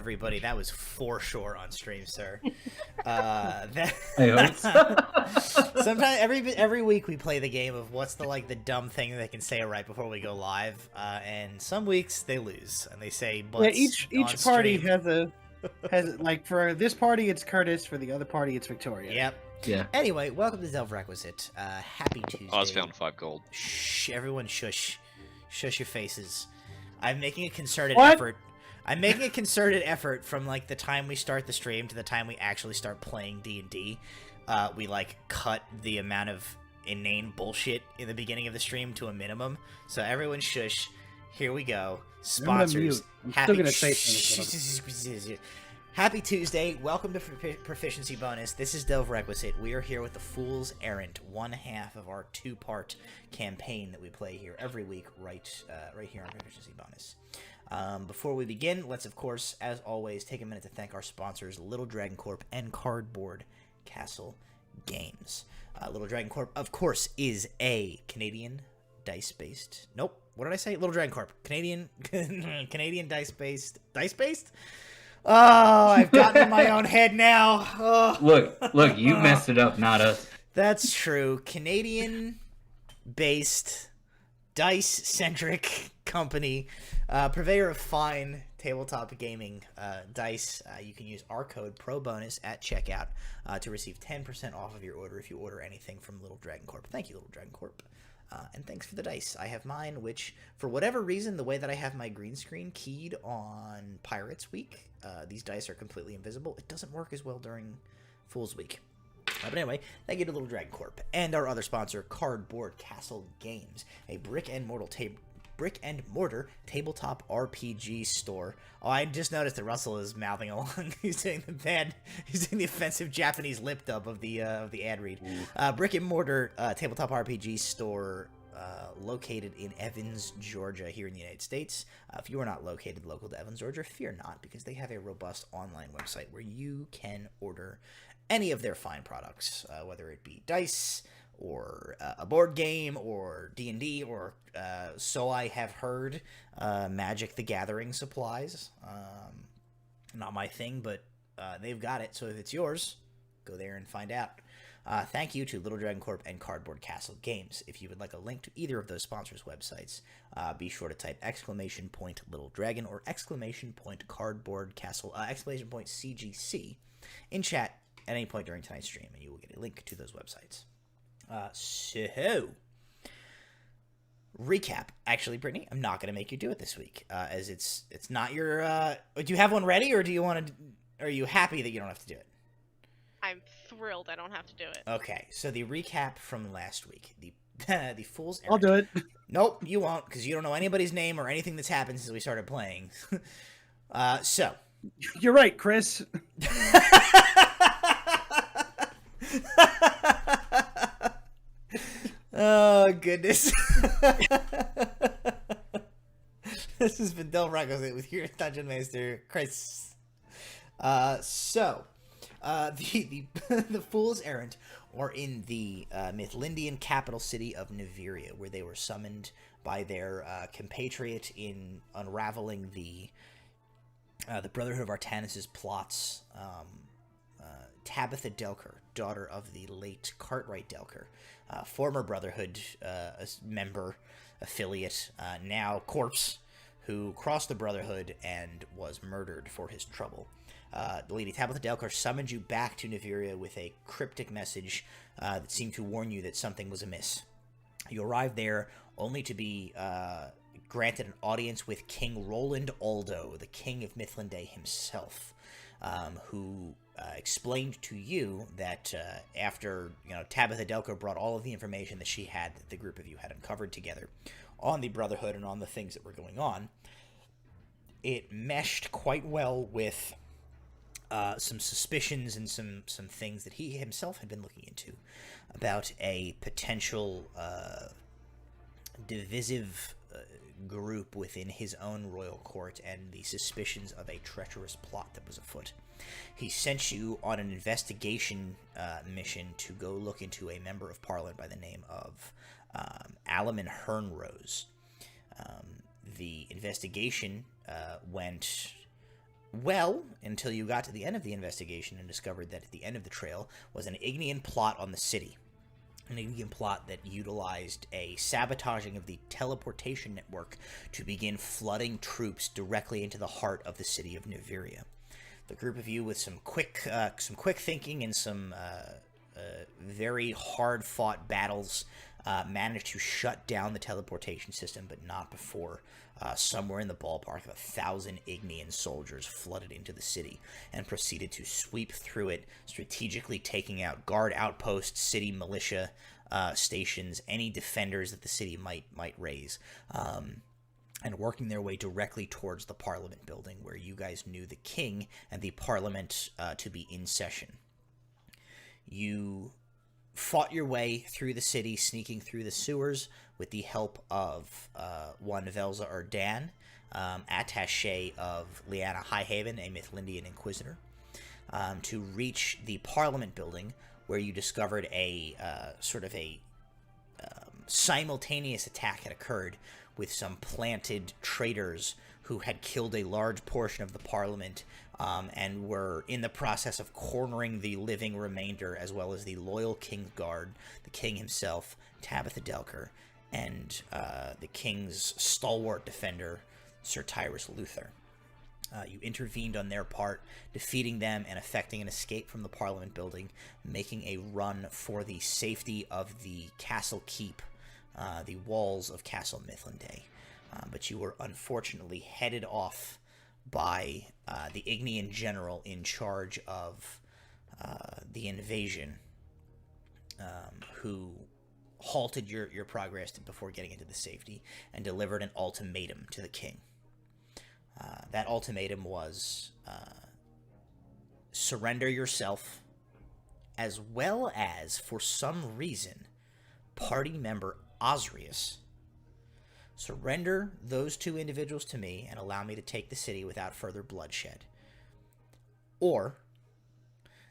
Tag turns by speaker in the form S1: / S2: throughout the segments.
S1: everybody. That was for sure on stream, sir.
S2: I hope so.
S1: Sometimes every week we play the game of what's the dumb thing they can say right before we go live, and some weeks they lose and they say butts.
S3: Yeah, each party has like, for this party it's Curtis, for the other party it's Victoria.
S1: Yep.
S2: Yeah.
S1: Anyway, welcome to Delve Requisite. Happy Tuesday.
S4: Oz found 5 gold.
S1: Shh, everyone shush. Shush your faces. I'm making a concerted
S3: What?
S1: effort. I'm making a concerted effort from the time we start the stream to the time we actually start playing D&D. We cut the amount of inane bullshit in the beginning of the stream to a minimum. So everyone shush. Here we go. Sponsors.
S3: I'm still gonna say something.
S1: Happy Tuesday. Welcome to Proficiency Bonus. This is Delve Requisite. We are here with the Fool's Errant, one half of our 2-part campaign that we play here every week right here on Proficiency Bonus. Before we begin, let's, of course, as always, take a minute to thank our sponsors, Little Dragon Corp and Cardboard Castle Games. Little Dragon Corp, of course, is a Canadian dice-based... Nope. What did I say? Little Dragon Corp. Canadian dice-based... Dice-based? Oh, I've gotten in my own head now. Oh.
S2: Look, you messed it up, not us.
S1: That's true. Canadian-based, dice-centric company, purveyor of fine tabletop gaming dice. You can use our code PROBONUS at checkout to receive 10% off of your order if you order anything from Little Dragon Corp. Thank you, Little Dragon Corp. And thanks for the dice. I have mine, which, for whatever reason, the way that I have my green screen keyed on Pirates Week, these dice are completely invisible. It doesn't work as well during Fool's Week. But anyway, thank you to Little Dragon Corp. And our other sponsor, Cardboard Castle Games, a brick and mortar tabletop RPG store. Oh, I just noticed that Russell is mouthing along. He's doing the offensive Japanese lip dub of the ad read. Brick and mortar tabletop RPG store located in Evans, Georgia, here in the United States. If you are not located local to Evans, Georgia, fear not, because they have a robust online website where you can order any of their fine products, whether it be dice, or a board game, or D&D, or, so I have heard, Magic the Gathering supplies. Not my thing, but they've got it, so if it's yours, go there and find out. Thank you to Little Dragon Corp and Cardboard Castle Games. If you would like a link to either of those sponsors' websites, be sure to type !Little Dragon or !Cardboard Castle, !CGC in chat at any point during tonight's stream, and you will get a link to those websites. So, recap. Actually, Brittany, I'm not going to make you do it this week, as it's not your, do you have one ready, or do you want to, are you happy that you don't have to do it?
S5: I'm thrilled I don't have to do it.
S1: Okay, so the recap from last week, the Fool's Errand.
S3: I'll do it.
S1: Nope, you won't, because you don't know anybody's name or anything that's happened since we started playing. So.
S3: You're right, Chris.
S1: Oh, goodness. This has been Delve Requisite with your Dungeon Master, Chris. The Fool's Errant are in the Mithlindian capital city of Niveria, where they were summoned by their compatriot in unraveling the Brotherhood of Artanis' plots, Tabitha Delker, daughter of the late Cartwright Delker, former Brotherhood member, affiliate, now corpse, who crossed the Brotherhood and was murdered for his trouble. The Lady Tabitha Delker summoned you back to Niveria with a cryptic message that seemed to warn you that something was amiss. You arrived there only to be granted an audience with King Roland Aldo, the King of Mithlinde himself, who explained to you that after Tabitha Delker brought all of the information that she had, that the group of you had uncovered together on the Brotherhood and on the things that were going on, it meshed quite well with some suspicions and some things that he himself had been looking into about a potential divisive group within his own royal court and the suspicions of a treacherous plot that was afoot. He sent you on an investigation mission to go look into a member of Parliament by the name of Alaman Hernrose. The investigation went Well, until you got to the end of the investigation and discovered that at the end of the trail was an Ignian plot on the city. An Ignian plot that utilized a sabotaging of the teleportation network to begin flooding troops directly into the heart of the city of Niveria. The group of you, with some quick thinking and some very hard-fought battles, managed to shut down the teleportation system, but not before somewhere in the ballpark of 1,000 Ignian soldiers flooded into the city and proceeded to sweep through it, strategically taking out guard outposts, city militia stations, any defenders that the city might raise, and working their way directly towards the Parliament building, where you guys knew the king and the Parliament to be in session. You fought your way through the city, sneaking through the sewers with the help of one Velza Erdan, attaché of Liana Highhaven, a Mithlindian inquisitor, to reach the Parliament building, where you discovered a simultaneous attack had occurred with some planted traitors who had killed a large portion of the Parliament, and were in the process of cornering the living remainder, as well as the loyal King's Guard, the king himself, Tabitha Delker, and the king's stalwart defender, Sir Tyrus Luther. You intervened on their part, defeating them and effecting an escape from the Parliament building, making a run for the safety of the castle keep, the walls of Castle Mithlinde. But you were unfortunately headed off by the Ignian general in charge of the invasion, who halted your progress before getting into the safety and delivered an ultimatum to the king. That ultimatum was surrender yourself, as well as, for some reason, party member Ozrius. Surrender those two individuals to me and allow me to take the city without further bloodshed. Or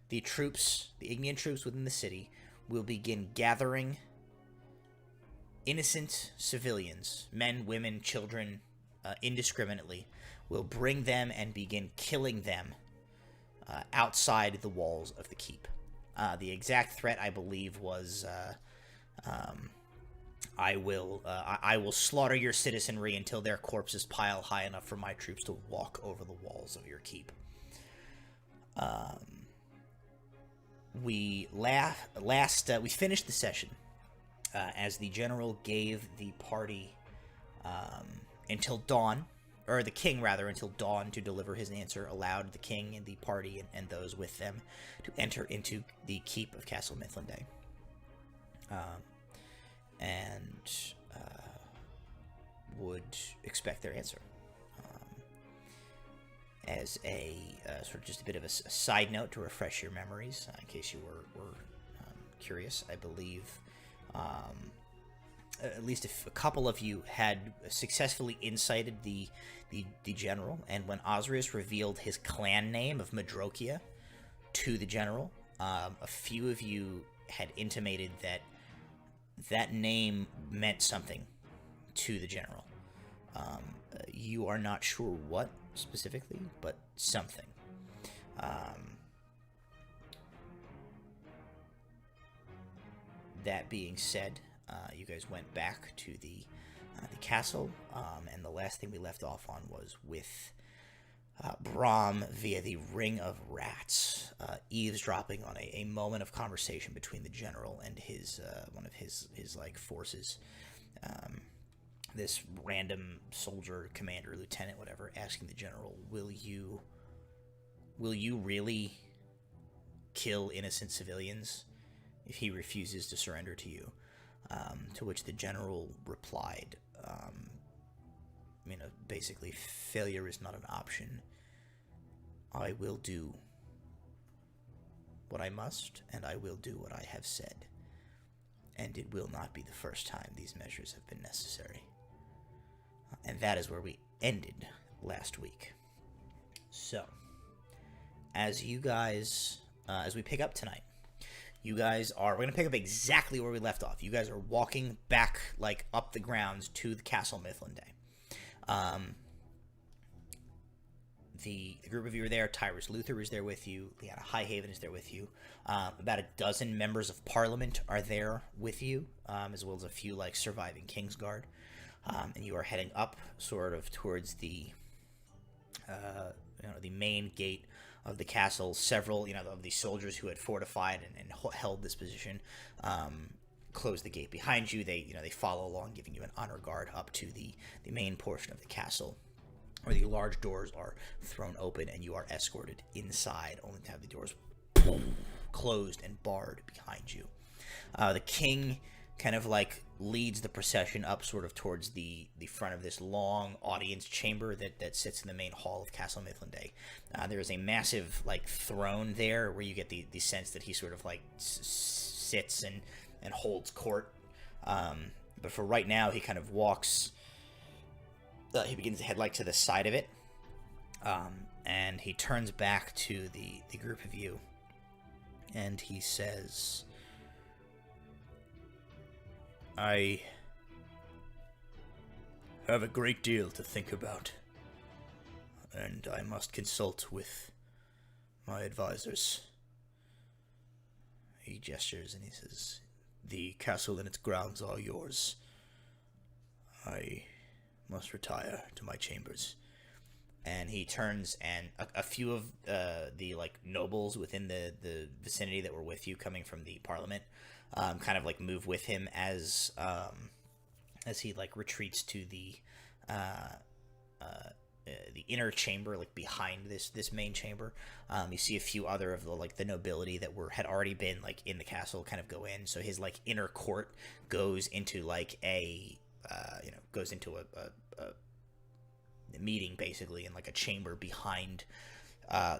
S1: the Ignian troops within the city, will begin gathering innocent civilians, men, women, children, indiscriminately, will bring them and begin killing them outside the walls of the keep. The exact threat, I believe, was I will slaughter your citizenry until their corpses pile high enough for my troops to walk over the walls of your keep. We finished the session as the general gave the party until dawn, or the king rather, until dawn to deliver his answer, allowed the king and the party and those with them to enter into the keep of Castle Mithlinde. And would expect their answer. As a sort of just a bit of a side note to refresh your memories, in case you were curious, I believe at least a couple of you had successfully incited the general, and when Ozrius revealed his clan name of Madrokia to the general, a few of you had intimated that name meant something to the general. You are not sure what specifically, but something. That being said, you guys went back to the castle, and the last thing we left off on was with Brahm via the Ring of Rats, eavesdropping on a moment of conversation between the general and his one of his forces. This random soldier, commander, lieutenant, whatever, asking the general, will you really kill innocent civilians if he refuses to surrender to you? To which the general replied, basically, failure is not an option. I will do what I must, and I will do what I have said. And it will not be the first time these measures have been necessary. And that is where we ended last week. So, as you guys, as we pick up tonight, we're going to pick up exactly where we left off. You guys are walking back, up the grounds to the Castle Mithlinde. the group of you are there. Tyrus Luther is there with you. Liana Highhaven is there with you. About a dozen members of Parliament are there with you, as well as a few like surviving Kingsguard. And you are heading up, sort of towards the the main gate of the castle. Several of the soldiers who had fortified and held this position close the gate behind you. They follow along, giving you an honor guard up to the main portion of the castle, where the large doors are thrown open and you are escorted inside, only to have the doors closed and barred behind you. The king kind of like leads the procession up sort of towards the front of this long audience chamber that sits in the main hall of Castle Mithlinde. There is a massive like throne there where you get the sense that he sort of like sits and holds court. But for right now, he kind of walks. He begins to head like to the side of it, and he turns back to the group of you, and he says, "I have a great deal to think about, and I must consult with my advisors." He gestures and he says, "The castle and its grounds are yours. I must retire to my chambers." And he turns, and a few of the like nobles within the vicinity that were with you, coming from the parliament, kind of like move with him as he like retreats to the inner chamber, like behind this main chamber. You see a few other of the nobility that had already been like in the castle kind of go in. So his like inner court goes into like a meeting basically in like a chamber behind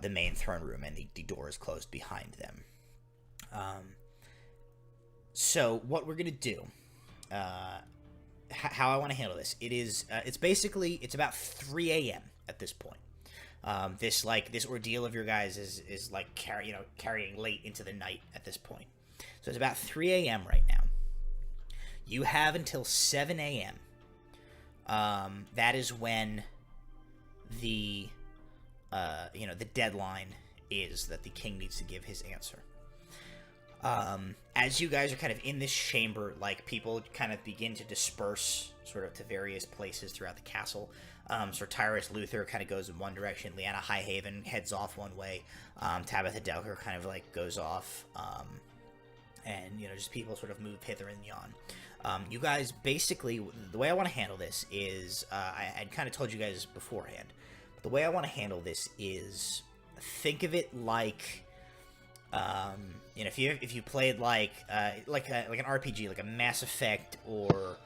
S1: the main throne room, and the door is closed behind them. So what we're gonna do, how I want to handle this, it's about 3 a.m. at this point. This ordeal of your guys is like carrying late into the night at this point. So it's about 3 a.m. right now. You have until 7 a.m. That is when the deadline is that the king needs to give his answer. As you guys are kind of in this chamber, like people kind of begin to disperse sort of to various places throughout the castle. So Tyrus Luther kind of goes in one direction, Liana Highhaven heads off one way, Tabitha Delker kind of like goes off, and just people sort of move hither and yon. You guys basically, the way I want to handle this is, I'd kind of told you guys beforehand, but the way I want to handle this is, think of it like, if you played like an RPG, like a Mass Effect or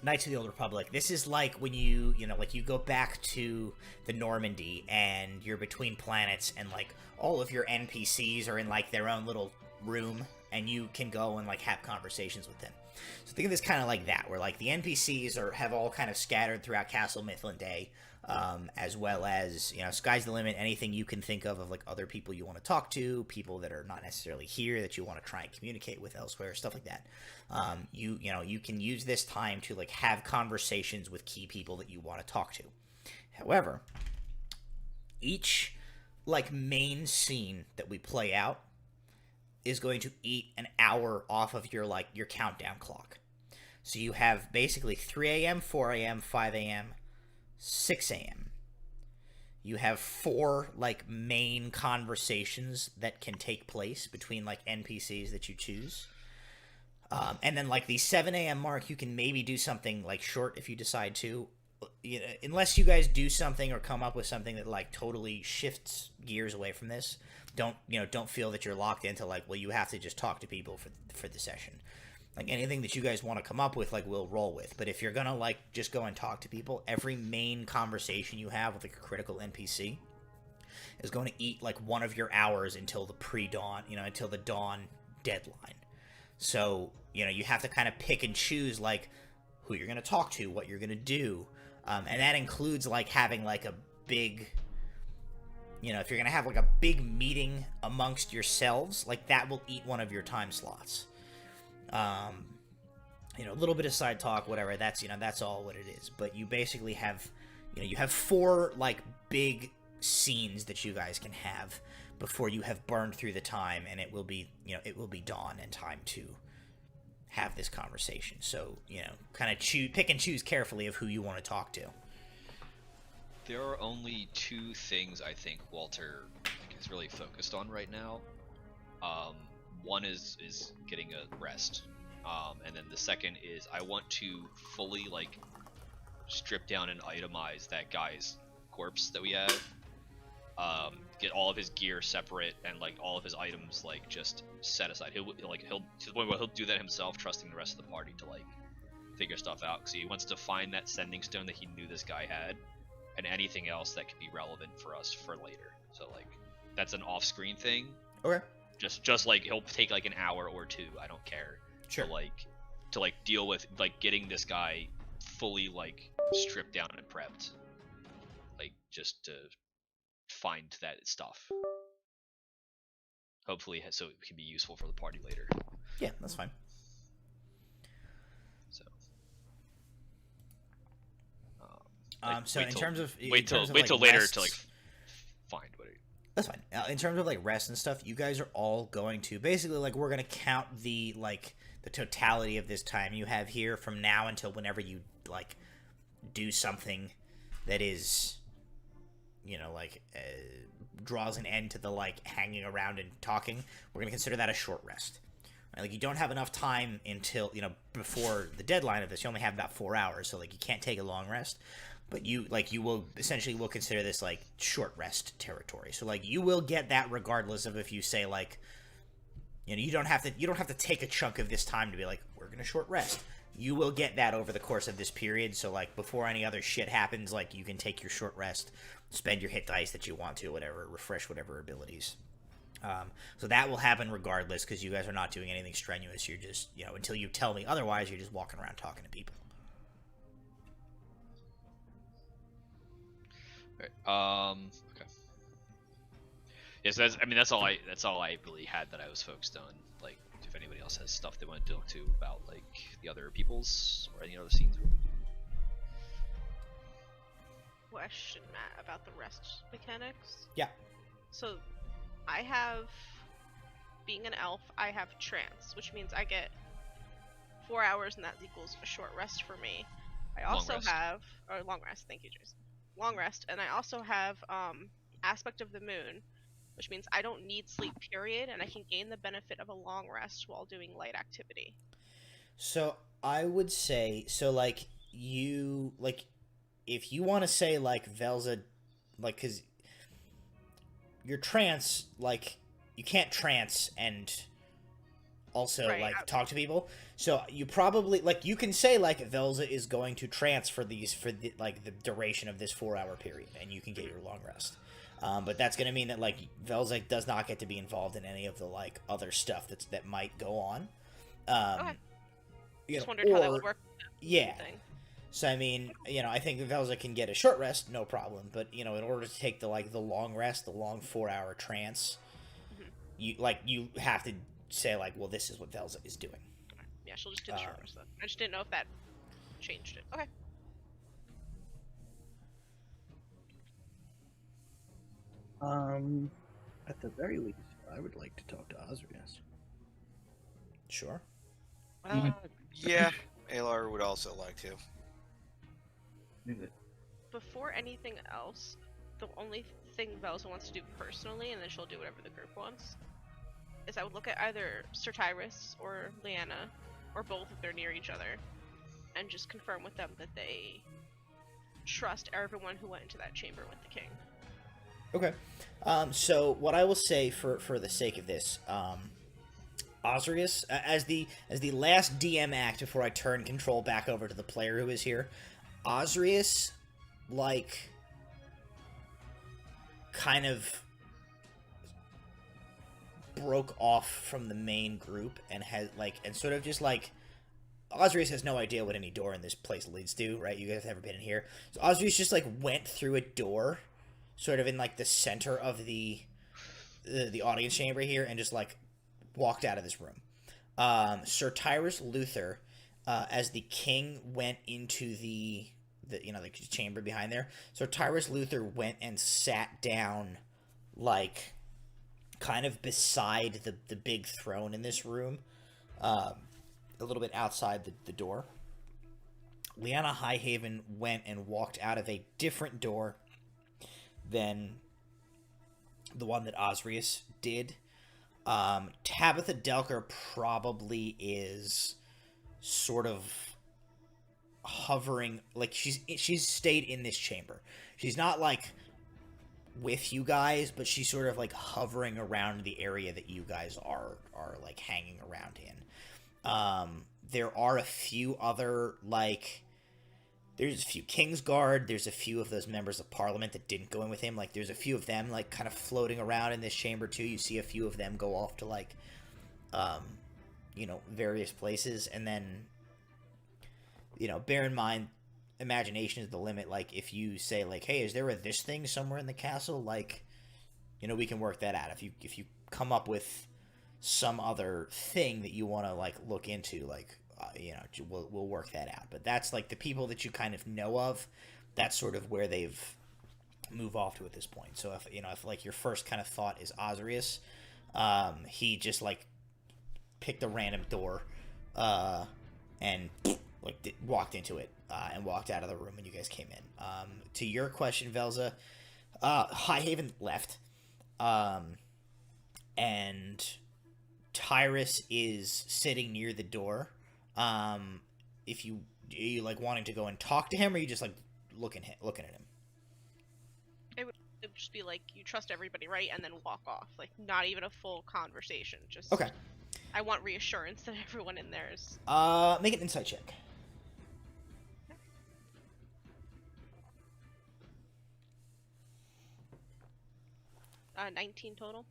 S1: Knights of the Old Republic. This is like when you go back to the Normandy and you're between planets, and like all of your NPCs are in like their own little room, and you can go and like have conversations with them. So think of this kind of like that, where like the NPCs have all kind of scattered throughout Castle Mithlinde, as well as sky's the limit. Anything you can think of like other people you want to talk to, people that are not necessarily here that you want to try and communicate with elsewhere, stuff like that. You can use this time to like have conversations with key people that you want to talk to. However, each like main scene that we play out is going to eat an hour off of your countdown clock. So you have basically 3 a.m., 4 a.m., 5 a.m., 6 a.m. You have 4 like main conversations that can take place between like NPCs that you choose. And then like the 7 a.m. mark, you can maybe do something like short if you decide to. Unless you guys do something or come up with something that like totally shifts gears away from this, don't feel that you're locked into like, well, you have to just talk to people for the session. Like anything that you guys want to come up with, like we'll roll with. But if you're gonna like just go and talk to people, every main conversation you have with like a critical NPC is going to eat like one of your hours until the pre-dawn, until the dawn deadline. So you have to kind of pick and choose like who you're gonna talk to, what you're gonna do. And that includes like having like a big, if you're gonna have like a big meeting amongst yourselves, like that will eat one of your time slots. A little bit of side talk, whatever. That's all what it is. But you basically have, you have 4 like big scenes that you guys can have before you have burned through the time, and it will be dawn and time to have this conversation. So kind of pick and choose carefully of who you want to talk to.
S4: There are only 2 things I think Walter is really focused on right now. One is getting a rest, and then the second is I want to fully strip down and itemize that guy's corpse that we have. Get all of his gear separate and all of his items just set aside. He'll to the point where he'll do that himself, trusting the rest of the party to figure stuff out. Because he wants to find that sending stone that he knew this guy had, and anything else that could be relevant for us for later. So that's an off-screen thing.
S1: Okay.
S4: Just he'll take an hour or 2. I don't care.
S1: Sure.
S4: To deal with getting this guy fully stripped down and prepped. Just to find that stuff. Hopefully, so it can be useful for the party later.
S1: Yeah, that's fine.
S4: So.
S1: So in terms of
S4: wait till later to find what.
S1: That's fine. In terms of rest and stuff, you guys are all going to basically we're going to count the the totality of this time you have here from now until whenever you do something that is draws an end to the hanging around and talking. We're going to consider that a short rest. Right? You don't have enough time until before the deadline of this. You only have about 4 hours, so you can't take a long rest. But you will essentially will consider this short rest territory. So you will get that regardless of if you say you don't have to take a chunk of this time to be we're gonna short rest. You will get that over the course of this period. So before any other shit happens, you can take your short rest, spend your hit dice that you want to, whatever, refresh whatever abilities. So that will happen regardless because you guys are not doing anything strenuous. You're just until you tell me otherwise, you're just walking around talking to people.
S4: Okay. Yes, that's all I really had that I was focused on. If anybody else has stuff they want to talk to about the other people's or any other scenes.
S5: Question, Matt, about the rest mechanics.
S1: Yeah.
S5: So, I have, being an elf, I have trance, which means I get 4 hours, and that equals a short rest for me. I also have, or long rest. Thank you, Jason. Long rest, and I also have aspect of the moon, which means I don't need sleep, period, and I can gain the benefit of a long rest while doing light activity.
S1: So I would say, you if you want to say Velza, because your trance, you can't trance and also talk to people. So you probably you can say Velza is going to trance for the duration of this 4 hour period, and you can get your long rest. But that's going to mean that Velza does not get to be involved in any of the other stuff that might go on.
S5: Okay. Just wondered how that would work.
S1: Yeah. So I mean, I think Velza can get a short rest, no problem. But in order to take the long rest, the long 4 hour trance, you have to say well, this is what Velza is doing.
S5: Yeah, she'll just do the short rest then. I just didn't know if that changed it. Okay.
S3: At the very least, I would like to talk to Ozrius.
S1: Sure.
S6: Yeah, Alar would also like to.
S5: Before anything else, the only thing Velza wants to do personally, and then she'll do whatever the group wants, is I would look at either Sertyrus or Leanna, or both if they're near each other, and just confirm with them that they trust everyone who went into that chamber with the king.
S1: Okay. So what I will say for the sake of this, Ozrius, as the last DM act before I turn control back over to the player who is here, Ozrius, kind of broke off from the main group and has and sort of just Ozrius has no idea what any door in this place leads to, right? You guys have never been in here. So Ozrius just went through a door sort of in the center of the audience chamber here and just walked out of this room. Sertyrus Luther, as the king went into the the chamber behind there. So Tyrus Luther went and sat down, like, kind of beside the big throne in this room, a little bit outside the door. Liana Highhaven went and walked out of a different door than the one that Ozrius did. Tabitha Delker probably is sort of hovering, like she's stayed in this chamber. She's not like with you guys, but she's sort of like hovering around the area that you guys are like hanging around in. There are a few other, like, there's a few Kingsguard, there's a few of those members of Parliament that didn't go in with him. Like, there's a few of them, like, kind of floating around in this chamber, too. You see a few of them go off to, like, various places. And then, bear in mind, imagination is the limit. Like, if you say, like, hey, is there this thing somewhere in the castle? Like, we can work that out. If you come up with some other thing that you want to, like, look into, like, we'll work that out. But that's, like, the people that you kind of know of, that's sort of where they've moved off to at this point. So if like your first kind of thought is Ozrius, he just, like, picked a random door and like walked into it and walked out of the room when you guys came in. To your question, Velza, Highhaven left, and Tyrus is sitting near the door. Are you like wanting to go and talk to him, or are you just like looking at him?
S5: It would just be like, you trust everybody, right? And then walk off. Like, not even a full conversation. Just
S1: okay.
S5: I want reassurance that everyone in there is...
S1: Make an insight check.
S5: 19 total.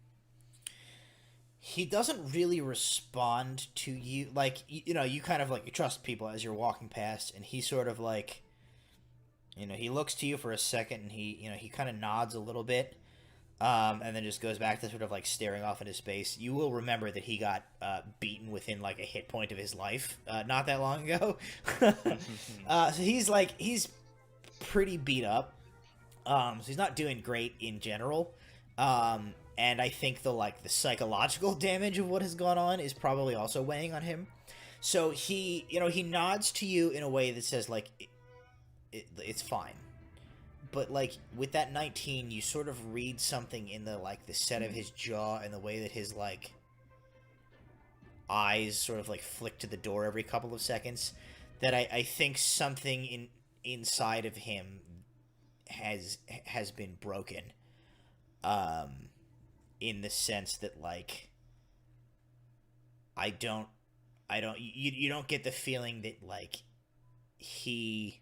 S1: He doesn't really respond to you. Like, you kind of, like, you trust people as you're walking past, and he sort of, like, he looks to you for a second, and he kind of nods a little bit, and then just goes back to sort of, like, staring off into space. You will remember that he got beaten within, like, a hit point of his life not that long ago. So he's pretty beat up. So he's not doing great in general. And I think the psychological damage of what has gone on is probably also weighing on him. So he nods to you in a way that says, like, it's fine. But, like, with that 19, you sort of read something in the set of his jaw and the way that his, like, eyes sort of, like, flick to the door every couple of seconds, that I think something inside of him has been broken. In the sense that, like, you don't get the feeling that, like, he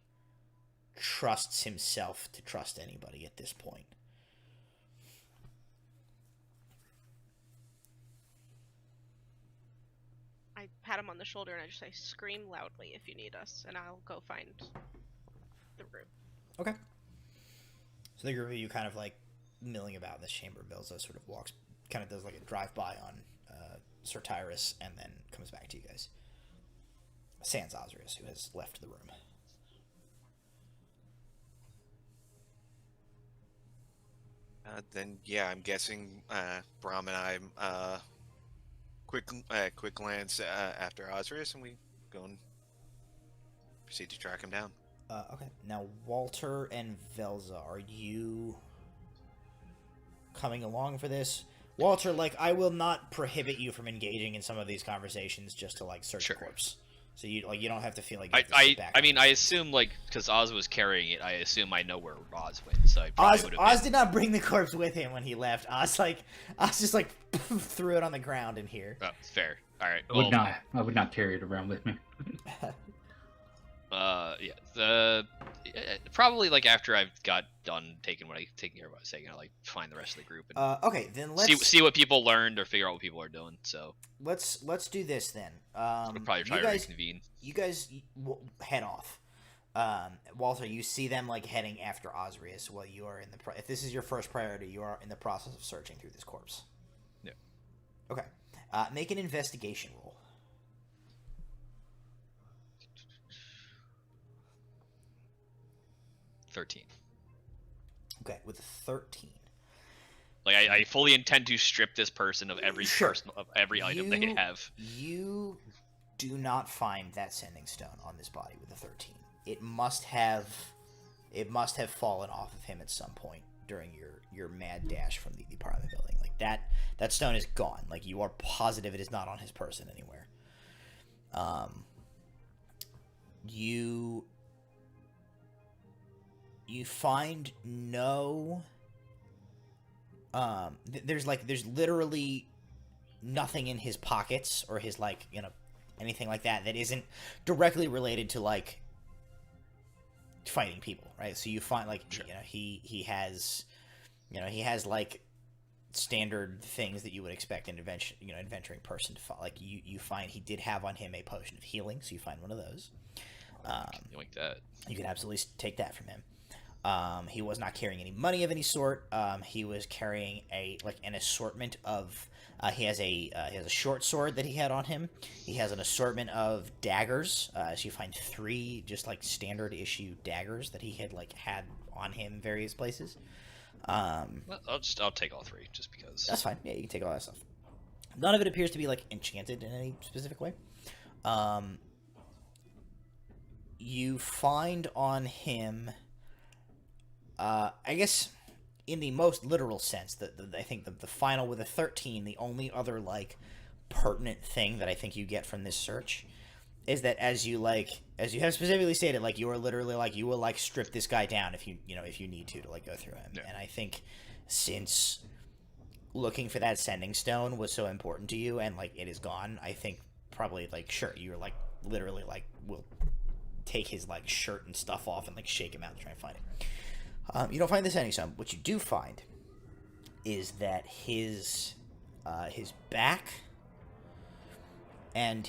S1: trusts himself to trust anybody at this point.
S5: I pat him on the shoulder and I just say, scream loudly if you need us, and I'll go find the room.
S1: Okay. So the group of you kind of, like, milling about in this chamber. Belza sort of kind of does like a drive-by on Sir Tyrus, and then comes back to you guys. Sans Ozrius, who has left the room.
S6: Then, yeah, I'm guessing Brahm and I quick glance after Ozrius, and we go and proceed to track him down.
S1: Okay. Now, Walter and Velza, are you coming along for this? Walter, like, I will not prohibit you from engaging in some of these conversations just to, like, search a corpse. So you don't have to feel like you have to sit back.
S4: I mean, I assume, like, because Oz was carrying it, I assume I know where Oz went. So
S1: Oz did not bring the corpse with him when he left. Oz just like threw it on the ground in here.
S4: Oh, fair. All right.
S2: I would not carry it around with me.
S4: Yeah. Probably, like, after I've got done taking care of what I was taking, I'll, like, find the rest of the group and
S1: okay, then let's
S4: see what people learned or figure out what people are doing. So
S1: let's do this then.
S4: We'll probably try to reconvene.
S1: You guys head off. Walter, you see them, like, heading after Ozrius while you are in if this is your first priority, you are in the process of searching through this corpse.
S4: Yeah.
S1: Okay. Make an investigation roll.
S4: 13.
S1: Okay, with a 13.
S4: Like I fully intend to strip this person of every
S1: Sure.
S4: every item they have.
S1: You do not find that sending stone on this body with a 13. It must have fallen off of him at some point during your mad dash from the apartment building. Like that stone is gone. Like you are positive it is not on his person anywhere. You find no there's literally nothing in his pockets or his anything like that isn't directly related to fighting people, right? So you find
S4: Sure.
S1: he has standard things that you would expect an adventuring person to find. You find he did have on him a potion of healing, so you find one of those.
S4: Like that.
S1: You can absolutely take that from him. He was not carrying any money of any sort. He was carrying an assortment of. He has a short sword that he had on him. He has an assortment of daggers. So you find 3 just standard issue daggers that he had had on him various places.
S4: Well, I'll take all 3 just because.
S1: That's fine. Yeah, you can take all that stuff. None of it appears to be enchanted in any specific way. You find on him. I guess in the most literal sense, I think the final with a 13, the only other pertinent thing that I think you get from this search is that as you have specifically stated, you are literally you will strip this guy down if you need to go through him.
S4: Yeah.
S1: And I think since looking for that sending stone was so important to you and it is gone, I think probably sure you're literally will take his shirt and stuff off and shake him out and try and find it. You don't find the sending stone. What you do find is that his back and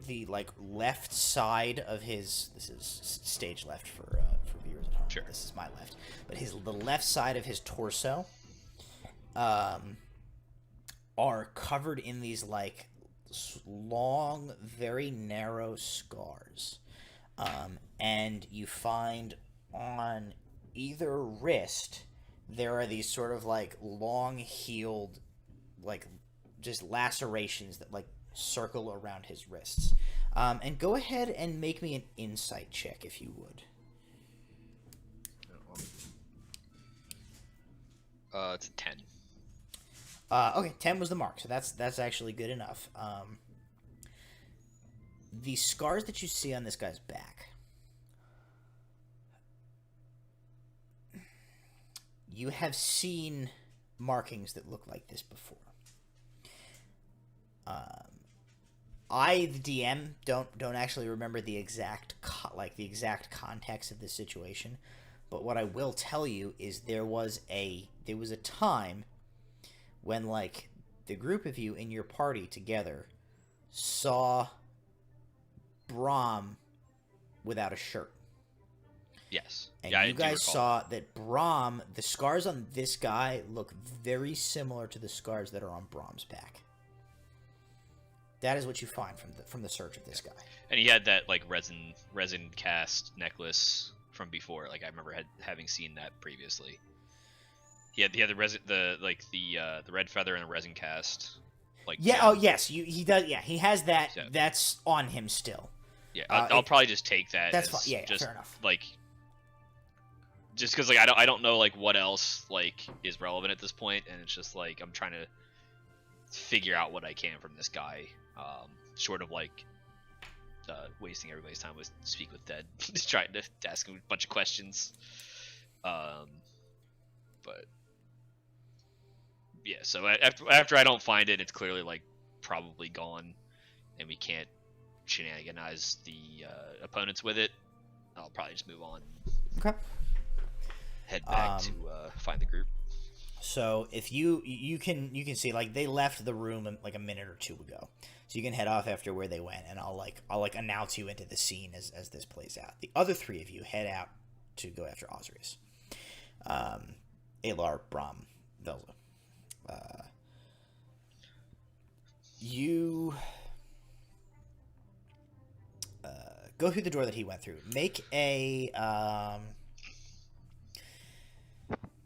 S1: the left side of his. This is stage left for viewers at home.
S4: Sure.
S1: This is my left, but the left side of his torso are covered in these long, very narrow scars. And you find on either wrist there are these sort of long healed just lacerations that circle around his wrists. And go ahead and make me an insight check if you would.
S4: It's a 10.
S1: Okay, 10 was the mark, so that's actually good enough. The scars that you see on this guy's back, you have seen markings that look like this before. I, the DM, don't actually remember the exact context of this situation, but what I will tell you is there was a time when the group of you in your party together saw Brahm without a shirt.
S4: Yes.
S1: And
S4: yeah,
S1: you
S4: I do
S1: guys
S4: recall.
S1: saw that Brahm, the scars on this guy look very similar to the scars that are on Brahm's back. That is what you find from the search of this guy.
S4: And he had that resin cast necklace from before. I remember having seen that previously. He had the resin, the red feather and the resin cast.
S1: Yeah.
S4: gem.
S1: Oh yes. He does. Yeah. He has that.
S4: Yeah.
S1: That's on him still.
S4: Yeah. I'll probably just take that.
S1: That's
S4: as
S1: fine. Yeah.
S4: Just,
S1: Fair enough.
S4: Just because I don't know what else is relevant at this point, and it's just I'm trying to figure out what I can from this guy. Short of wasting everybody's time with speak with dead, just trying to ask him a bunch of questions. But yeah, so after I don't find it, it's clearly probably gone, and we can't shenaniganize the opponents with it. I'll probably just move on.
S1: Okay.
S4: Head back to find the group.
S1: So if you can see they left the room a minute or two ago, so you can head off after where they went, and I'll announce you into the scene as this plays out. The other 3 of you head out to go after Ozrius, Alar, Brahm, Velza. You go through the door that he went through. Make a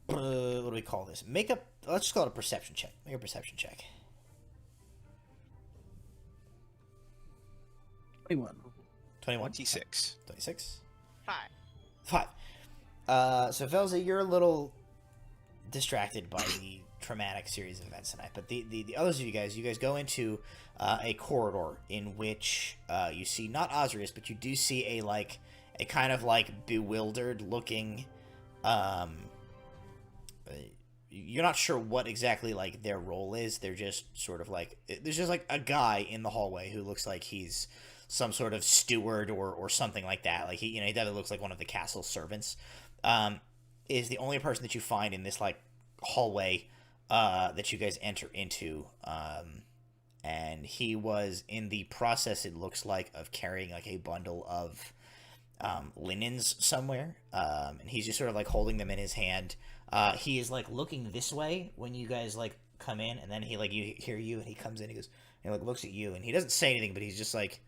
S1: what do we call this? Let's just call it a perception check. Make a perception check.
S3: 21.
S1: 21?
S6: 26.
S1: 26?
S5: 5.
S1: 5. So Velza, you're a little distracted by the traumatic series of events tonight, but the others of you guys go into a corridor in which you see not Ozrius, but you do see a kind of like bewildered looking you're not sure what exactly like their role is. They're just sort of like, there's just like a guy in the hallway who looks like he's some sort of steward or something like that. Like he definitely looks like one of the castle servants. Is the only person that you find in this like hallway that you guys enter into. And he was in the process, it looks like, of carrying like a bundle of linens somewhere. And he's just sort of like holding them in his hand. He is like looking this way when you guys like come in, and then he like you hear you, and he comes in. He goes and like looks at you, and he doesn't say anything, but he's just like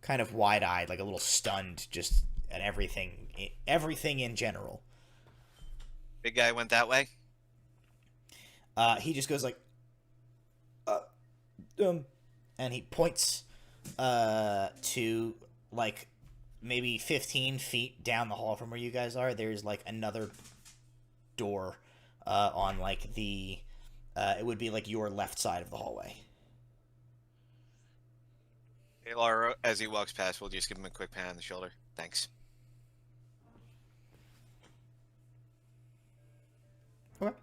S1: kind of wide-eyed, like a little stunned, just at everything in general.
S6: Big guy went that way.
S1: He just goes like, and he points to like maybe 15 feet down the hall from where you guys are. There's like another door on like the it would be like your left side of the hallway.
S6: Hey, Laura, as he walks past, we'll just give him a quick pat on the shoulder. Thanks.
S1: Okay.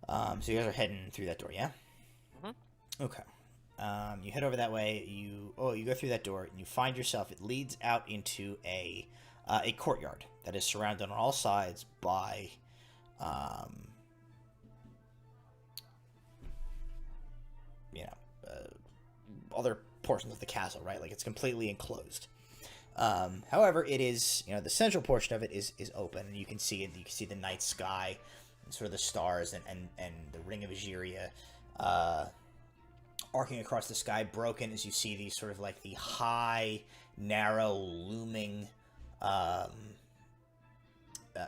S1: So you guys are heading through that door, yeah?
S6: Mm-hmm.
S1: Okay. You head over that way. You go through that door, and you find yourself. It leads out into a courtyard that is surrounded on all sides by other portions of the castle, right? Like it's completely enclosed. However, it is, the central portion of it is open, and you can see it. You can see the night sky, and sort of the stars, and the ring of Egeria arcing across the sky. Broken as you see these sort of like the high, narrow, looming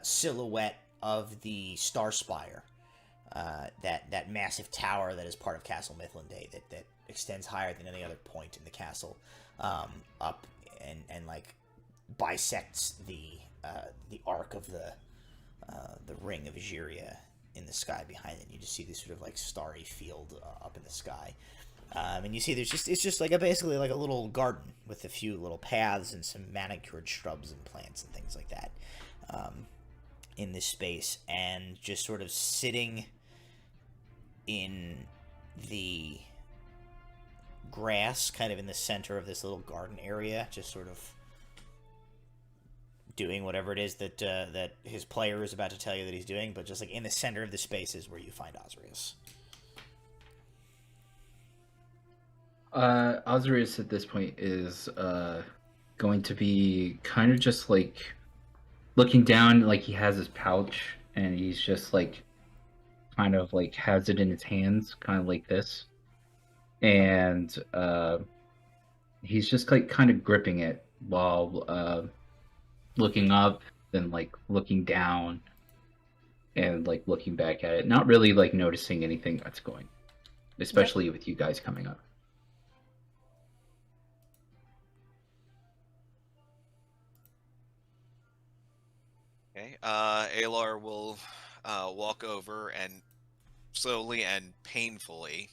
S1: silhouette of the Star Spire, that massive tower that is part of Castle Mithlinde that extends higher than any other point in the castle, up and like bisects the arc of the ring of Egeria in the sky behind it. You just see this sort of like starry field up in the sky. And you see it's just like basically like a little garden with a few little paths and some manicured shrubs and plants and things like that in this space, and just sort of sitting in the grass kind of in the center of this little garden area, just sort of doing whatever it is that that his player is about to tell you that he's doing, but just like in the center of the space is where you find Ozrius.
S2: Ozrius at this point is going to be kind of just like looking down, like he has his pouch, and he's just like kind of like has it in his hands, kind of like this, and he's just like kind of gripping it while looking up, then like looking down, and like looking back at it, not really like noticing anything that's going, especially with you guys coming up.
S6: Okay. Alar will walk over and slowly and painfully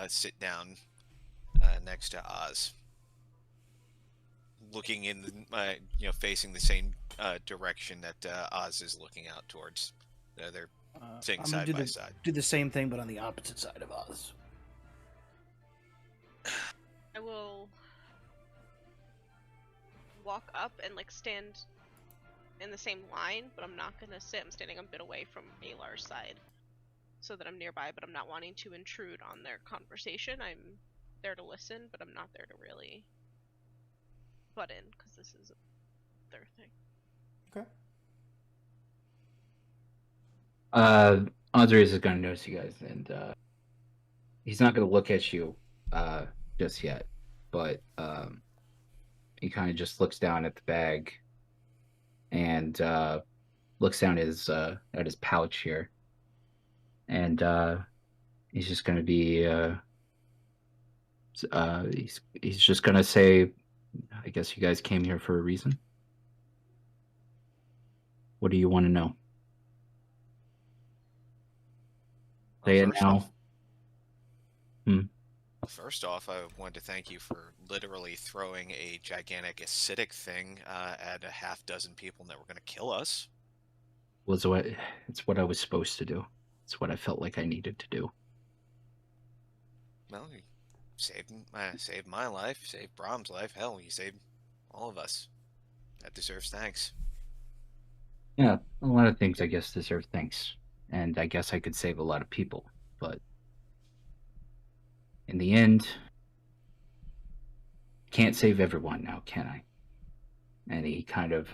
S6: sit down next to Oz, looking in, facing the same direction that Oz is looking out towards. They're sitting
S3: I'm gonna
S6: side by side.
S3: do the same thing, but on the opposite side of Oz.
S5: I will walk up and like stand in the same line, but I'm not gonna sit. I'm standing a bit away from Alar's side so that I'm nearby, but I'm not wanting to intrude on their conversation. I'm there to listen, but I'm not there to really butt in, because this is their thing.
S1: Okay.
S2: Ozrius is going to notice you guys, and he's not going to look at you just yet, but he kind of just looks down at the bag and looks down at his pouch here, and he's just gonna be he's just gonna say, I guess you guys came here for a reason. What do you want to know? Say it now.
S6: First off, I wanted to thank you for literally throwing a gigantic acidic thing at a half dozen people that were going to kill us.
S2: It's what I was supposed to do. It's what I felt like I needed to do.
S6: Well, you saved my life, saved Brom's life. Hell, you saved all of us. That deserves thanks.
S2: Yeah, a lot of things I guess deserve thanks, and I guess I could save a lot of people, but in the end, can't save everyone now, can I? And he kind of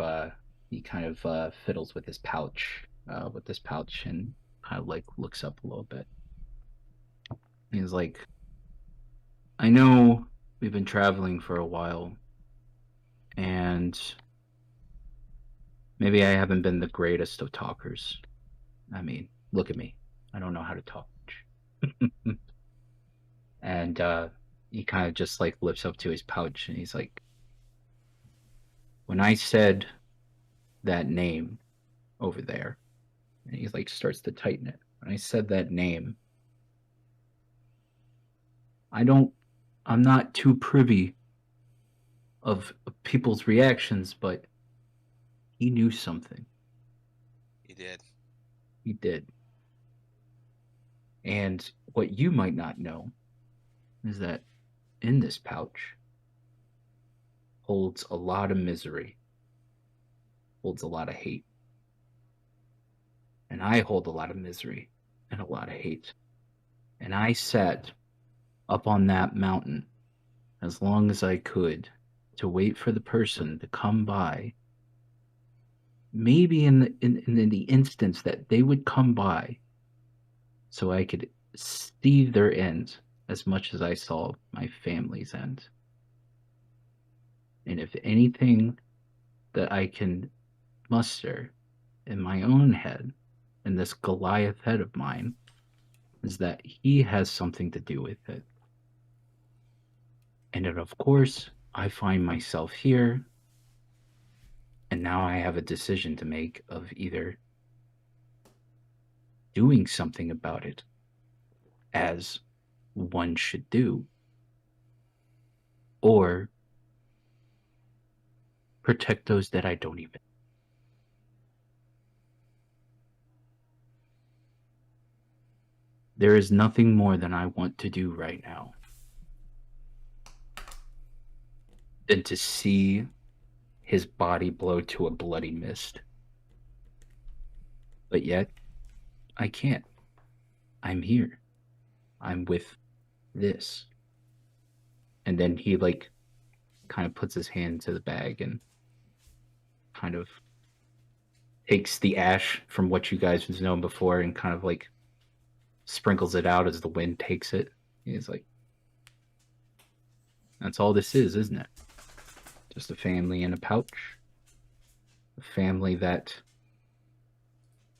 S2: fiddles with his pouch, and kind of like looks up a little bit. He's like, I know we've been traveling for a while, and maybe I haven't been the greatest of talkers. I mean, look at me. I don't know how to talk much. And he kind of just like lifts up to his pouch and he's like, when I said that name over there, and he like starts to tighten it. When I said that name, I'm not too privy of people's reactions, but he knew something.
S6: He did.
S2: He did. And what you might not know is that in this pouch holds a lot of misery, holds a lot of hate. And I hold a lot of misery and a lot of hate. And I sat up on that mountain as long as I could to wait for the person to come by. Maybe in the instance that they would come by, so I could see their end as much as I saw my family's end. And if anything that I can muster in my own head, in this Goliath head of mine, is that he has something to do with it. And then, of course, I find myself here, and now I have a decision to make of either doing something about it, as one should do, or protect those that I don't even. There is nothing more than I want to do right now than to see his body blow to a bloody mist. But yet, I can't. I'm here. I'm with this. And then he like kind of puts his hand to the bag and kind of takes the ash from what you guys have known before and kind of like sprinkles it out as the wind takes it. He's like, that's all this is, isn't it? Just a family in a pouch. A family that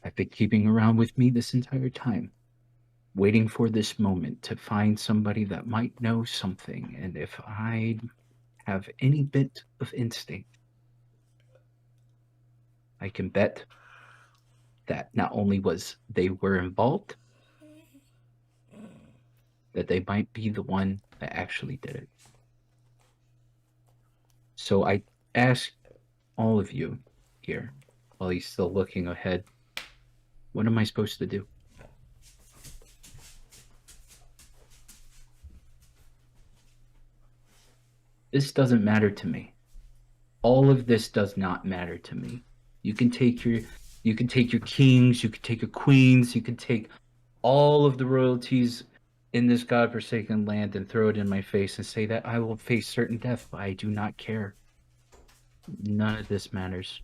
S2: I've been keeping around with me this entire time, waiting for this moment to find somebody that might know something. And if I have any bit of instinct, I can bet that not only was they were involved, that they might be the one that actually did it. So I ask all of you here, while he's still looking ahead, what am I supposed to do? This doesn't matter to me. All of this does not matter to me. You can take your kings, you can take your queens, you can take all of the royalties in this godforsaken land and throw it in my face and say that I will face certain death, but I do not care. None of this matters.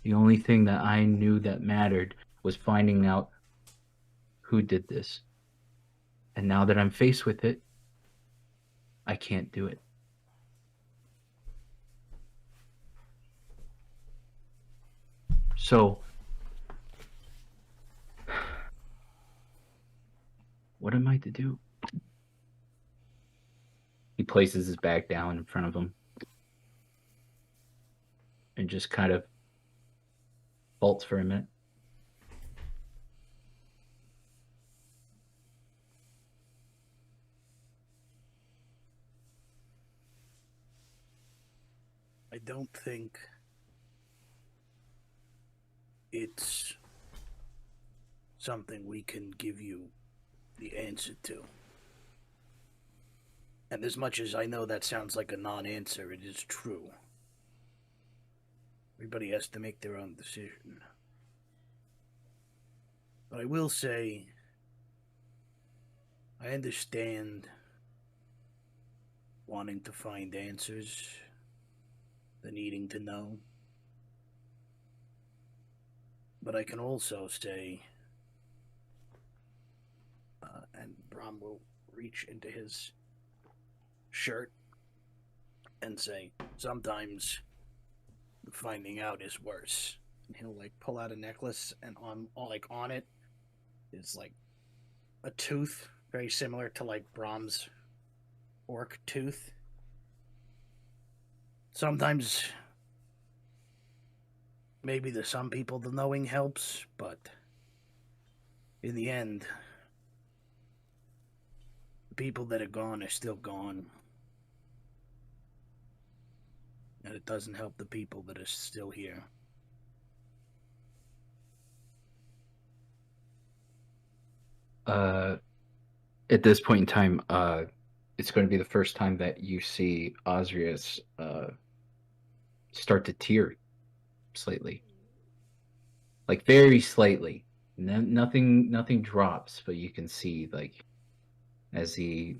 S2: The only thing that I knew that mattered was finding out who did this. And now that I'm faced with it, I can't do it. So, what am I to do? He places his bag down in front of him and just kind of halts for a minute.
S7: I don't think it's something we can give you the answer to. And as much as I know that sounds like a non-answer, it is true. Everybody has to make their own decision. But I will say, I understand wanting to find answers, the needing to know. But I can also say, and Brom will reach into his shirt and say, sometimes finding out is worse. And he'll like pull out a necklace, and on it is like a tooth, very similar to like Brom's orc tooth. Sometimes maybe to some people the knowing helps, but in the end, the people that are gone are still gone. And it doesn't help the people that are still here.
S2: At this point in time, it's going to be the first time that you see Ozrius start to tear slightly, like very slightly. Nothing drops, but you can see like as he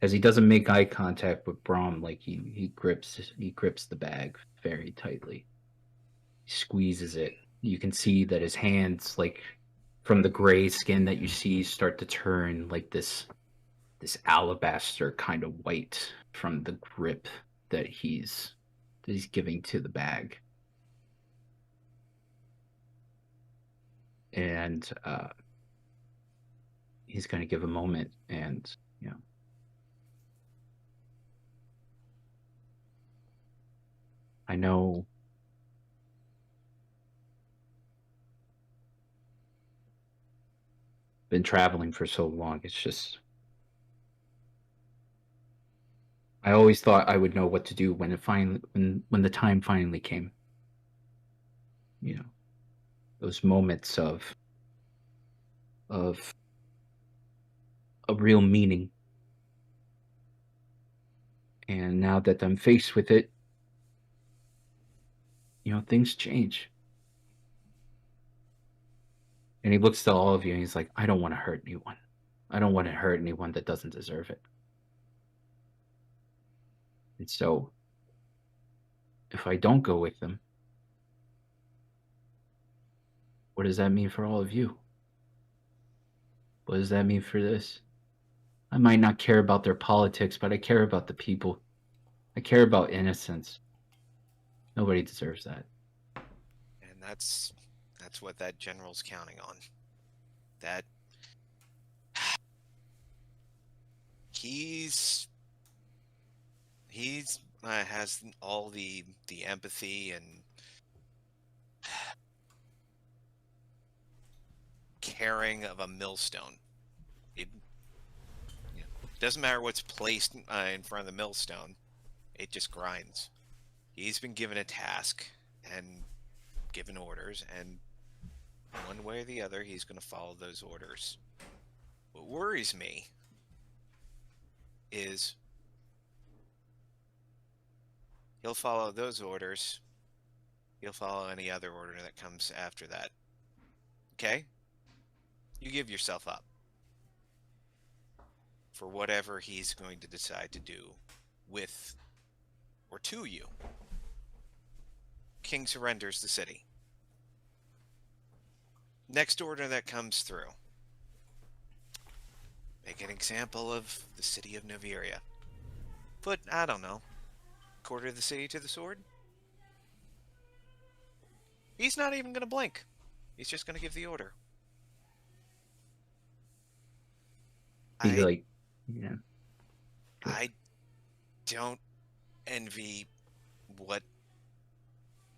S2: doesn't make eye contact with Brom, like he grips the bag very tightly. He squeezes it. You can see that his hands, like from the gray skin that you see, start to turn like this alabaster kind of white from the grip that he's giving to the bag. And he's going to give a moment, and I know been traveling for so long. It's just I always thought I would know what to do when the time finally came. Those moments of a real meaning. And now that I'm faced with it, things change. And he looks to all of you and he's like, I don't want to hurt anyone. I don't want to hurt anyone that doesn't deserve it. And so, if I don't go with them, what does that mean for all of you? What does that mean for this? I might not care about their politics, but I care about the people. I care about innocence. Nobody deserves that.
S6: And that's what that general's counting on. That he's has all the empathy and caring of a millstone. It doesn't matter what's placed in front of the millstone. It just grinds. He's been given a task and given orders, and one way or the other, he's going to follow those orders. What worries me is he'll follow those orders. He'll follow any other order that comes after that. Okay? You give yourself up for whatever he's going to decide to do with or to you. King surrenders the city. Next order that comes through. Make an example of the city of Niveria. Put, I don't know, quarter of the city to the sword? He's not even gonna blink. He's just gonna give the order.
S2: He's
S6: I
S2: like, yeah.
S6: I don't envy what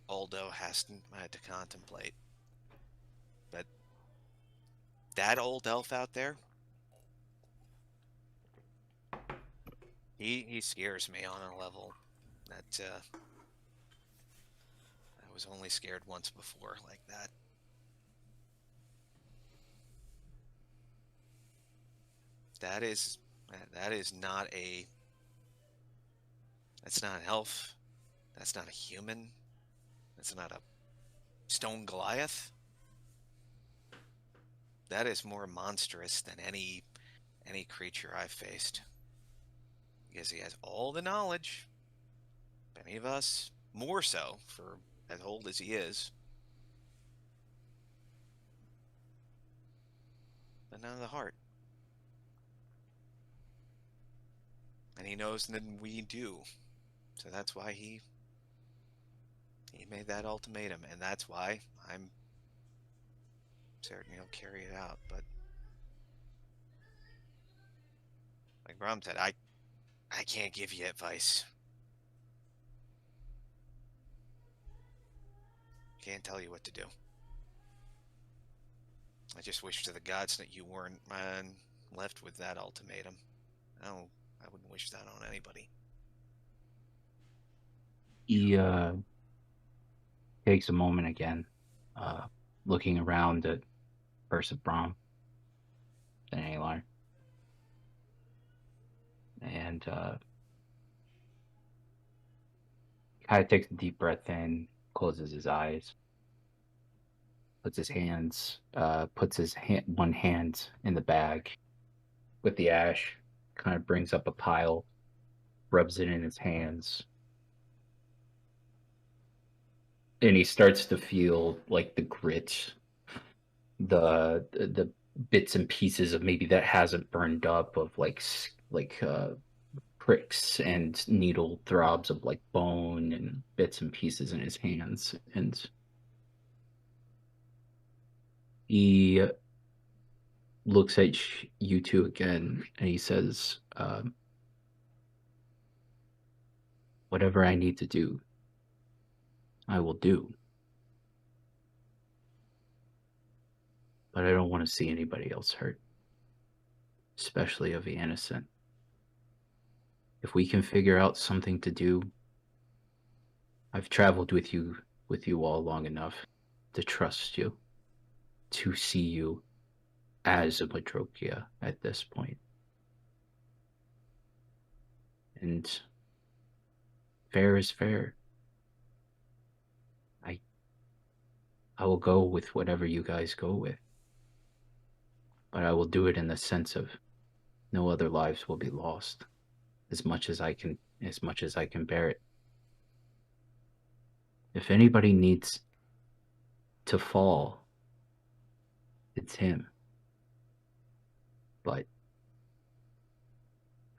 S6: Aldo had to contemplate. But that old elf out there, he scares me on a level that I was only scared once before like that. That is not a that's not an elf. That's not a human. That's not a stone Goliath. That is more monstrous than any creature I've faced. Because he has all the knowledge. Many of us, more so for as old as he is. But none of the heart. And he knows than we do. So that's why he made that ultimatum, and that's why I'm certain he'll carry it out. But like Brom said, I can't give you advice. Can't tell you what to do. I just wish to the gods that you weren't left with that ultimatum. No, I wouldn't wish that on anybody.
S2: He takes a moment again, looking around at first at Brom, then Alar, and kind of takes a deep breath in, closes his eyes, puts his one hand in the bag with the ash, kind of brings up a pile, rubs it in his hands, and he starts to feel like the grit, the bits and pieces of maybe that hasn't burned up of like pricks and needle throbs of like bone and bits and pieces in his hands, and he looks at you two again and he says, whatever I need to do, I will do. But I don't want to see anybody else hurt, especially of the innocent. If we can figure out something to do, I've traveled with you all long enough to trust you, to see you as a Madrokia at this point. And fair is fair. I will go with whatever you guys go with. But I will do it in the sense of no other lives will be lost, as much as I can bear it. If anybody needs to fall, it's him. But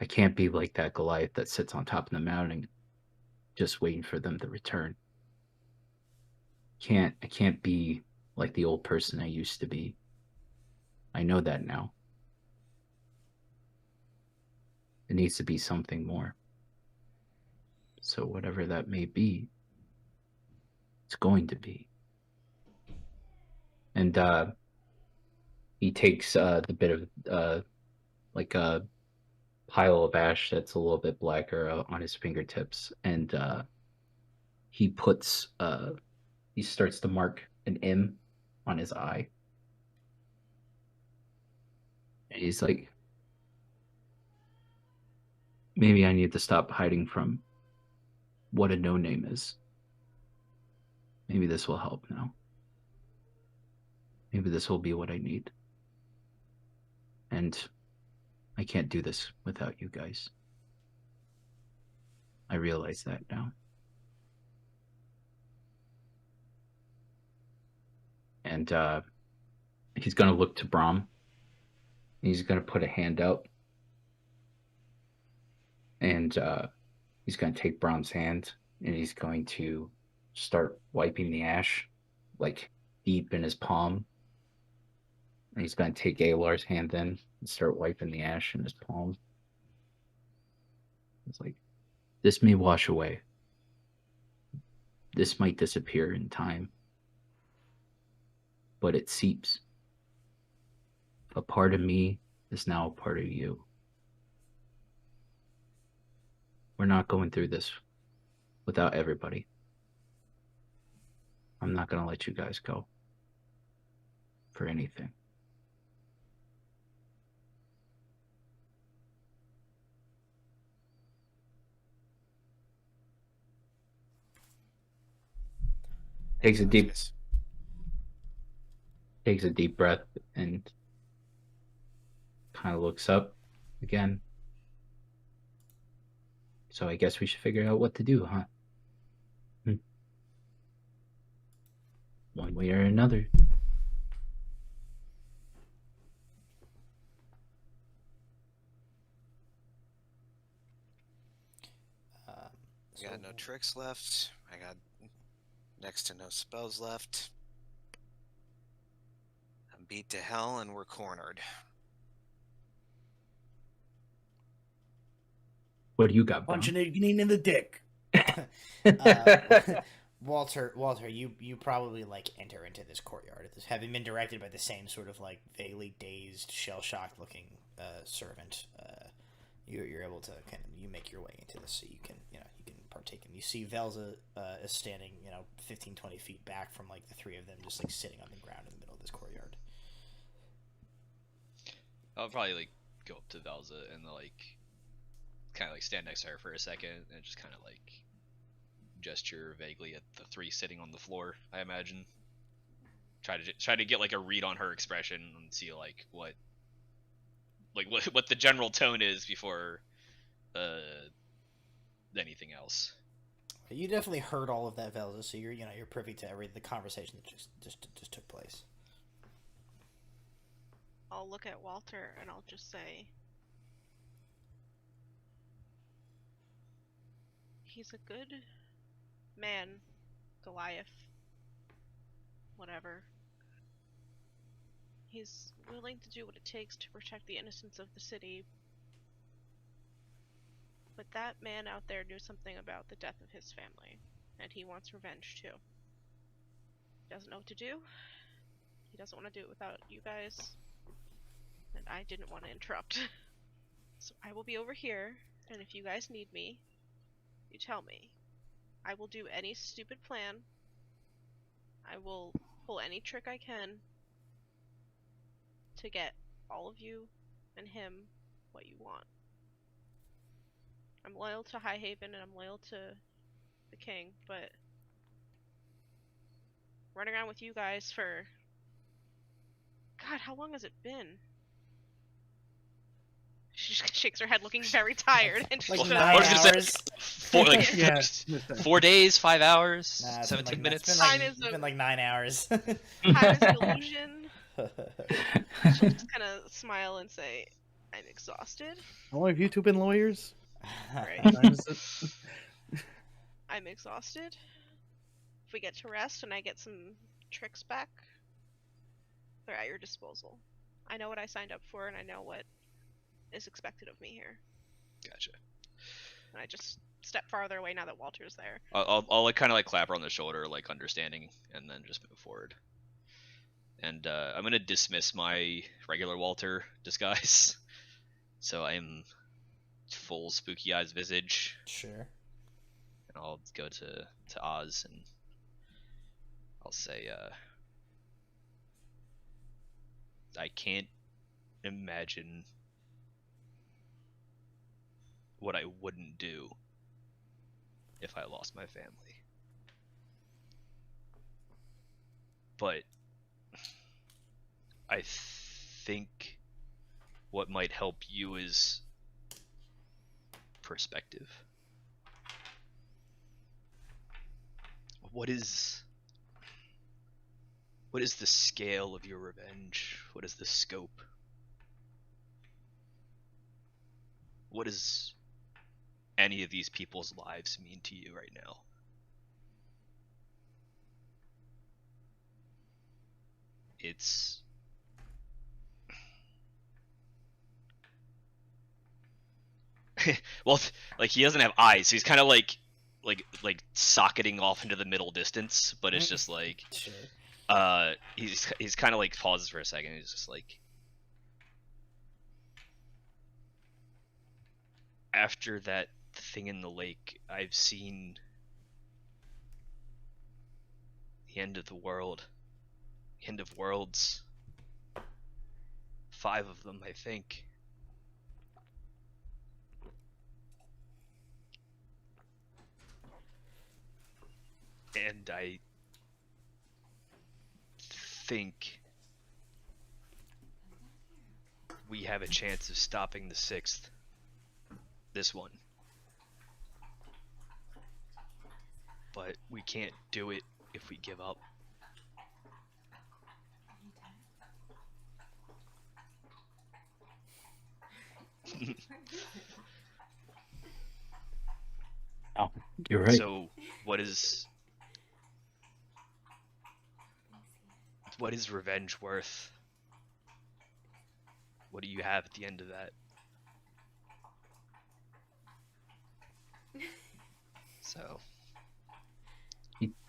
S2: I can't be like that Goliath that sits on top of the mountain just waiting for them to return. I can't be like the old person I used to be. I know that now. It needs to be something more. So whatever that may be, it's going to be. And he takes the bit of like a pile of ash that's a little bit blacker on his fingertips, and he starts to mark an M on his eye. And he's like, maybe I need to stop hiding from what a no-name is. Maybe this will help now. Maybe this will be what I need. And I can't do this without you guys. I realize that now. And he's going to look to Brom. He's going to put a hand out. And he's going to take Brom's hand. And he's going to start wiping the ash like deep in his palm. And he's going to take Alar's hand then and start wiping the ash in his palm. It's like, this may wash away. This might disappear in time. But it seeps. A part of me is now a part of you. We're not going through this without everybody. I'm not going to let you guys go for anything. Takes a deep breath and kind of looks up again. So I guess we should figure out what to do, huh? One way or another.
S6: I got no tricks left. I got next to no spells left. I'm beat to hell and we're cornered.
S2: What do you got,
S7: Punch an Ignian in the dick.
S1: Walter, you probably like enter into this courtyard, having been directed by the same sort of like vaguely dazed, shell-shocked looking servant. You're able to you make your way into this, so you can partake in. You see Velza is standing 15-20 feet back from like the three of them, just like sitting on the ground in the middle of this courtyard.
S4: I'll probably like go up to Velza and like kind of like stand next to her for a second and just kind of like gesture vaguely at the three sitting on the floor. I imagine try to get like a read on her expression and see like what the general tone is before anything else.
S1: You definitely heard all of that, Velza, so you're privy to the conversation that just took place.
S5: I'll look at Walter and I'll just say, he's a good man, Goliath. Whatever. He's willing to do what it takes to protect the innocence of the city. But that man out there knew something about the death of his family, and he wants revenge too. He doesn't know what to do. He doesn't want to do it without you guys. And I didn't want to interrupt. So I will be over here, and if you guys need me, you tell me. I will do any stupid plan. I will pull any trick I can to get all of you and him what you want. I'm loyal to Highhaven and I'm loyal to the king, but running around with you guys for... God, how long has it been? She just shakes her head looking very tired. And
S1: like
S5: just
S1: 9 hours?
S4: 4 days, 5 hours,
S1: Nah,
S4: 17 minutes.
S1: It's been like 9 hours.
S5: Time is an illusion. She'll just kind of smile and say, I'm exhausted.
S3: How long have you two been lawyers?
S5: Right.
S3: Times
S5: I'm exhausted. If we get to rest and I get some tricks back, they're at your disposal. I know what I signed up for and I know what is expected of me here.
S4: Gotcha.
S5: And I just step farther away now that Walter's there.
S4: I'll like kind of like clap her on the shoulder, like understanding, and then just move forward. And I'm gonna dismiss my regular Walter disguise, so I'm full spooky eyes visage.
S1: Sure.
S4: And I'll go to Oz and I'll say, I can't imagine what I wouldn't do if I lost my family. But I think what might help you is perspective. What is the scale of your revenge? What is the scope? What does any of these people's lives mean to you right now? it's well, like he doesn't have eyes, so he's kind of like socketing off into the middle distance, but it's just like
S1: Sure.
S4: he's kind of like pauses for a second. He's just like, after that thing in the lake, I've seen the end of the world, the end of worlds. 5 of them, I think. And I think we have a chance of stopping the 6th. This one. But we can't do it if we give up.
S2: Oh, you're right.
S4: So what is revenge worth? What do you have at the end of that? So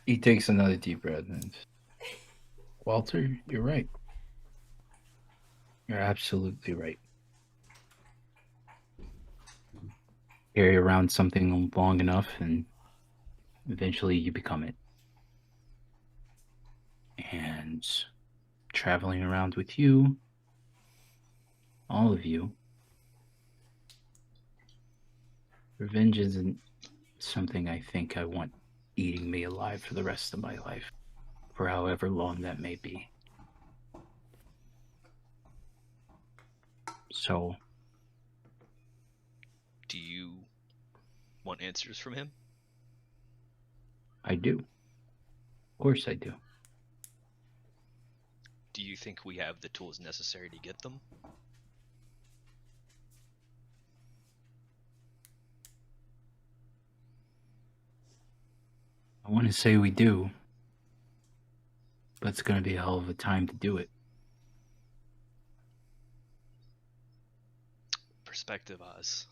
S2: He takes another deep breath and Walter, you're right. You're absolutely right. Carry around something long enough and eventually you become it. And traveling around with you, all of you, revenge isn't something I think I want eating me alive for the rest of my life, for however long that may be. So,
S4: do you want answers from him?
S2: I do. Of course I do.
S4: Do you think we have the tools necessary to get them?
S2: I want to say we do, but it's going to be a hell of a time to do it.
S4: Perspective, Oz.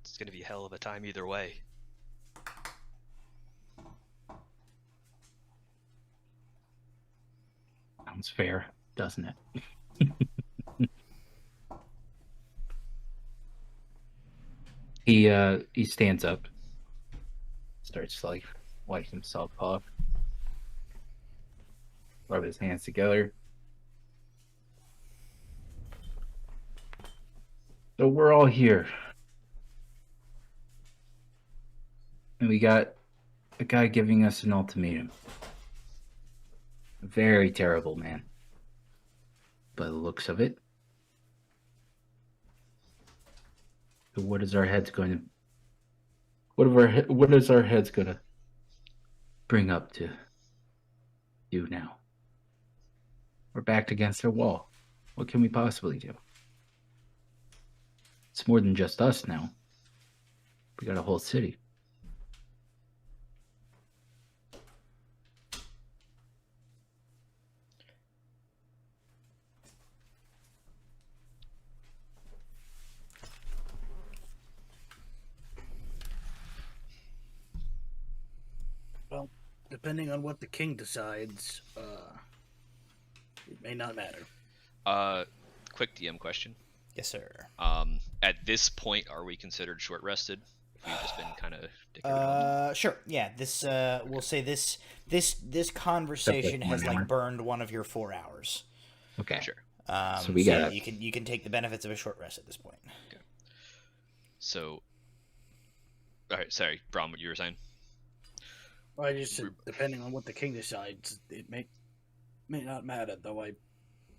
S4: It's gonna be a hell of a time either way.
S2: Sounds fair, doesn't it? He stands up, starts to like wipe himself off, rub his hands together. So we're all here. And we got a guy giving us an ultimatum. A very terrible man. By the looks of it. So what is our heads going to... What is our heads going to bring up to do now? We're backed against a wall. What can we possibly do? It's more than just us now. We got a whole city.
S7: Well, depending on what the king decides, it may not matter.
S4: Quick DM question.
S1: Yes, sir.
S4: At this point, are we considered short rested? If we've just been kind of dicking around?
S1: Sure. Yeah. This we'll say this conversation has like burned one of your 4 hours.
S2: Okay.
S4: Sure.
S2: So we got...
S1: you can take the benefits of a short rest at this point.
S4: Okay. So, all right. Sorry, Brom, what you were saying?
S7: Well, I just said, depending on what the king decides, it may not matter. Though I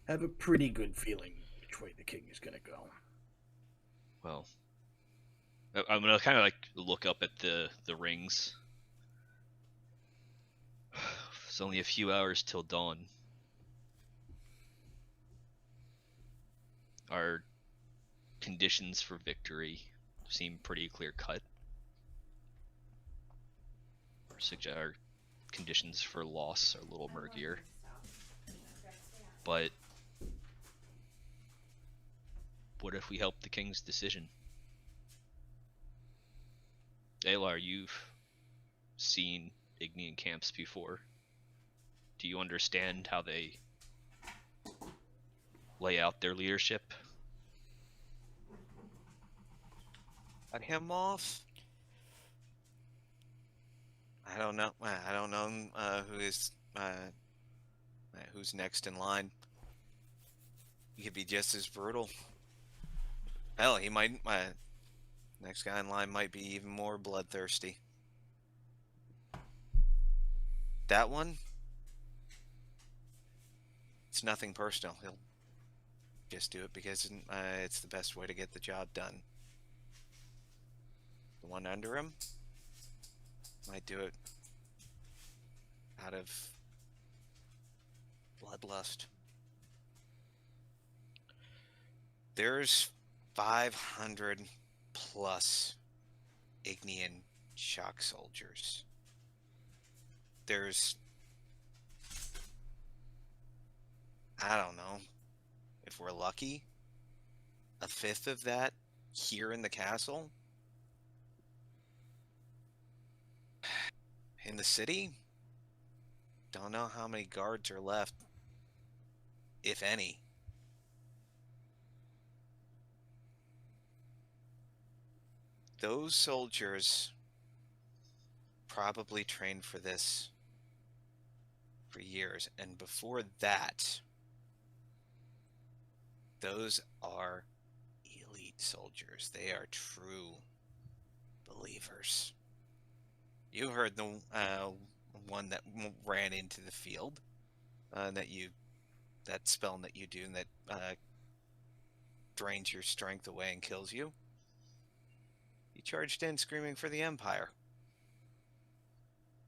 S7: have a pretty good feeling which way the king is going to go.
S4: Well, I'm gonna kind of like look up at the rings. It's only a few hours till dawn. Our conditions for victory seem pretty clear cut. Our conditions for loss are a little murkier. But what if we help the king's decision? Alar, you've seen Ignian camps before. Do you understand how they lay out their leadership?
S6: Cut him off. I don't know. I don't know who's next in line. He could be just as brutal. Hell, he might. Next guy in line might be even more bloodthirsty. That one, it's nothing personal. He'll just do it because it's the best way to get the job done. The one under him might do it out of bloodlust. There's 500 plus Ignian shock soldiers. There's, I don't know, if we're lucky, a fifth of that here in the castle. In the city, don't know how many guards are left, if any. Those soldiers probably trained for this for years, and before that, those are elite soldiers. They are true believers. You heard the one that ran into the field, that spell that you do and that drains your strength away and kills you. He charged in screaming for the Empire.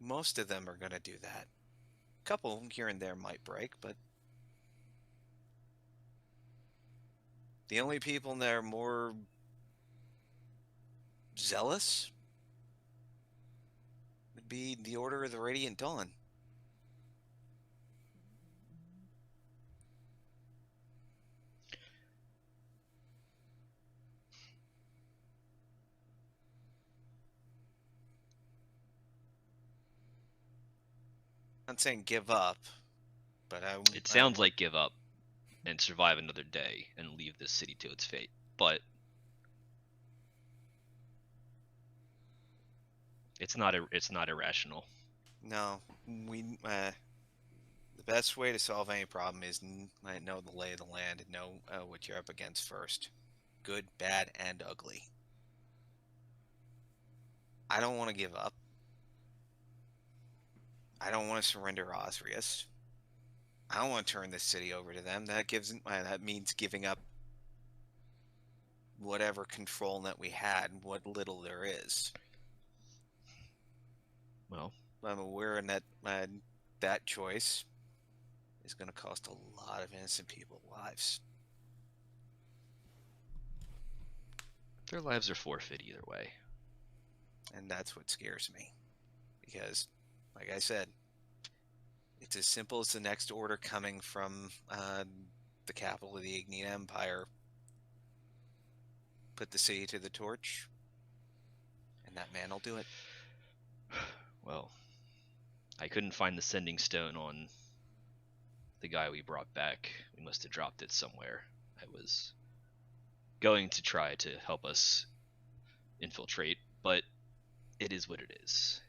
S6: Most of them are going to do that. A couple here and there might break, but the only people that are more zealous would be the Order of the Radiant Dawn. I'm not saying give up, but
S4: It sounds like give up and survive another day and leave this city to its fate. But it's not irrational.
S6: No, the best way to solve any problem is know the lay of the land and know what you're up against first. Good, bad, and ugly. I don't want to give up. I don't want to surrender Ozrius. I don't want to turn this city over to them. That means giving up whatever control that we had, what little there is.
S4: Well,
S6: I'm aware that that choice is going to cost a lot of innocent people's lives.
S4: their lives are forfeit either way.
S6: And that's what scares me. Because, like I said, it's as simple as the next order coming from the capital of the Ignian Empire. Put the city to the torch, and that man will do it.
S4: Well, I couldn't find the sending stone on the guy we brought back. We must have dropped it somewhere. I was going to try to help us infiltrate, but it is what it is.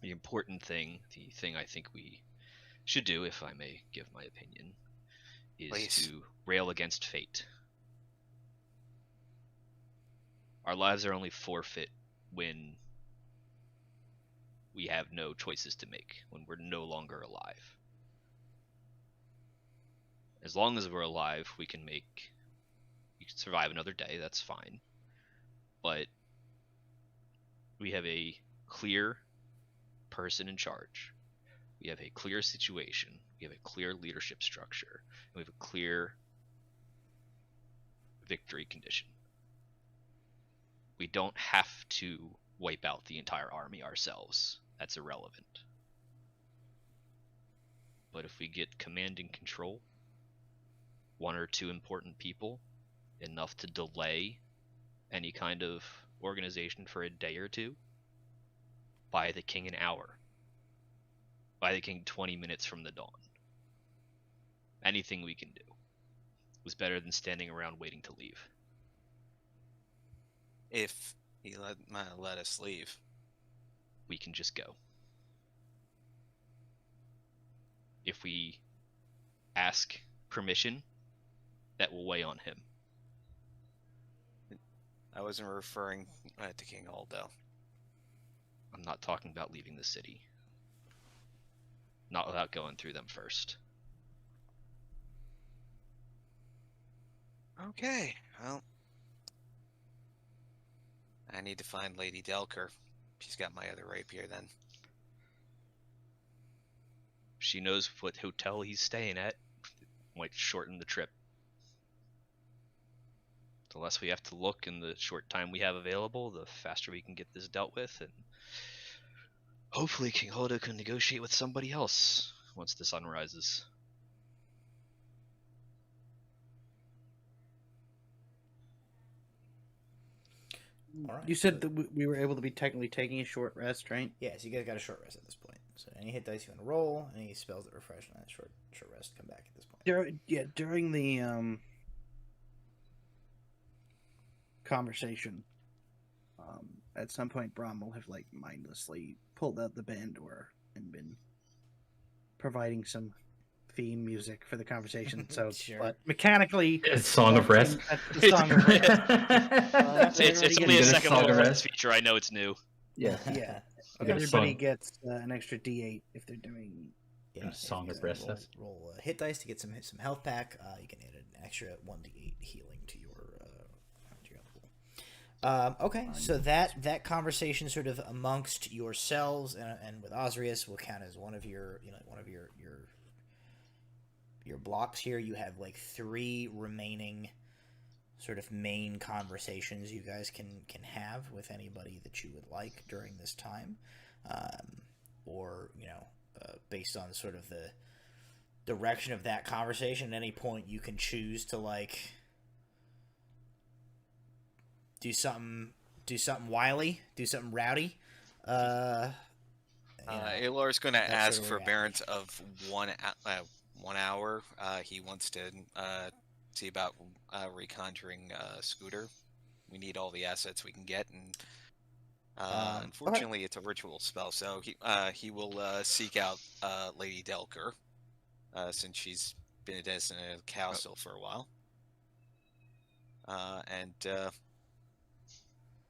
S4: The important thing, the thing I think we should do, if I may give my opinion, is
S6: Please.
S4: to rail against fate. Our lives are only forfeit when we have no choices to make, when we're no longer alive. As long as we're alive, we can survive another day, that's fine. But we have a clear person in charge. We have a clear situation. We have a clear leadership structure. And we have a clear victory condition. We don't have to wipe out the entire army ourselves. That's irrelevant. But if we get command and control, one or two important people, enough to delay any kind of organization for a day or two, buy the king an hour. Buy the king 20 minutes from the dawn. Anything we can do was better than standing around waiting to leave.
S6: If he let us leave.
S4: We can just go. If we ask permission, that will weigh on him.
S6: I wasn't referring to King Aldo.
S4: I'm not talking about leaving the city. Not without going through them first.
S6: Okay, well, I need to find Lady Delker. She's got my other rapier then.
S4: She knows what hotel he's staying at. Might shorten the trip. The less we have to look in the short time we have available, the faster we can get this dealt with, and hopefully King Hoda can negotiate with somebody else once the sun rises.
S1: All right,
S3: You said
S1: so-
S3: that we were able to be technically taking a short rest, right?
S1: Yeah, so you guys got a short rest at this point. So any hit dice you want to roll, any spells that refresh on that short rest come back at this point.
S3: During the conversation, at some point Brom will have like mindlessly pulled out the Bandor and been providing some theme music for the conversation. So,
S1: Sure.
S3: but mechanically,
S2: It's Song of Rest.
S3: that's the Song of Rest.
S4: It's only
S2: get
S4: a
S2: a
S4: second
S2: song
S4: level
S2: rest.
S4: rest feature. I know it's new.
S2: Yeah.
S3: Yeah.
S2: Okay,
S3: Everybody
S2: song.
S3: gets an extra D8 if they're doing.
S1: Yeah,
S2: Song
S1: if
S2: of
S1: you
S2: Rest,
S1: roll,
S2: that's-
S1: roll hit dice to get some health back. You can add an extra 1d8 healing to your pool. Okay, so that conversation sort of amongst yourselves and with Ozrius will count as one of your your blocks here. You have like 3 remaining sort of main conversations you guys can have with anybody that you would like during this time, or based on sort of the direction of that conversation. At any point you can choose to like do something wily, do something rowdy.
S6: Alar's going to
S1: that's
S6: ask
S1: sort of where we're at.
S6: forbearance of 1 hour. He wants to see about reconjuring Scooter. We need all the assets we can get, and unfortunately, it's a ritual spell, so he will seek out Lady Delker, since she's been in the castle for a while, and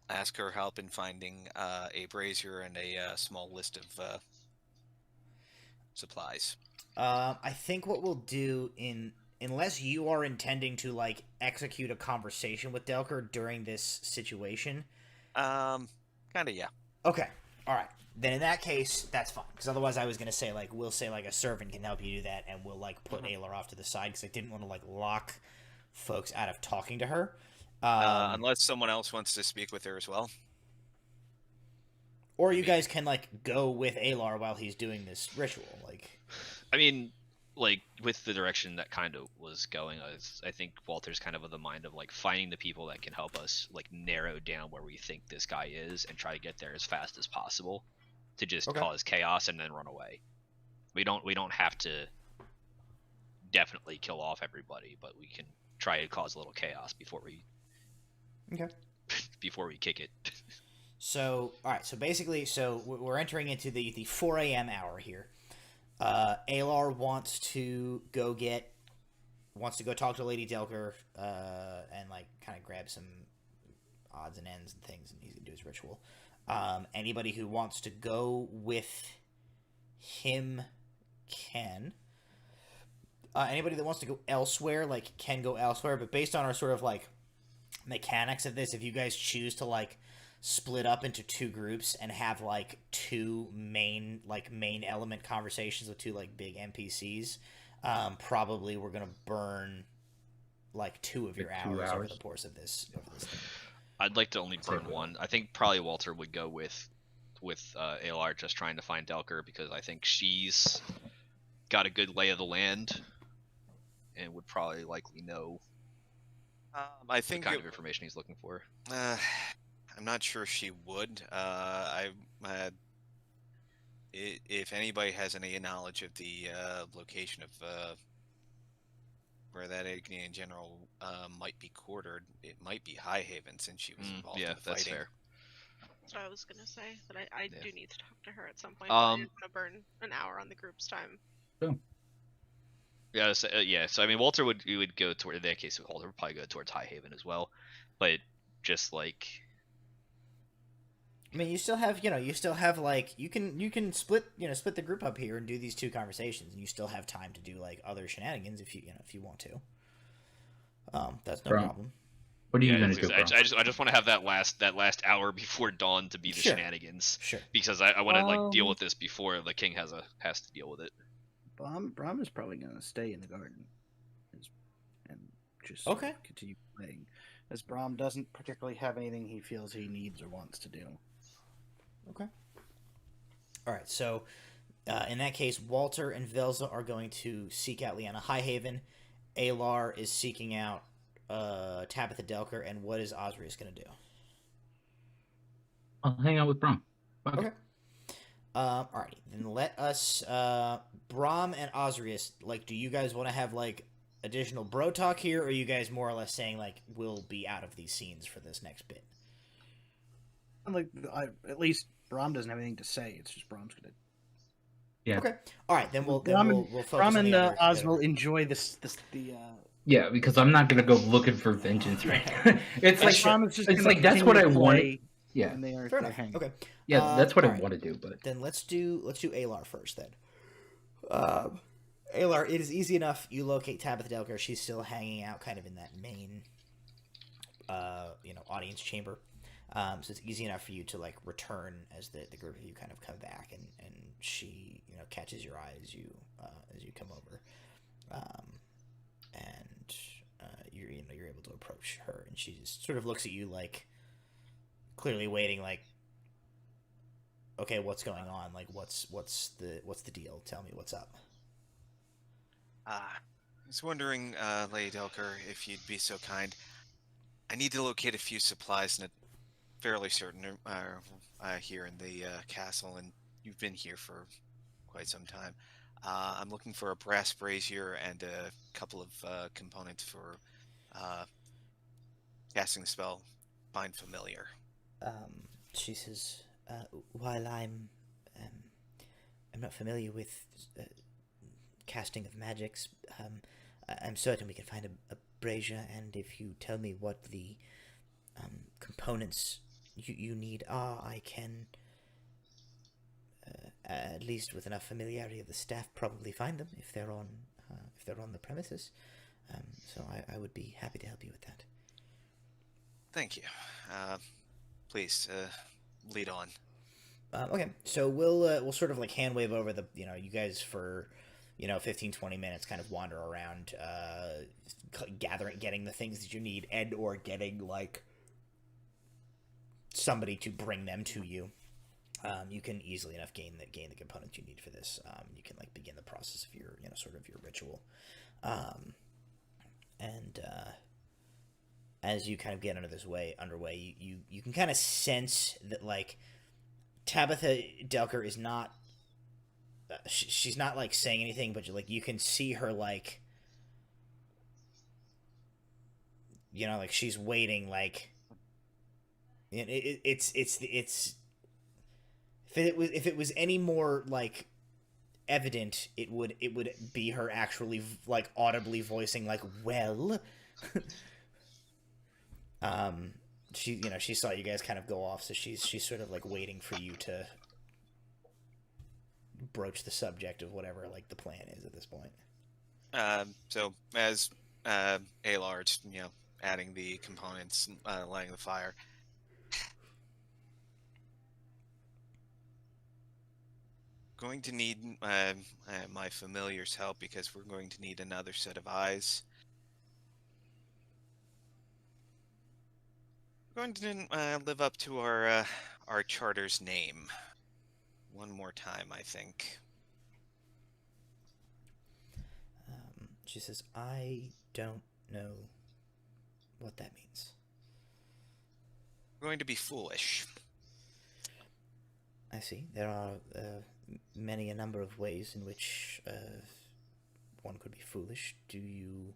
S6: ask her help in finding a brazier and a small list of supplies.
S1: I think what we'll do unless you are intending to like execute a conversation with Delker during this situation.
S6: Kinda, yeah.
S1: Okay, all right. Then in that case, that's fine. Because otherwise, I was gonna say like we'll say like a servant can help you do that, and we'll like put Alar off to the side because I didn't want to like lock folks out of talking to her.
S6: Unless someone else wants to speak with her as well.
S1: Or you guys can like go with Alar while he's doing this ritual. Like,
S4: I mean, like with the direction that kind of was going, I think Walter's kind of the mind of like finding the people that can help us like narrow down where we think this guy is and try to get there as fast as possible to just
S1: Okay.
S4: cause chaos and then run away. We don't have to definitely kill off everybody, but we can try to cause a little chaos before we before we kick it.
S1: so all right. So basically, we're entering into the 4 a.m. hour here. Alar wants to go talk to Lady Delker, and like kind of grab some odds and ends and things, and he's gonna do his ritual. Anybody who wants to go with him can. Anybody that wants to go elsewhere, like, can go elsewhere, but based on our sort of like mechanics of this, if you guys choose to like split up into 2 groups and have like 2 main element conversations with 2 like big NPCs, probably we're gonna burn like 2 of your
S2: Like 2
S1: hours over
S2: hours?
S1: the course of this thing.
S4: I'd like to only burn one. I think probably Walter would go with Alar just trying to find Delker because I think she's got a good lay of the land, and would probably likely know
S6: I
S4: the
S6: think
S4: kind of information he's looking for.
S6: I'm not sure she would. If anybody has any knowledge of the location of where that Ignian general might be quartered, it might be High Haven, since she was involved in the fighting.
S4: That's fair.
S5: That's what I was gonna say. But I do need to talk to her at some point. But I didn't want to burn an hour on the group's time.
S4: Yeah, so I mean, Walter would go toward, in that case, Walter would probably go towards High Haven as well, but just like,
S1: I mean, you still have like you can split the group up here and do these 2 conversations, and you still have time to do like other shenanigans if you want to. That's no problem.
S2: What are you gonna do?
S4: I just want to have that last hour before dawn to be the shenanigans.
S1: Sure.
S4: Because I want to like deal with this before the king has to deal with it.
S3: Braum is probably going to stay in the garden and just continue playing, as Braum doesn't particularly have anything he feels he needs or wants to do.
S1: Okay. All right. So, in that case, Walter and Velza are going to seek out Liana Highhaven. Alar is seeking out Tabitha Delker, and what is Ozrius going to do?
S2: I'll hang out with Braum.
S1: Okay. Alrighty, then let us, Braum and Ozrius, like, do you guys want to have, like, additional bro talk here, or are you guys more or less saying, like, we'll be out of these scenes for this next bit?
S3: Like, at least Braum doesn't have anything to say. It's just Braum's gonna.
S2: Yeah.
S1: Okay. All right, then we'll focus
S3: Braum
S1: on
S3: and
S1: the
S3: Oz will enjoy the.
S2: Yeah, because I'm not gonna go looking for vengeance right now. It's like that's what I want. Yeah.
S3: And they are
S1: Fair enough. Okay.
S2: Yeah, that's what I
S1: right.
S2: want to do. But
S1: then let's do Alar first. Then, Alar, it is easy enough. You locate Tabitha Delker. She's still hanging out, kind of in that main, audience chamber. So it's easy enough for you to like return as the group of you kind of come back, and she catches your eye as you come over, and you're able to approach her, and she just sort of looks at you like, clearly waiting, like, okay, what's going on? Like, what's the deal? Tell me what's up.
S6: I was wondering, Lady Delker, if you'd be so kind. I need to locate a few supplies in a fairly certain here in the castle, and you've been here for quite some time. I'm looking for a brass brazier and a couple of components for casting the spell Find Familiar.
S1: She says, while I'm not familiar with casting of magics, I'm certain we can find a brazier, and if you tell me what the components you need are, I can, at least with enough familiarity of the staff, probably find them if they're on the premises. So I would be happy to help you with that.
S6: Thank you. Please lead on.
S1: Okay, so we'll sort of like hand wave over the you guys for 15-20 minutes, kind of wander around, getting the things that you need, and or getting like somebody to bring them to you. You can easily enough gain the components you need for this. You can like begin the process of your sort of your ritual, and as you kind of get underway, you can kind of sense that like Tabitha Delker is not. She's not like saying anything, but like you can see her like, like she's waiting. Like it's if it was any more like evident, it would be her actually like audibly voicing like, well. She saw you guys kind of go off, so she's sort of like waiting for you to broach the subject of whatever like the plan is at this point.
S6: So as Alar's, adding the components, lighting the fire. Going to need my familiar's help, because we're going to need another set of eyes. We're going to live up to our charter's name one more time, I think.
S1: She says, I don't know what that means.
S6: We're going to be foolish.
S1: I see. There are many a number of ways in which one could be foolish. Do you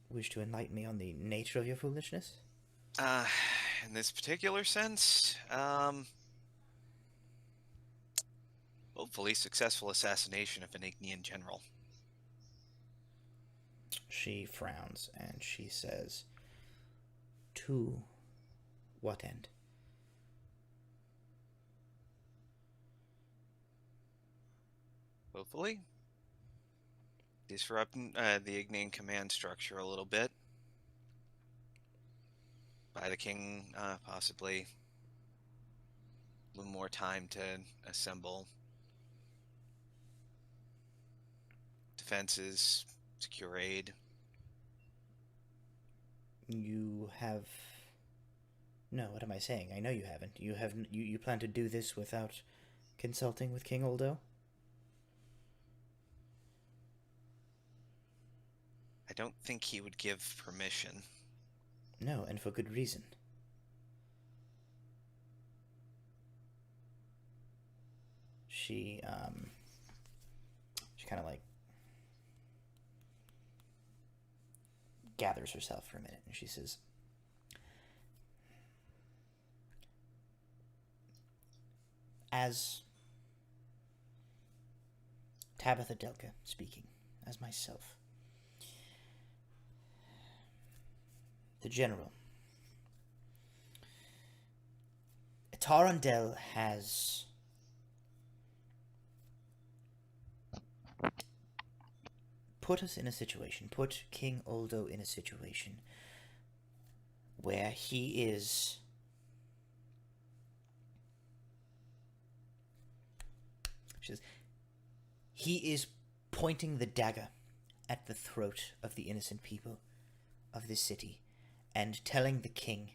S1: wish to enlighten me on the nature of your foolishness?
S6: In this particular sense, hopefully successful assassination of an Ignian general.
S1: She frowns and she says, to what end?
S6: Hopefully. Disrupt the Ignian command structure a little bit. Buy the king possibly a little more time to assemble defenses, secure aid.
S1: You have... No, what am I saying? I know you haven't. You plan to do this without consulting with King Oldo?
S6: I don't think he would give permission.
S1: No, and for good reason. She kind of like gathers herself for a minute and she says, as Tabitha Delka speaking, as myself, the general, Tarandel has put us in a situation, put King Oldo in a situation where he is pointing the dagger at the throat of the innocent people of this city and telling the king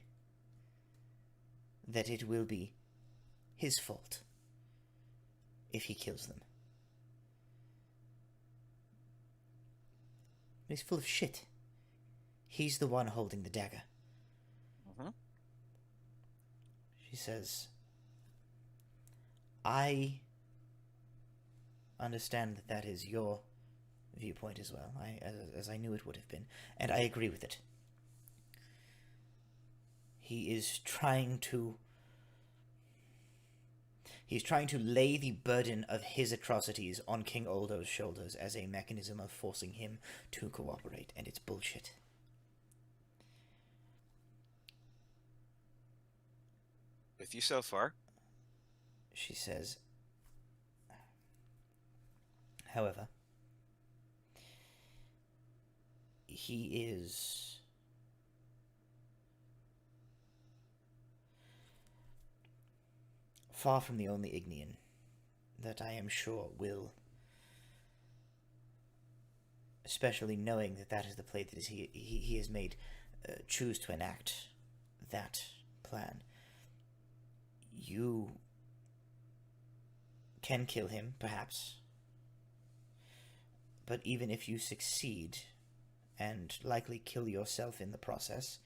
S1: that it will be his fault if he kills them. But he's full of shit. He's the one holding the dagger. She says, I understand that that is your viewpoint as well, as I knew it would have been, and I agree with it. He's trying to lay the burden of his atrocities on King Oldo's shoulders as a mechanism of forcing him to cooperate, and it's bullshit.
S6: With you so far.
S1: She says, however, he is far from the only Ignian that I am sure will, especially knowing that that is the play that he has made, choose to enact that plan. You can kill him, perhaps, but even if you succeed, and likely kill yourself in the process,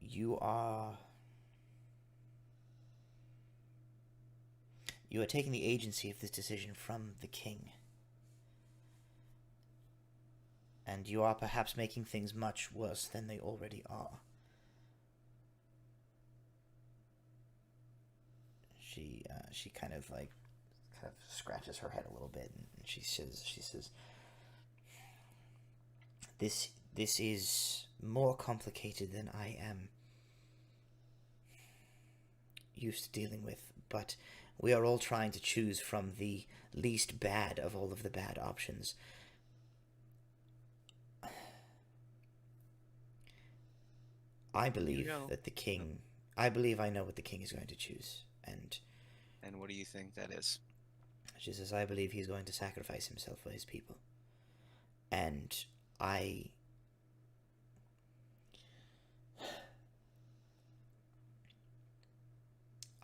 S1: you are taking the agency of this decision from the king. And you are perhaps making things much worse than they already are. She kind of scratches her head a little bit, and she says, This is more complicated than I am used to dealing with, but we are all trying to choose from the least bad of all of the bad options. I believe that the king... I believe I know what the king is going to choose, and...
S6: And what do you think that is?
S1: She says, I believe he's going to sacrifice himself for his people. And I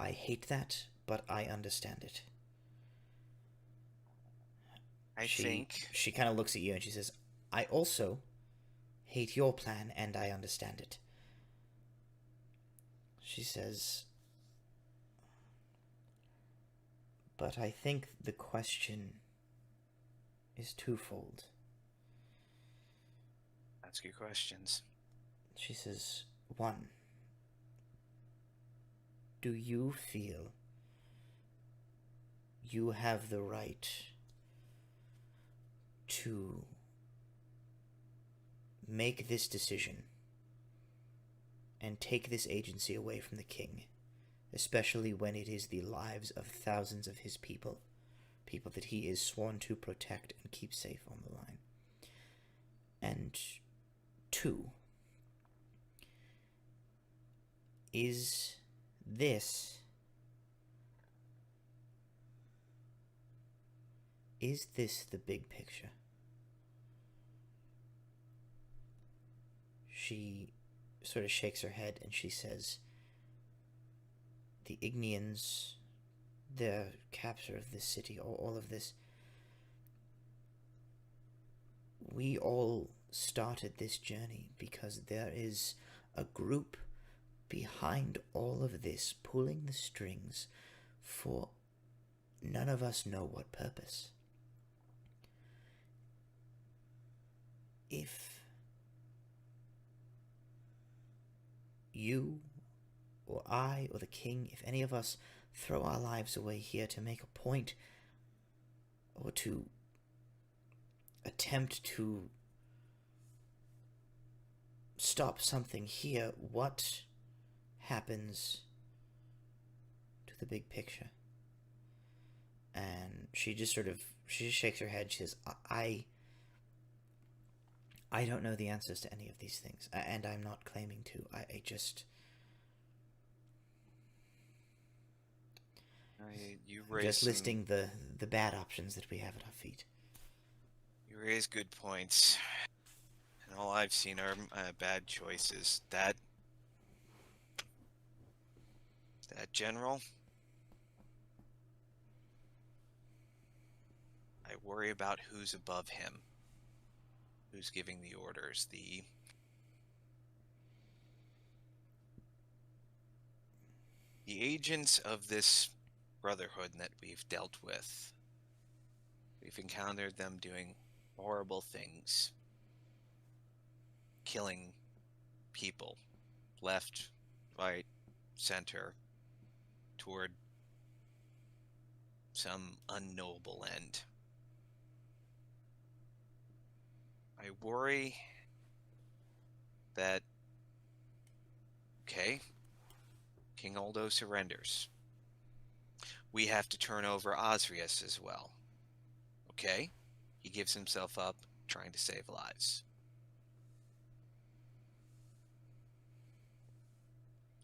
S1: I hate that, but I understand it.
S6: I think
S1: She kind of looks at you and she says, I also hate your plan and I understand it. She says, but I think the question is twofold.
S6: ask your questions.
S1: She says, one, do you feel you have the right to make this decision and take this agency away from the king, especially when it is the lives of thousands of his people that he is sworn to protect and keep safe on the line? And two, is this the big picture? She sort of shakes her head and she says, the Ignians, the capture of this city, all of this, we all started this journey because there is a group behind all of this, pulling the strings for none of us know what purpose. If you or I or the king, if any of us throw our lives away here to make a point or to attempt to stop something here, what happens to the big picture? And she just shakes her head. She says, I don't know the answers to any of these things, and I'm not claiming to. I just...
S6: You
S1: I'm
S6: raise
S1: just
S6: some-
S1: listing the bad options that we have at our feet.
S6: You raise good points. And all I've seen are bad choices. That general, I worry about who's above him. Who's giving the orders? The agents of this brotherhood that we've dealt with. We've encountered them doing horrible things. Killing people. Left, right, center. Toward some unknowable end. I worry that, okay, King Aldo surrenders. We have to turn over Ozrius as well. Okay, he gives himself up trying to save lives.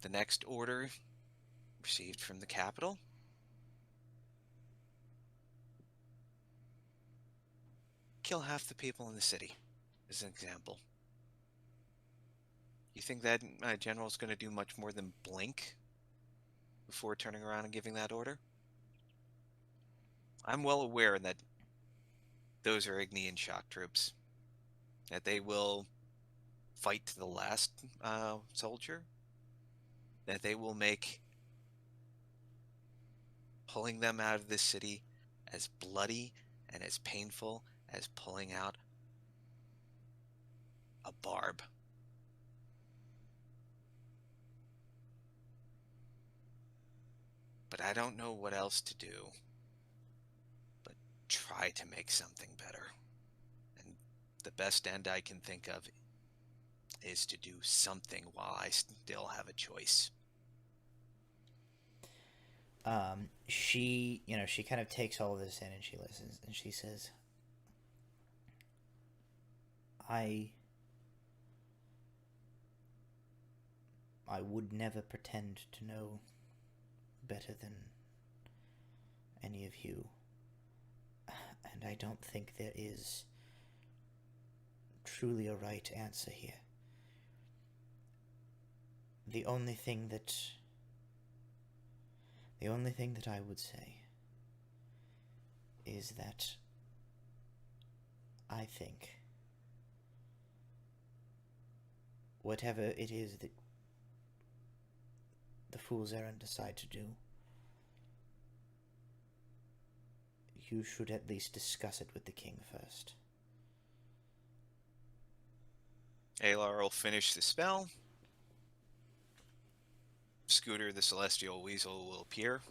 S6: The next order received from the capital. Kill half the people in the city, as an example. You think that general's going to do much more than blink before turning around and giving that order? I'm well aware that those are Ignian shock troops. That they will fight to the last soldier. That they will make pulling them out of this city as bloody and as painful as pulling out a barb. But I don't know what else to do but try to make something better. And the best end I can think of is to do something while I still have a choice.
S1: She kind of takes all of this in and she listens and she says, I would never pretend to know better than any of you, and I don't think there is truly a right answer here. The only thing that The only thing that I would say is that I think whatever it is that the Fool's Errand decide to do, you should at least discuss it with the king first.
S6: Alar will finish the spell. Scooter the Celestial Weasel will appear.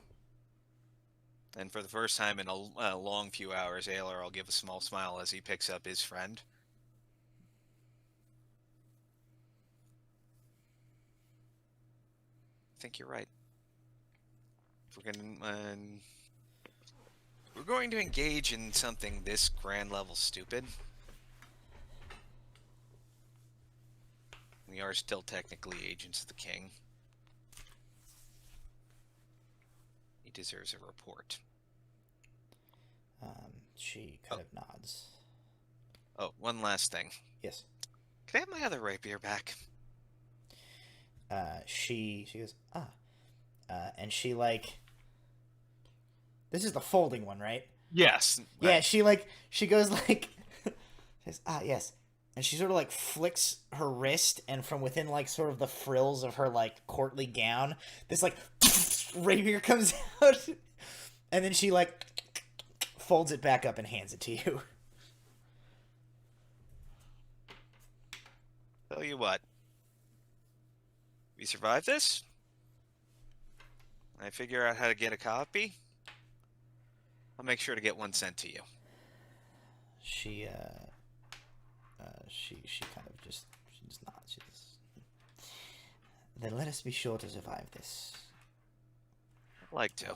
S6: And for the first time in a long few hours, Alar will give a small smile as he picks up his friend. I think you're right. If we're going to engage in something this grand level stupid, we are still technically agents of the king. He deserves a report.
S1: She kind of nods.
S6: Oh, one last thing.
S1: Yes.
S6: Can I have my other rapier back?
S1: She goes, and she, like, this is the folding one, right?
S6: Yes.
S1: Yeah, she goes, like, says, yes. And she sort of, like, flicks her wrist, and from within, like, sort of the frills of her, like, courtly gown, this, like, rapier comes out, and then she, like, folds it back up and hands it to you.
S6: Tell you what. We survive this? I figure out how to get a copy. I'll make sure to get one sent to you.
S1: She kind of just nods. She just, then let us be sure to survive this.
S6: I'd like to.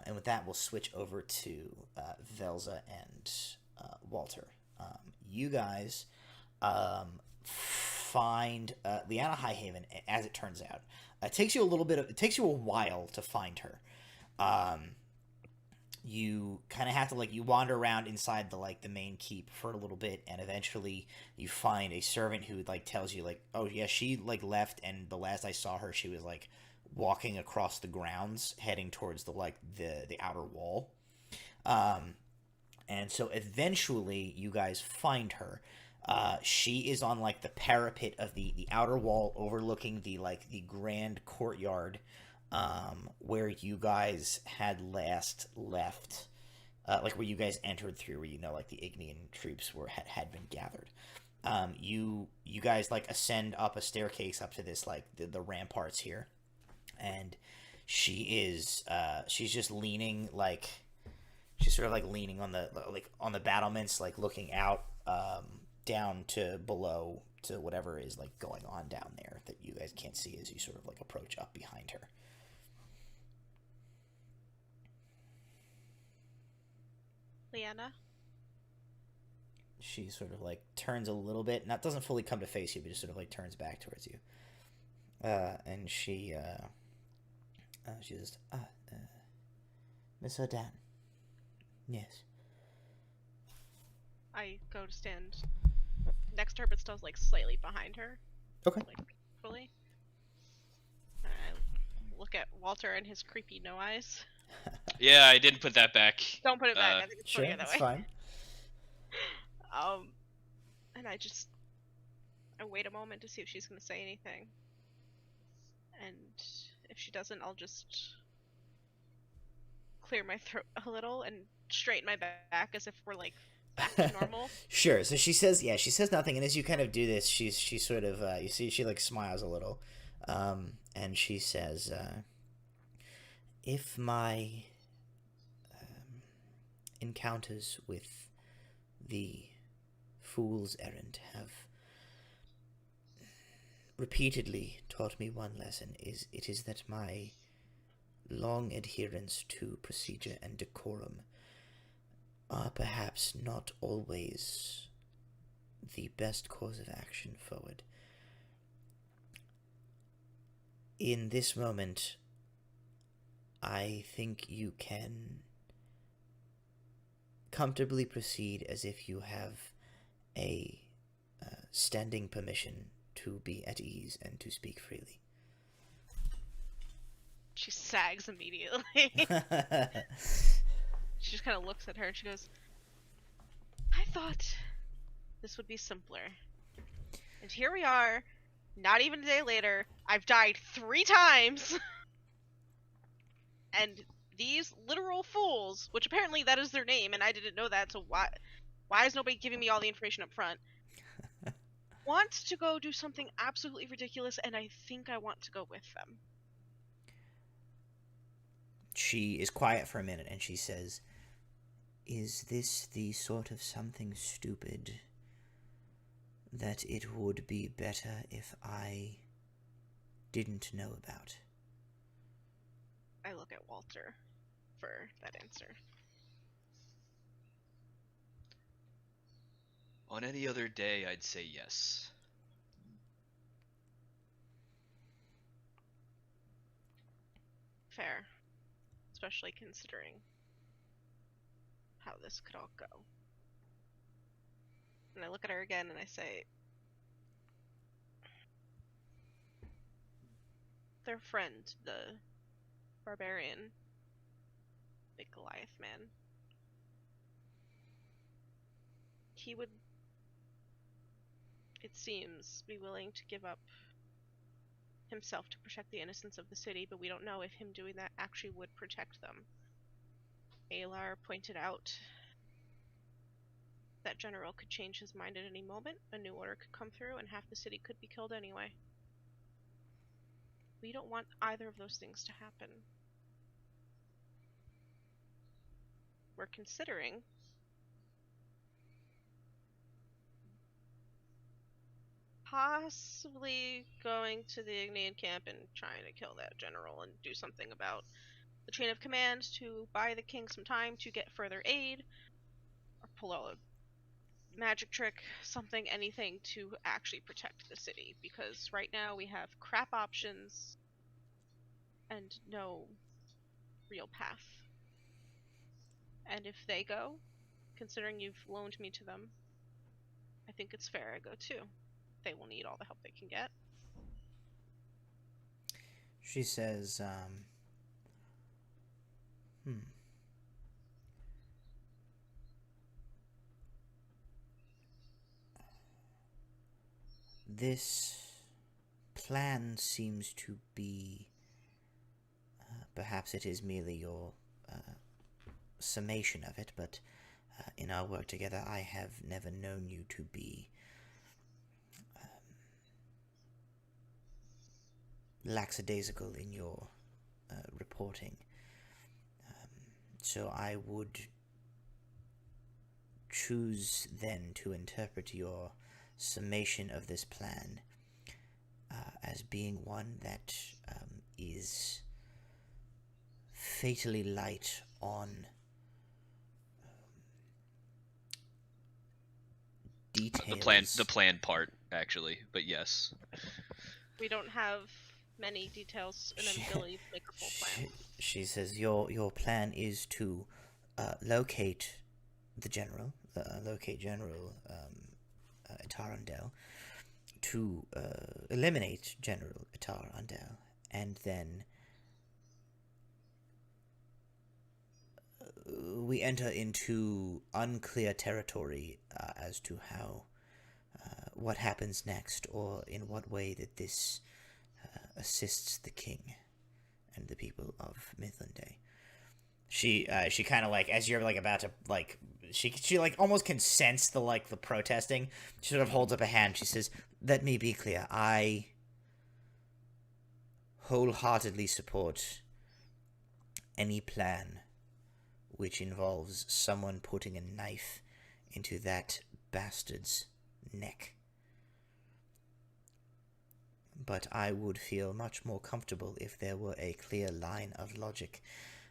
S1: And with that, we'll switch over to Velza and Walter. You guys find Liana Highhaven, as it turns out. It takes you a while to find her. You kind of have to, like, you wander around inside the main keep for a little bit, and eventually you find a servant who, like, tells you, like, oh yeah, she, like, left, and the last I saw her, she was, like, walking across the grounds heading towards the outer wall. And so eventually you guys find her. She is on, like, the parapet of the outer wall overlooking the grand courtyard, where you guys had last left, where you guys entered through, where, the Ignian troops had been gathered. You guys, like, ascend up a staircase up to this, like, the ramparts here, and she's just leaning, like, she's sort of, like, leaning on the battlements, like, looking out, down to below to whatever is, like, going on down there that you guys can't see as you sort of, like, approach up behind her.
S5: Liana?
S1: She sort of, like, turns a little bit, not doesn't fully come to face you, but just sort of, like, turns back towards you. And she just, Miss Odan. Yes.
S5: I go to stand next to her, but still, like, slightly behind her.
S1: Okay.
S5: Like, fully. I look at Walter and his creepy no eyes.
S4: Yeah, I didn't put that back.
S5: Don't put it back. I think it's
S1: Sure,
S5: funnier that
S1: that's
S5: way.
S1: fine.
S5: And I wait a moment to see if she's going to say anything. And if she doesn't, I'll just clear my throat a little and straighten my back as if we're, like, back to normal.
S1: Sure. So she says nothing, and as you kind of do this, she sort of, you see, she, like, smiles a little, and she says, if my encounters with the Fool's Errand have repeatedly taught me one lesson, it is that my long adherence to procedure and decorum are perhaps not always the best course of action forward. In this moment, I think you can comfortably proceed as if you have a standing permission to be at ease and to speak freely.
S5: She sags immediately. She just kind of looks at her and she goes, I thought this would be simpler. And here we are, not even a day later. I've died 3 times. And these literal fools, which apparently that is their name, and I didn't know that, so why is nobody giving me all the information up front? Want to go do something absolutely ridiculous, and I think I want to go with them.
S1: She is quiet for a minute, and she says, is this the sort of something stupid that it would be better if I didn't know about?
S5: I look at Walter for that answer.
S4: On any other day, I'd say yes.
S5: Fair. Especially considering how this could all go. And I look at her again and I say, their friend, the barbarian, big Goliath man, he would, it seems, be willing to give up himself to protect the innocence of the city, but we don't know if him doing that actually would protect them. Alar pointed out that general could change his mind at any moment, a new order could come through, and half the city could be killed anyway. We don't want either of those things to happen. We're considering possibly going to the Ignian camp and trying to kill that general and do something about the chain of command to buy the king some time to get further aid, or pull out a magic trick, something, anything to actually protect the city, because right now we have crap options and no real path. And if they go, considering you've loaned me to them, I think it's fair I go too. They will need all the help they can get.
S1: She says, This plan seems to be, perhaps it is merely your summation of it, but in our work together I have never known you to be lackadaisical in your reporting. So I would choose then to interpret your summation of this plan as being one that is fatally light on details.
S4: The plan part, actually, but yes.
S5: We don't have many details and an ability to make a full plan.
S1: She says your plan is to locate the general, locate General Itar-Undel, to eliminate General Itar-Undel, and then we enter into unclear territory as to how what happens next, or in what way that this assists the king and the people of Mithlinde. She kind of like, as you're like about to like, she like almost can sense the like the protesting. She sort of holds up a hand. She says, "Let me be clear. I wholeheartedly support any plan which involves someone putting a knife into that bastard's neck. But I would feel much more comfortable if there were a clear line of logic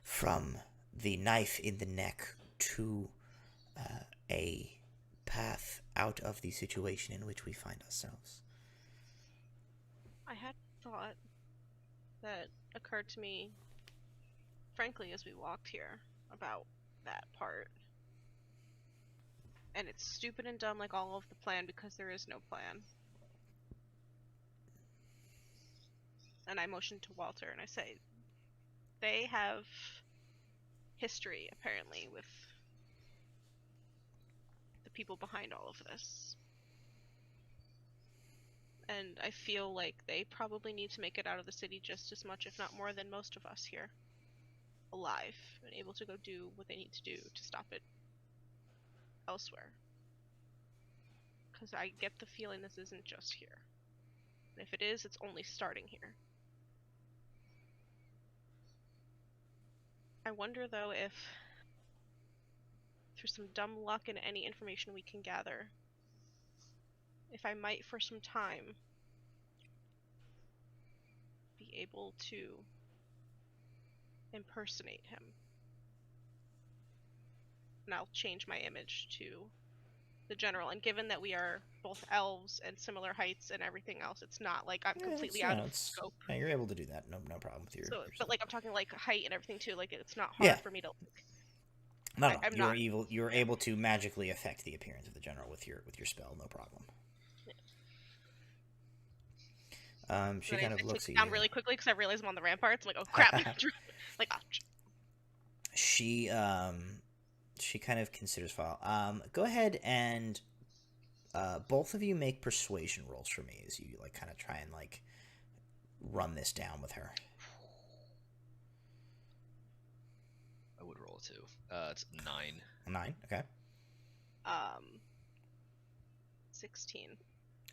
S1: from the knife in the neck to a path out of the situation in which we find ourselves."
S5: I had thought that occurred to me, frankly, as we walked here, about that part. And it's stupid and dumb like all of the plan, because there is no plan. And I motion to Walter and I say, they have history, apparently, with the people behind all of this. And I feel like they probably need to make it out of the city just as much, if not more, than most of us here. Alive and able to go do what they need to do to stop it elsewhere. Because I get the feeling this isn't just here. And if it is, it's only starting here. I wonder, though, if through some dumb luck and any information we can gather, if I might, for some time, be able to impersonate him. And I'll change my image to the general. And given that we are both elves and similar heights and everything else, it's not like I'm completely out of scope.
S1: Yeah, you're able to do that. No problem with your.
S5: But like I'm talking like height and everything too. Like it's not hard for me to.
S1: No, you're able to magically affect the appearance of the general with your spell. No problem. She kind of looks at you.
S5: Down really quickly because I realize I'm on the ramparts. I'm like, oh crap! Like,
S1: she kind of considers file. Go ahead and both of you make persuasion rolls for me as you like kind of try and like run this down with her.
S4: I would roll a 2. It's 9.
S1: 9. Okay.
S5: 16.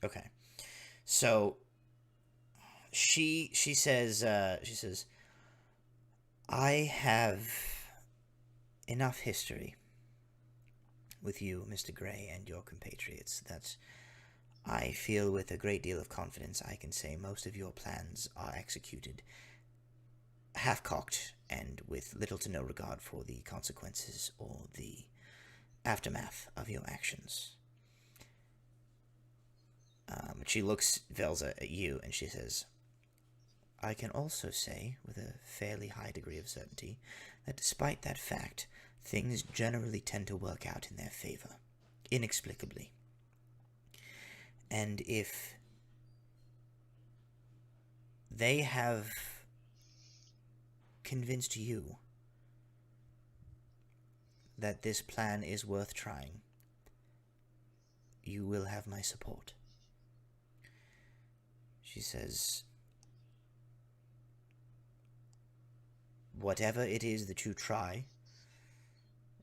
S1: Okay. So she says I have enough history with you, Mr. Gray, and your compatriots that I feel with a great deal of confidence I can say most of your plans are executed half-cocked and with little to no regard for the consequences or the aftermath of your actions. She looks, Velza, at you, and she says, I can also say, with a fairly high degree of certainty, that despite that fact, things generally tend to work out in their favor, inexplicably. And if they have convinced you that this plan is worth trying, you will have my support. She says, whatever it is that you try,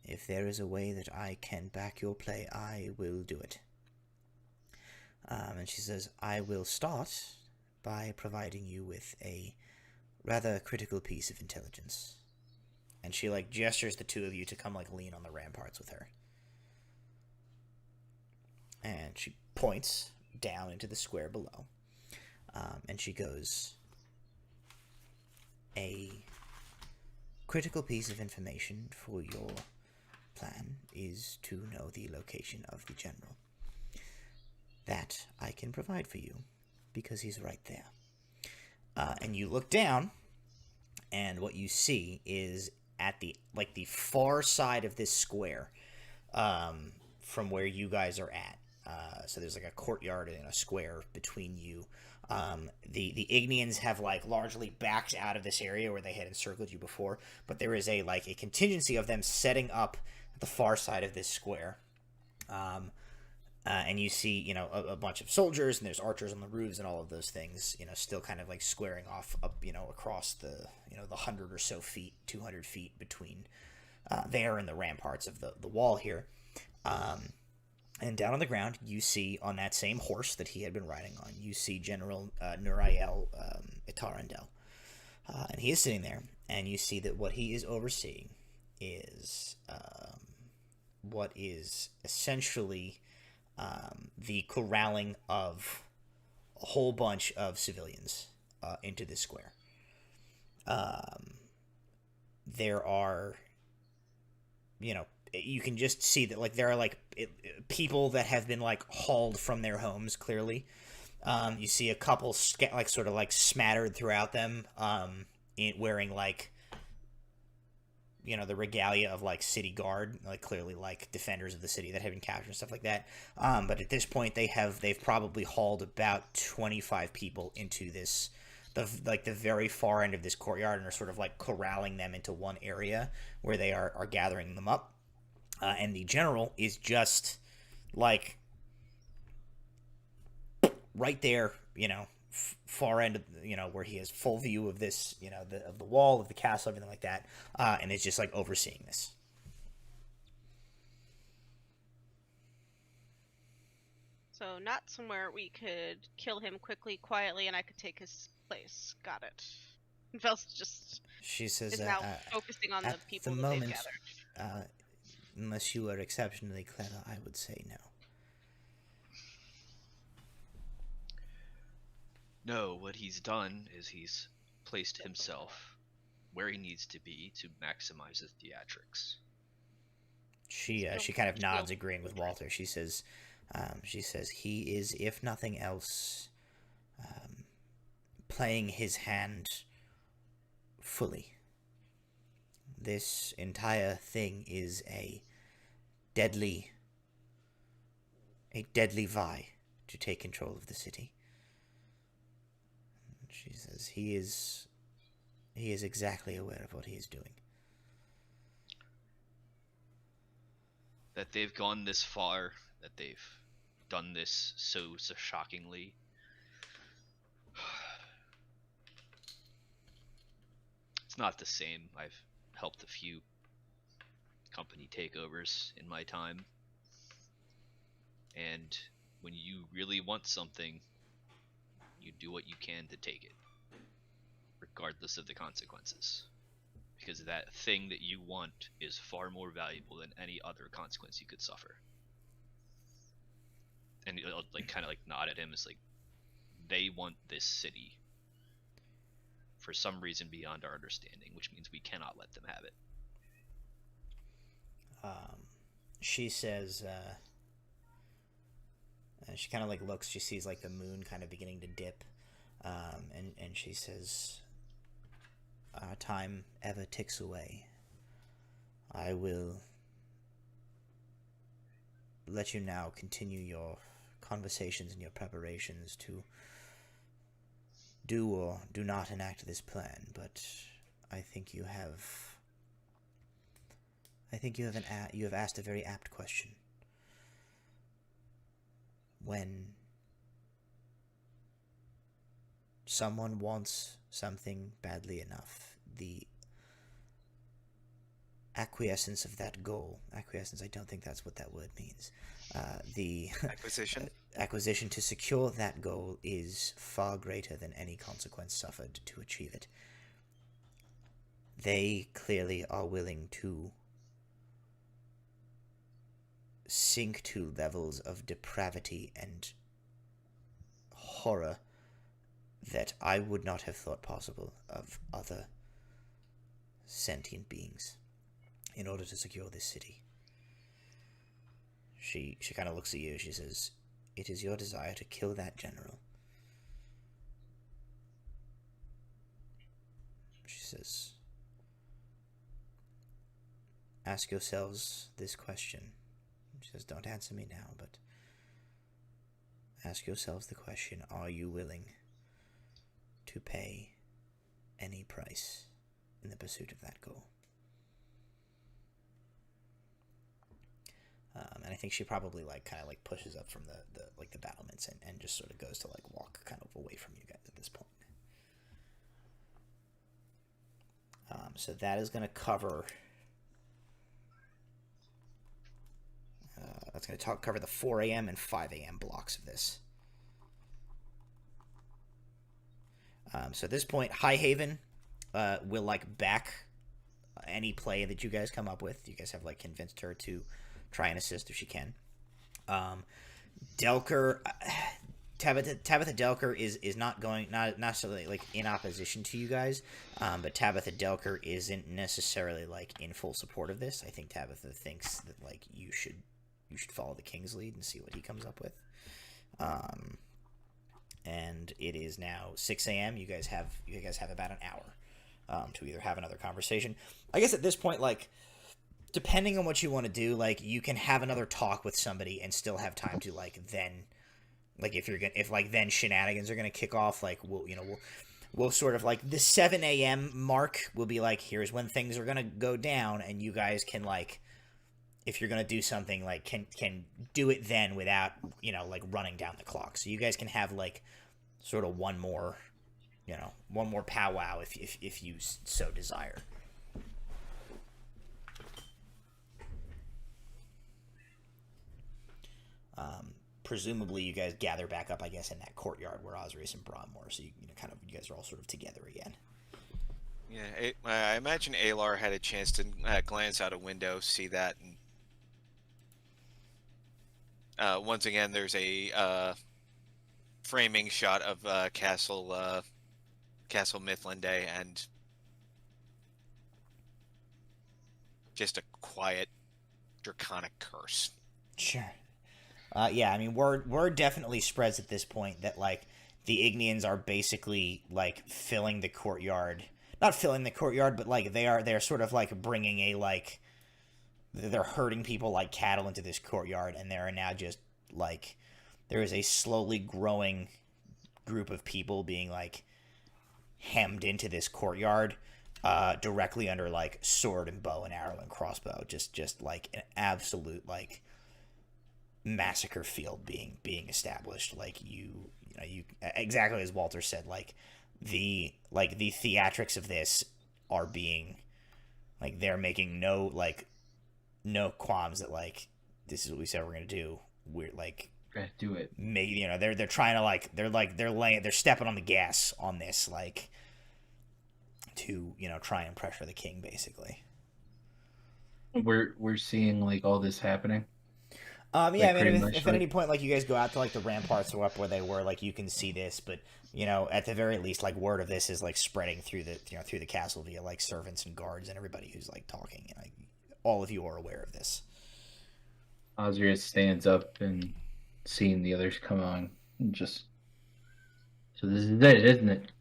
S1: if there is a way that I can back your play, I will do it. And she says, I will start by providing you with a rather critical piece of intelligence. And she, like, gestures the two of you to come, like, lean on the ramparts with her. And she points down into the square below. And she goes, a critical piece of information for your plan is to know the location of the general. That I can provide for you, because he's right there. And you look down, and what you see is at the far side of this square, from where you guys are at. So there's like a courtyard and a square between you. The Ignians have like largely backed out of this area where they had encircled you before, but there is a contingency of them setting up at the far side of this square. And you see, a bunch of soldiers, and there's archers on the roofs and all of those things, still kind of like squaring off up, across the, the 100 or so feet, 200 feet between there and the ramparts of the wall here. And down on the ground, you see on that same horse that he had been riding on, you see General Nurael Itarandel. And he is sitting there, and you see that what he is overseeing is what is essentially the corralling of a whole bunch of civilians into this square. There are, you can just see that, like, there are, people that have been, hauled from their homes, clearly. You see a couple, sort of, smattered throughout them, wearing, the regalia of, city guard, clearly, defenders of the city that have been captured and stuff like that. But at this point, they've probably hauled about 25 people into the the very far end of this courtyard and are sort of like corralling them into one area where they are gathering them up. And the general is just like right there, far end of, where he has full view of this, of the wall of the castle, everything like that, and is just like overseeing this.
S5: So not somewhere we could kill him quickly, quietly, and I could take his place. Got it. Vel's just
S1: She says,
S5: is now focusing on the people that they've gathered.
S1: Unless you are exceptionally clever, I would say no.
S4: No, what he's done is he's placed himself where he needs to be to maximize the theatrics.
S1: She kind of nods, agreeing with Walter. She says he is, if nothing else, playing his hand fully. This entire thing is a deadly vie to take control of the city. She says he is exactly aware of what he is doing.
S4: That they've gone this far, that they've done this so shockingly. It's not the same. I've helped a few company takeovers in my time. And when you really want something, you do what you can to take it, regardless of the consequences. Because that thing that you want is far more valuable than any other consequence you could suffer. And it'll kind of nod at him. It's like, they want this city for some reason beyond our understanding, which means we cannot let them have it.
S1: She says, she kind of looks, she sees the moon kind of beginning to dip, and she says, our time ever ticks away. I will let you now continue your conversations and your preparations to do or do not enact this plan, but I think you have asked a very apt question. When someone wants something badly enough, the acquiescence of that goal, I don't think that's what that word means. The acquisition to secure that goal is far greater than any consequence suffered to achieve it. They clearly are willing to sink to levels of depravity and horror that I would not have thought possible of other sentient beings in order to secure this city. She kind of looks at you. She says, it is your desire to kill that general. She says, ask yourselves this question. She says, don't answer me now, but ask yourselves the question, are you willing to pay any price in the pursuit of that goal? And I think she probably kind of pushes up from the battlements and just sort of goes to walk kind of away from you guys at this point. So that is going to cover. That's going to cover the 4 a.m. and 5 a.m. blocks of this. So at this point, High Haven will back any play that you guys come up with. You guys have convinced her to try and assist if she can. Delker, Tabitha Delker is not necessarily in opposition to you guys, but Tabitha Delker isn't necessarily in full support of this. I think Tabitha thinks that you should follow the king's lead and see what he comes up with. And it is now 6 a.m. You guys have about an hour to either have another conversation. I guess at this point, depending on what you want to do, you can have another talk with somebody and still have time to then, if then shenanigans are gonna kick off, we'll sort of like the 7 a.m. mark will be like, here's when things are gonna go down, and you guys can like, if you're gonna do something, like can do it then without like running down the clock. So you guys can have like sort of one more powwow if you so desire. Presumably you guys gather back up, I guess, in that courtyard where Ozrius and Brahm were, so you guys are all sort of together again.
S6: Yeah, I imagine Alar had a chance to glance out a window, see that, and once again, there's a framing shot of Castle Mithlinde, and just a quiet, draconic curse.
S1: Sure. Yeah, I mean, word definitely spreads at this point that, like, the Ignians are basically, like, filling the courtyard. Not filling the courtyard, but, like, they're sort of, like, bringing a, like, they're herding people like cattle into this courtyard, and there are now just, like, there is a slowly growing group of people being, like, hemmed into this courtyard, directly under, like, sword and bow and arrow and crossbow. Just like, an absolute, like, massacre field being established. Like you exactly as Walter said, like the theatrics of this are being, like, they're making no qualms that, like, this is what we said we're gonna do. We're like
S2: gonna do it.
S1: Maybe they're trying to, like, they're stepping on the gas on this, like, to try and pressure the king, basically.
S2: We're seeing, like, all this happening.
S1: Yeah,
S2: like,
S1: I mean,
S2: much,
S1: if at any point, like, you guys go out to, like, the ramparts or up where they were, like, you can see this, but, at the very least, like, word of this is, like, spreading through the castle via, like, servants and guards and everybody who's, like, talking, and, like, all of you are aware of this.
S2: Ozrius stands up and seeing the others come on, and just, so this is it, isn't it?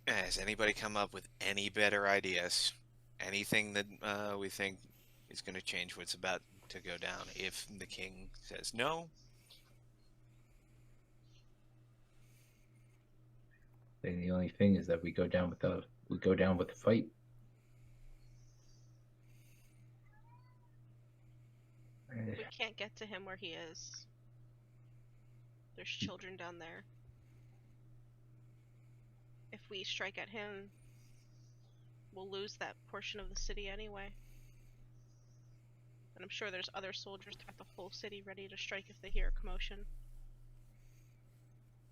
S6: Has anybody come up with any better ideas? Anything that we think is going to change what's about to go down if the king says no?
S2: And the only thing is that we go down with the fight.
S5: We can't get to him where he is. There's children down there. If we strike at him, we'll lose that portion of the city anyway. And I'm sure there's other soldiers throughout the whole city ready to strike if they hear a commotion.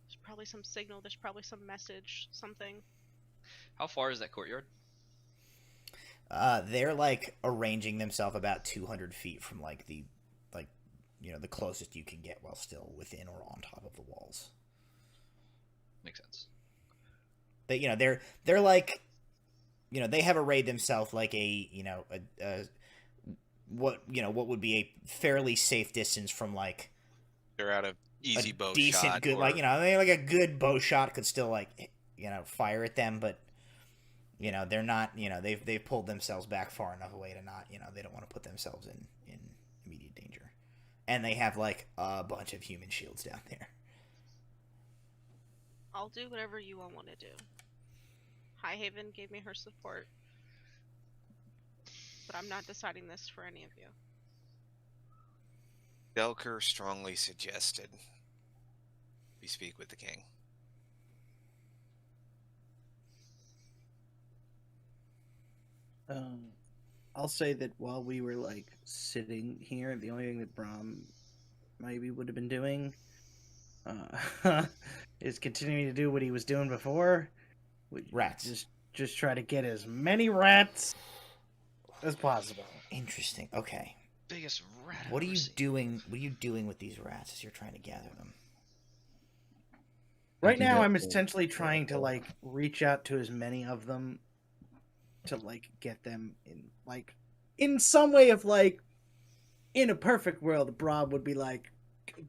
S5: There's probably some signal, there's probably some message, something.
S4: How far is that courtyard?
S1: They're, like, arranging themselves about 200 feet from, like, the closest you can get while still within or on top of the walls.
S4: Makes sense.
S1: They, they're like, they have arrayed themselves like what would be a fairly safe distance from, like,
S6: They're out of easy bow
S1: decent,
S6: shot.
S1: good, like, like a good bow shot could still, like, fire at them, but, they're not, they've pulled themselves back far enough away to not, they don't want to put themselves in immediate danger. And they have, like, a bunch of human shields down there.
S5: I'll do whatever you all want to do. Highhaven gave me her support. But I'm not deciding this for any of you.
S6: Delker strongly suggested we speak with the king.
S3: I'll say that while we were, like, sitting here, the only thing that Brahm maybe would have been doing is continuing to do what he was doing before.
S1: Rats.
S3: Just try to get as many rats as possible.
S1: Interesting. Okay.
S4: Biggest rat.
S1: What are you doing? What are you doing with these rats as you're trying to gather them?
S3: Right now, I'm essentially trying to, like, reach out to as many of them to, like, get them in some way of, like, in a perfect world, Brahm would be like,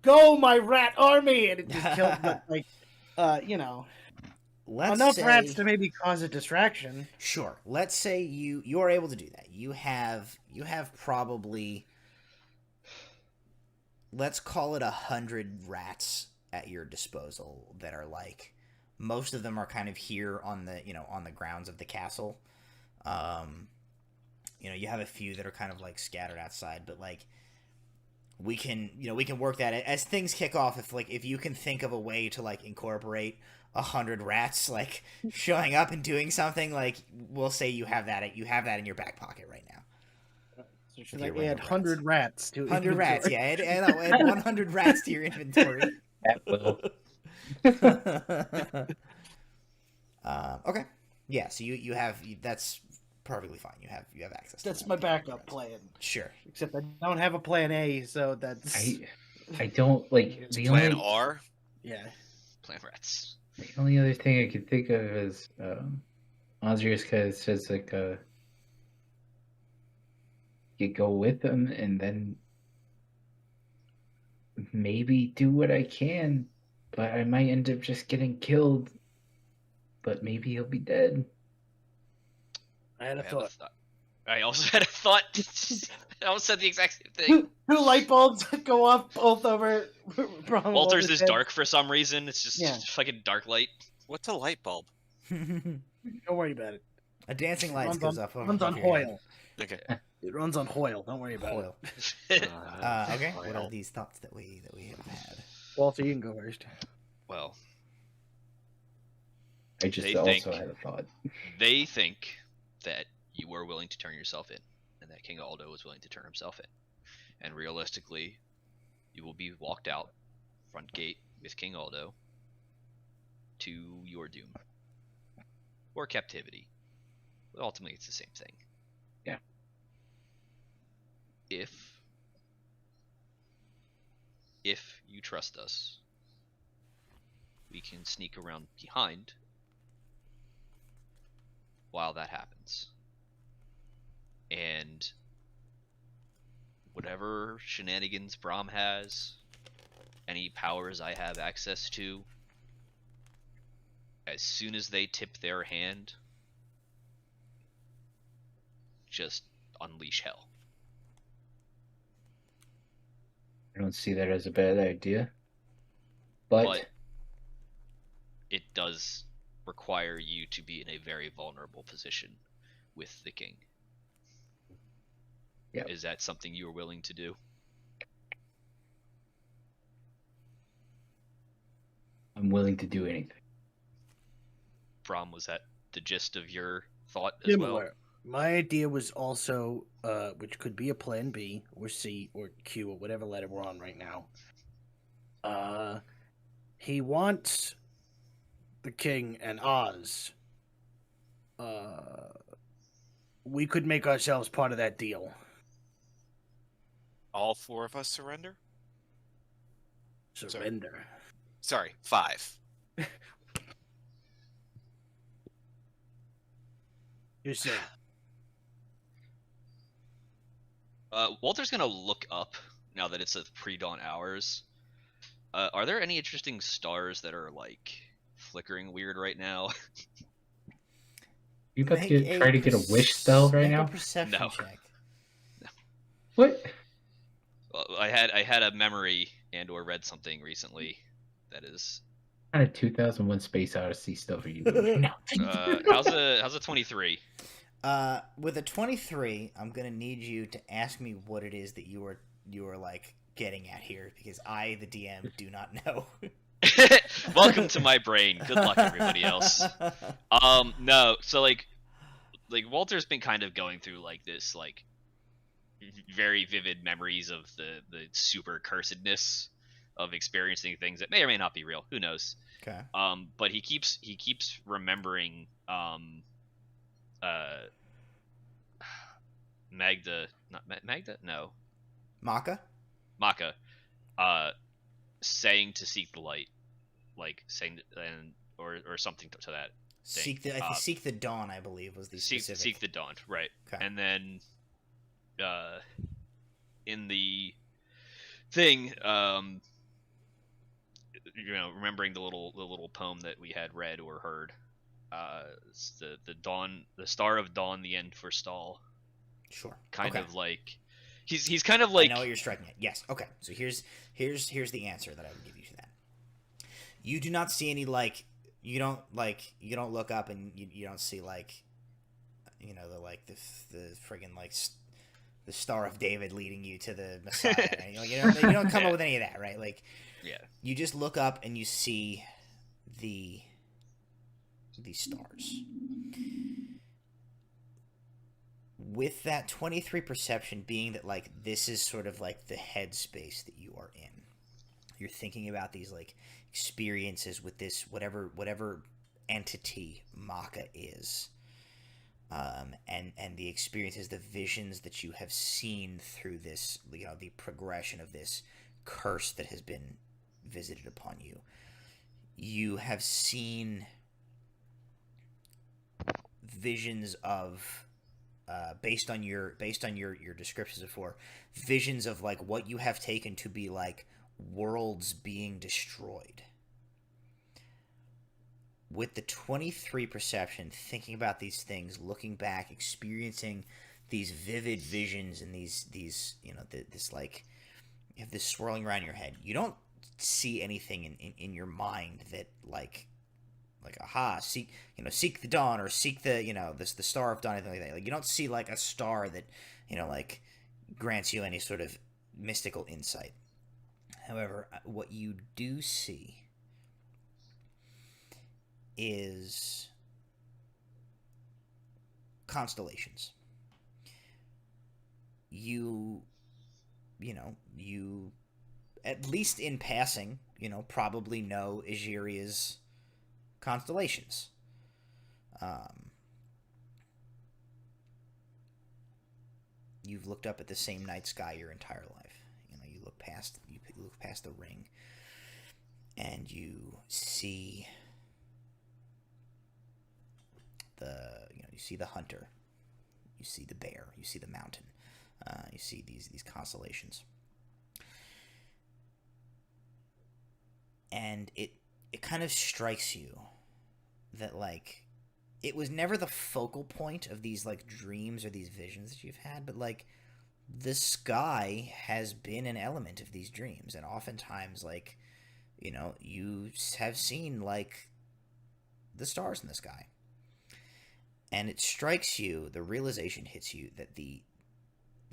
S3: "Go, my rat army!" and it just killed them, like, enough rats to maybe cause a distraction.
S1: Sure. Let's say you are able to do that. You have probably let's call it 100 rats at your disposal that are like, most of them are kind of here on the, on the grounds of the castle. You have a few that are kind of like scattered outside, but like we can work that as things kick off. If you can think of a way to like incorporate 100 rats like showing up and doing something, like we'll say you have that in your back pocket right now.
S3: So should I add 100 rats to
S1: 100 rats? Yeah, add 100 rats to your inventory.
S2: At will.
S1: Okay. Yeah. So you have that's perfectly fine. You have access.
S3: That's
S1: to
S3: my
S1: that.
S3: backup plan.
S1: Sure.
S3: Except I don't have a plan A, so that's
S2: I don't like the
S6: Plan
S2: only
S6: R.
S3: yeah.
S4: Plant rats.
S2: the only other thing I could think of is Ozrius kind of says like you go with them and then maybe do what I can, but I might end up just getting killed. But maybe he'll be dead.
S3: I had a
S4: I have
S3: thought.
S4: I also had a thought. I almost said the exact same thing.
S3: Two light bulbs go off both over.
S4: Walter's is
S3: head.
S4: dark for some reason. It's just
S3: Yeah.
S4: fucking dark light.
S6: What's a light bulb?
S3: Don't worry about it.
S1: A dancing light
S3: Runs
S1: goes
S3: on,
S1: up.
S3: runs on
S1: above your head.
S3: Hoyle.
S6: Okay.
S3: It runs on Hoyle. Don't worry about
S1: Hoyle.
S3: it.
S1: Okay. What are these thoughts that we have had?
S3: Walter, you can go first.
S4: Well,
S2: I just
S4: They
S2: also
S4: think-
S2: had a thought.
S4: they think that you were willing to turn yourself in, and that King Aldo was willing to turn himself in. And realistically, you will be walked out front gate with King Aldo to your doom or captivity. But ultimately, it's the same thing.
S2: Yeah.
S4: If you trust us, we can sneak around behind while that happens. And whatever shenanigans Brahm has, any powers I have access to, as soon as they tip their hand, just unleash hell.
S2: I don't see that as a bad idea. But
S4: It does require you to be in a very vulnerable position with the king.
S2: Yep.
S4: Is that something you are willing to do?
S2: I'm willing to do anything.
S4: Brahm, was that the gist of your thought as well?
S3: Similar. My idea was also, which could be a plan B or C or Q or whatever letter we're on right now. He wants the king and Oz. We could make ourselves part of that deal.
S6: All 4 of us surrender?
S3: Surrender.
S6: Sorry, 5.
S3: You say.
S4: Walter's gonna look up now that it's at pre-dawn hours. Are there any interesting stars that are like flickering weird right now?
S2: You about to try to get a wish spell right
S1: Make
S2: now?
S1: a perception
S4: No.
S1: check.
S2: What?
S4: Well, I had a memory and or read something recently that is.
S2: What kind of 2001 Space Odyssey stuff are you doing right now?
S4: How's a 23?
S1: With a 23, I'm gonna need you to ask me what it is that you are like getting at here, because I, the DM, do not know.
S4: Welcome to my brain. Good luck, everybody else. No, so like Walter's been kind of going through like this like very vivid memories of the super cursedness of experiencing things that may or may not be real. Who knows?
S1: Okay.
S4: But he keeps remembering Magda, not Magda, no,
S1: Maka?
S4: Maka, saying to seek the light, like saying and or something to that.
S1: Seek the dawn, I believe, was the specific.
S4: Seek the dawn, right?
S1: Okay.
S4: And then, in the thing, remembering the little poem that we had read or heard, it's the dawn, the star of dawn, the end forestall.
S1: Sure.
S4: Kind
S1: Okay.
S4: of like He's kind of like
S1: I know what you're striking at. Yes. Okay. So here's the answer that I would give you to that. You do not see any you don't look up and you don't see the friggin' the Star of David leading you to the Messiah. Right? You don't come up with any of that, right? You just look up and you see these stars. With that 23 perception being that this is sort of the headspace that you are in. You're thinking about these experiences with this whatever entity Maka is. And the experiences, the visions that you have seen through this, the progression of this curse that has been visited upon you. You have seen visions of, based on your descriptions before, visions of what you have taken to be worlds being destroyed. With the 23 perception, thinking about these things, looking back, experiencing these vivid visions and these you have this swirling around your head. You don't see anything in your mind that aha, seek the dawn, or seek the the star of dawn, anything like that. You don't see a star that grants you any sort of mystical insight. However, what you do see is constellations. You at least in passing, probably know Egeria's constellations. You've looked up at the same night sky your entire life. You look past the ring, and you see you see the hunter, you see the bear, you see the mountain, you see these constellations, and it kind of strikes you that it was never the focal point of these dreams or these visions that you've had, but the sky has been an element of these dreams, and oftentimes you have seen the stars in the sky. And it strikes you, the realization hits you that the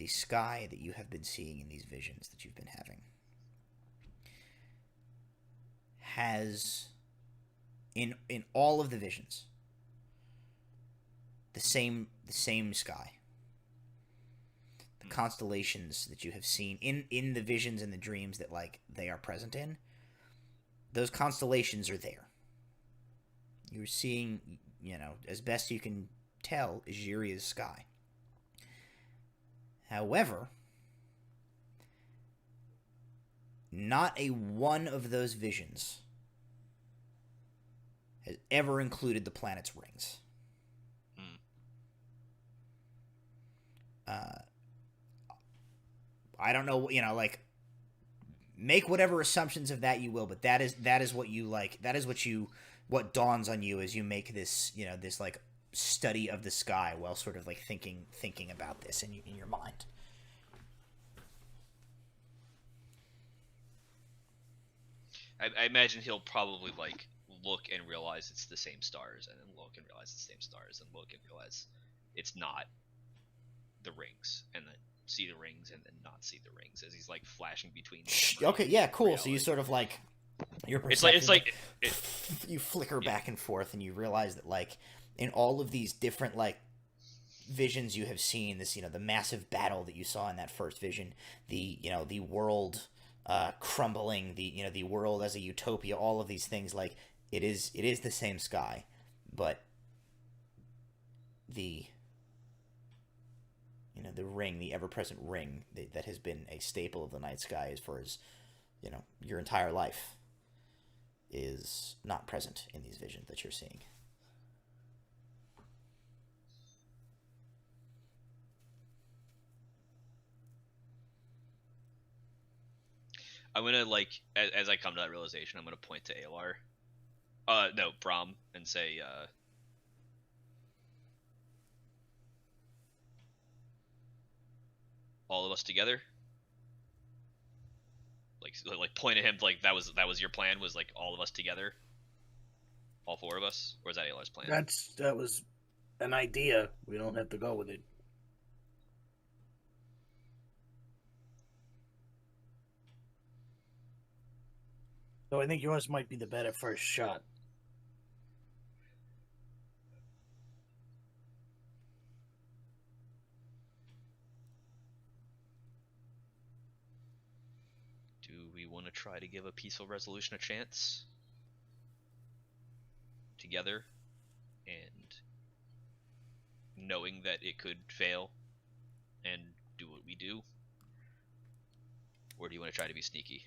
S1: sky that you have been seeing in these visions that you've been having has, in all of the visions, the same sky. The constellations that you have seen in the visions and the dreams that they are present in, those constellations are there. You're seeing, as best you can tell, Egeria's sky. However, not a one of those visions has ever included the planet's rings. I don't know, make whatever assumptions of that you will, but that is what you that is what dawns on you as you make this, this study of the sky while sort of thinking about this in your mind.
S4: I imagine he'll probably look and realize it's the same stars, and then look and realize it's the same stars, and look and realize it's not the rings, and then see the rings and then not see the rings as he's flashing between them.
S1: Okay, yeah, cool. Reality. So you sort of your perception, you flicker back and forth, and you realize that in all of these different visions you have seen, this the massive battle that you saw in that first vision, the the world crumbling, the world as a utopia, all of these things, it is the same sky, but the the ring, the ever-present ring that has been a staple of the night sky as far as your entire life, is not present in these visions that you're seeing.
S4: I'm gonna as I come to that realization, I'm gonna point to Alar, no, Brahm, and say, all of us together? Like point at him, like that was your plan, was like all of us together, all four of us, or is that Aylar's plan?
S7: That was an idea. We don't have to go with it. So I think yours might be the better first shot.
S4: Do we want to try to give a peaceful resolution a chance together, and knowing that it could fail, and do what we do? Or do you want to try to be sneaky?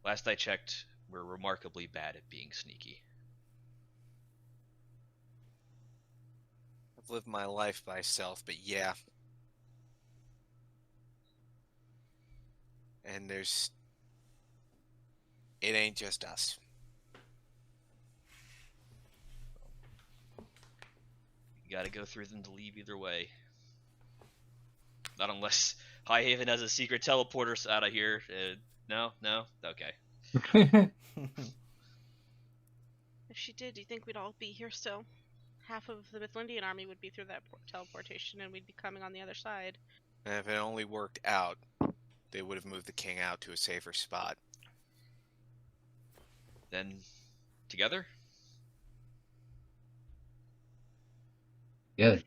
S4: Last I checked, we're remarkably bad at being sneaky.
S6: I've lived my life by stealth, but yeah. And it ain't just us.
S4: You gotta go through them to leave either way. Not unless Highhaven has a secret teleporter out of here. No? Okay.
S5: If she did, do you think we'd all be here still? Half of the Mithlindian army would be through that teleportation, and we'd be coming on the other side.
S6: And if it only worked out, they would have moved the king out to a safer spot.
S4: Then, together?
S2: Yeah.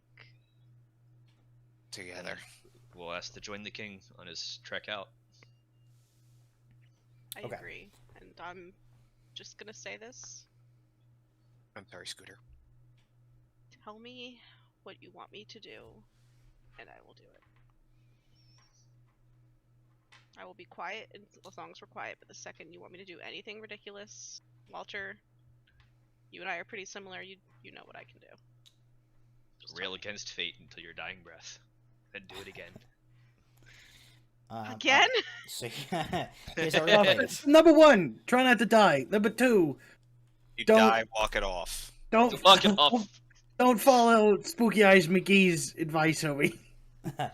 S6: Together.
S4: We'll ask to join the king on his trek out.
S5: I
S1: Okay.
S5: agree. And I'm just gonna say this.
S6: I'm sorry, Scooter.
S5: Tell me what you want me to do, and I will do it. I will be quiet as long as we're quiet, but the second you want me to do anything ridiculous, Walter, you and I are pretty similar. You know what I can do. Just
S4: Rail
S5: tell me.
S4: against fate until your dying breath. Then do it again.
S5: Again?
S1: So here's how we're gonna play this.
S3: Number 1, try not to die. Number 2,
S6: You
S3: Don't-
S6: die, walk it off.
S3: don't
S4: Fuck it off.
S3: don't follow Spooky Eyes McGee's advice over me.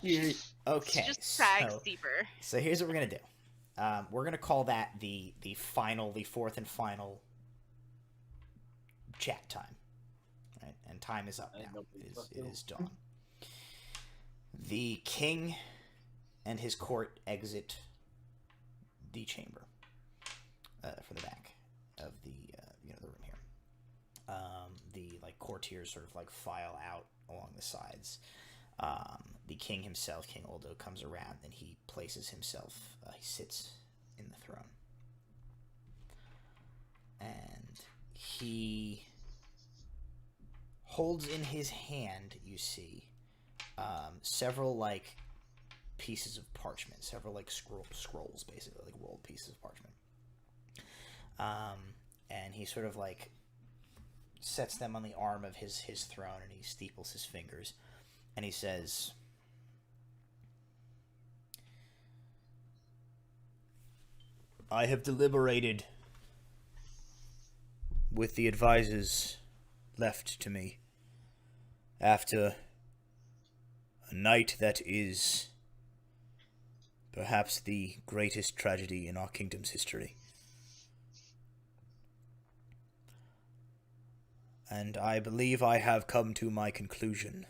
S3: Yeah.
S1: Okay,
S5: Just sag
S1: so,
S5: steeper.
S1: so here's what we're gonna do. We're gonna call that the fourth and final chat time. Right? And time is up now. It is dawn. The king and his court exit the chamber from the back of the the room here. The courtiers sort of file out along the sides. The king himself, King Oldo, comes around and he places himself. He sits in the throne, and he holds in his hand, you see, several pieces of parchment, several scrolls, basically rolled pieces of parchment. And he sort of sets them on the arm of his throne, and he steeples his fingers, and he says, "I have deliberated with the advisors left to me after a night that is perhaps the greatest tragedy in our kingdom's history. And I believe I have come to my conclusion.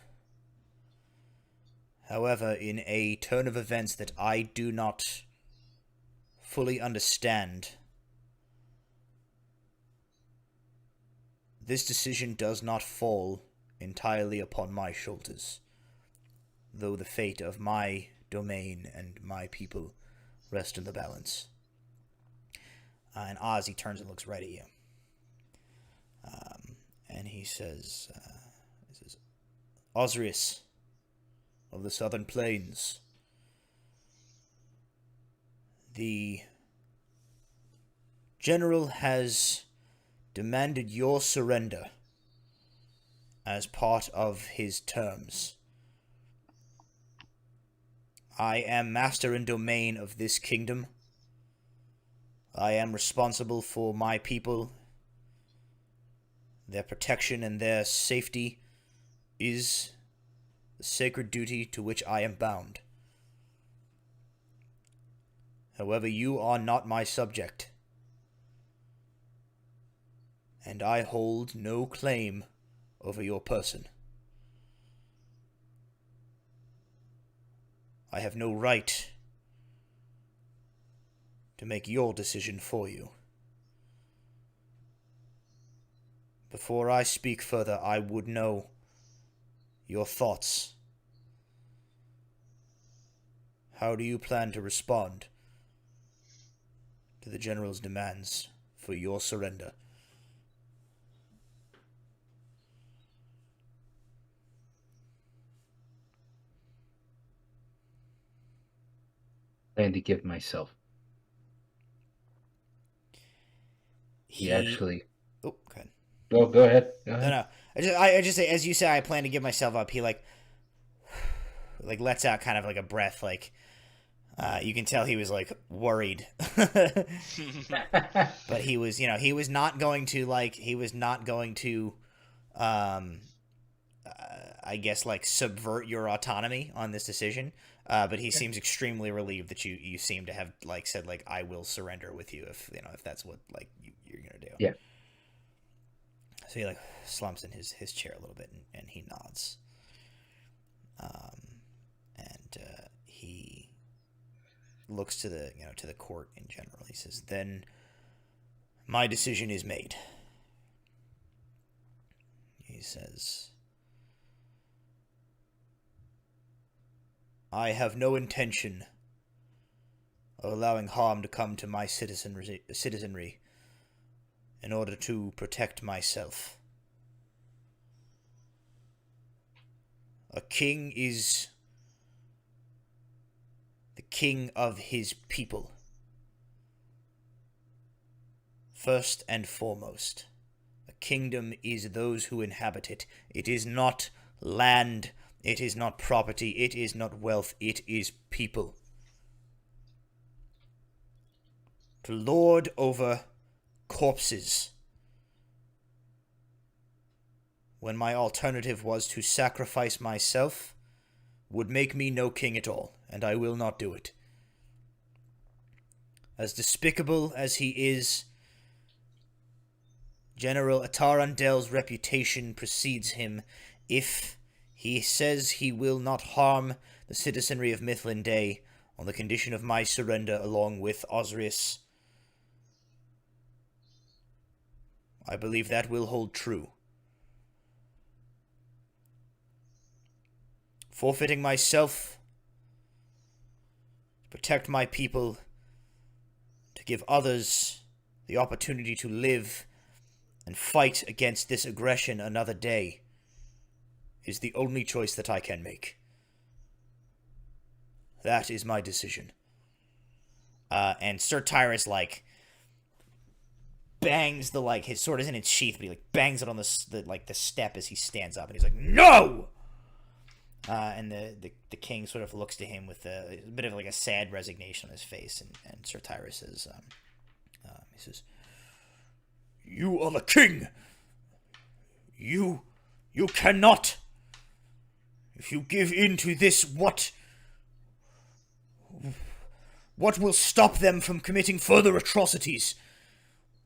S1: However, in a turn of events that I do not fully understand, this decision does not fall entirely upon my shoulders, though the fate of my domain and my people rest in the balance." And Oz, he turns and looks right at you. And he says, "Ozrius of the Southern Plains, the general has demanded your surrender as part of his terms. I am master and domain of this kingdom. I am responsible for my people. Their protection and their safety is the sacred duty to which I am bound. However, you are not my subject, and I hold no claim over your person. I have no right to make your decision for you. Before I speak further, I would know your thoughts. How do you plan to respond to the General's demands for your surrender?
S2: Plan to give myself. He actually.
S1: Oh, okay.
S2: Go ahead. Go ahead.
S1: No. I just say, as you say, I plan to give myself up. He like lets out kind of like a breath, like you can tell he was like worried, but he was, he was not going to, I guess like subvert your autonomy on this decision. But he seems extremely relieved that you seem to have like said like I will surrender with you if that's what like you're gonna do.
S2: Yeah.
S1: So he like slumps in his chair a little bit and he nods. And he looks to the to the court in general. He says, "Then my decision is made." He says, "I have no intention of allowing harm to come to my citizenry in order to protect myself. A king is the king of his people. First and foremost, a kingdom is those who inhabit it. It is not land, it is not property, it is not wealth, it is people. To lord over corpses, when my alternative was to sacrifice myself, would make me no king at all, and I will not do it. As despicable as he is, General Atarandel's reputation precedes him. If he says he will not harm the citizenry of Mithlinde on the condition of my surrender along with Ozrius, I believe that will hold true. Forfeiting myself to protect my people, to give others the opportunity to live and fight against this aggression another day, is the only choice that I can make. That is my decision." And Sir Tyrus, bangs his sword is in its sheath, but he, bangs it on the step as he stands up, and he's like, "No!" And the king sort of looks to him with a bit of a sad resignation on his face, and Sir Tyrus says, he says, "You are the king. You cannot. If you give in to this, what will stop them from committing further atrocities?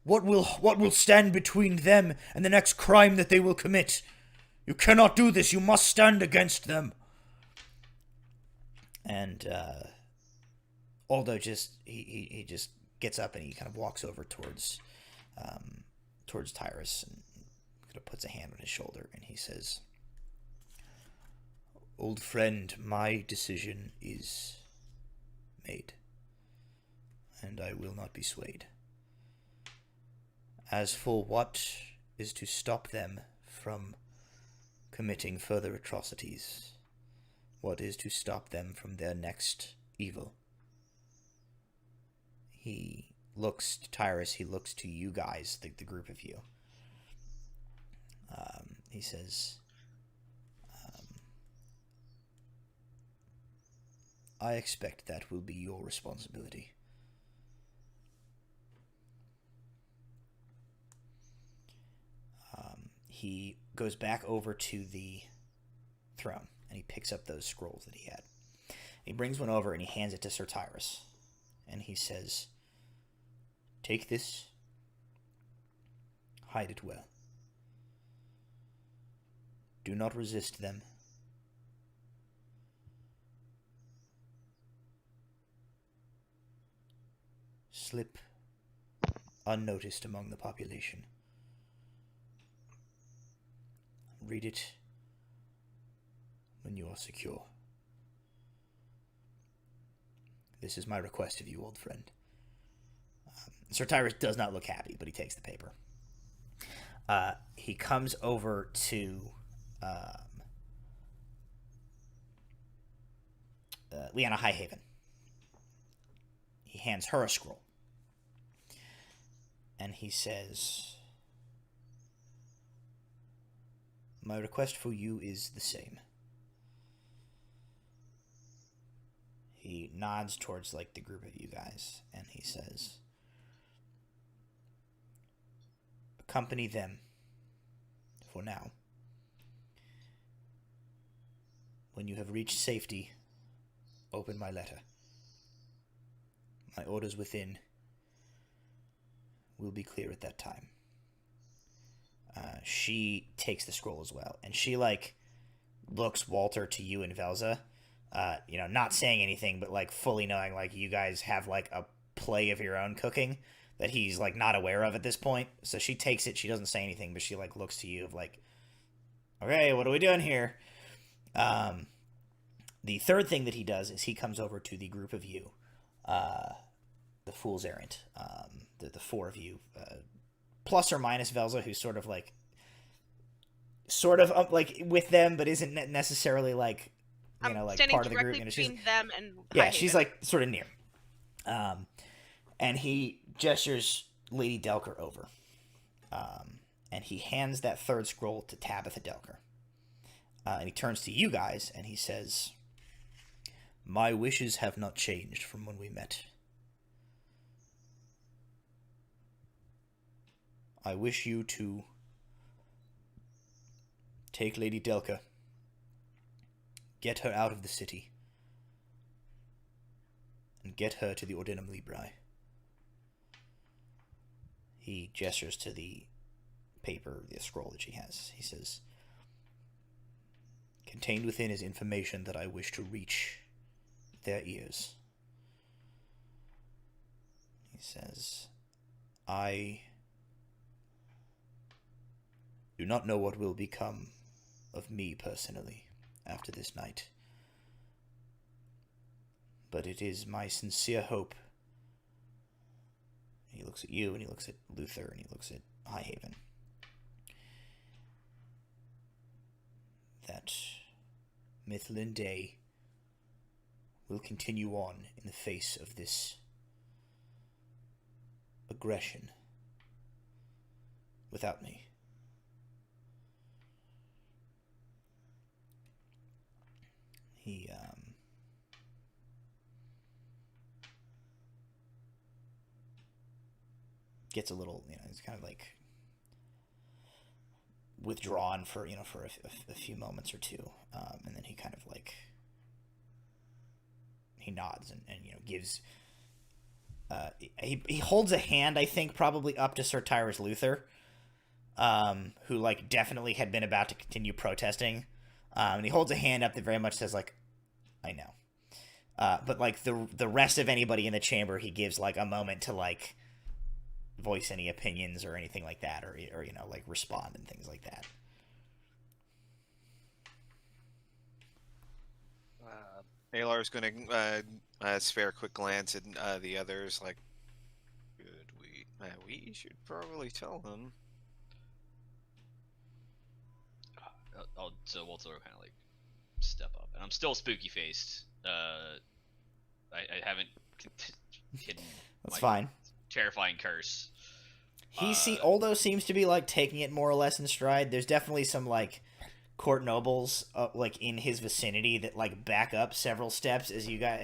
S1: What will stand between them and the next crime that they will commit? You cannot do this. You must stand against them." And Aldo he just gets up and he kind of walks over towards Tyrus and kind of puts a hand on his shoulder, and he says, "Old friend, my decision is made, and I will not be swayed. As for what is to stop them from committing further atrocities, what is to stop them from their next evil?" He looks to Tyrus, he looks to you guys, the group of you. He says, "I expect that will be your responsibility. he goes back over to the throne, and he picks up those scrolls that he had. He brings one over, and he hands it to Sir Tyrus. And he says, "Take this. Hide it well. Do not resist them. Slip unnoticed among the population. Read it when you are secure. This is my request of you, old friend." Sir Tyrus does not look happy, but he takes the paper. He comes over to Lyanna Highhaven. He hands her a scroll. And he says, "My request for you is the same." He nods towards, like, the group of you guys, and he says, "Accompany them for now. When you have reached safety, open my letter. My orders within will be clear at that time." She takes the scroll as well, and she, like, looks Walter to you and Velza, not saying anything, but, like, fully knowing, like, you guys have, like, a play of your own cooking that he's, like, not aware of at this point. So she takes it, she doesn't say anything, but she, like, looks to you of, like, "Okay, what are we doing here?" The third thing that he does is he comes over to the group of you, the Fool's Errant, the four of you, plus or minus Velza, who's sort of with them, but isn't necessarily, like, like part of the group.
S5: Between them and
S1: yeah, she's, like, sort of near. And he gestures Lady Delker over, and he hands that third scroll to Tabitha Delker. And he turns to you guys, and he says, "My wishes have not changed from when we met. I wish you to take Lady Delker, get her out of the city, and get her to the Ordinum Libri." He gestures to the paper, the scroll that she has. He says, "Contained within is information that I wish to reach their ears." He says, "I do not know what will become of me personally after this night, but it is my sincere hope." He looks at you, and he looks at Luther, and he looks at Highhaven, that Mithlinde will continue on in the face of this aggression without me. He gets a little, he's kind of, like, withdrawn for a few moments or two, and then he kind of, like, he nods and gives, he holds a hand, I think, probably up to Sir Tyrus Luther, who, like, definitely had been about to continue protesting, and he holds a hand up that very much says, like, "I know," but, like, the rest of anybody in the chamber, he gives, like, a moment to, like, voice any opinions or anything like that, or like, respond and things like that.
S6: Alar's gonna spare a quick glance at the others, like, we should probably tell him.
S4: So Walter will kind of, like, step up, and I'm still spooky faced. I haven't hidden.
S1: That's fine.
S4: Terrifying curse.
S1: Oldo seems to be, like, taking it more or less in stride. There's definitely some, like, court nobles like in his vicinity that, like, back up several steps as you have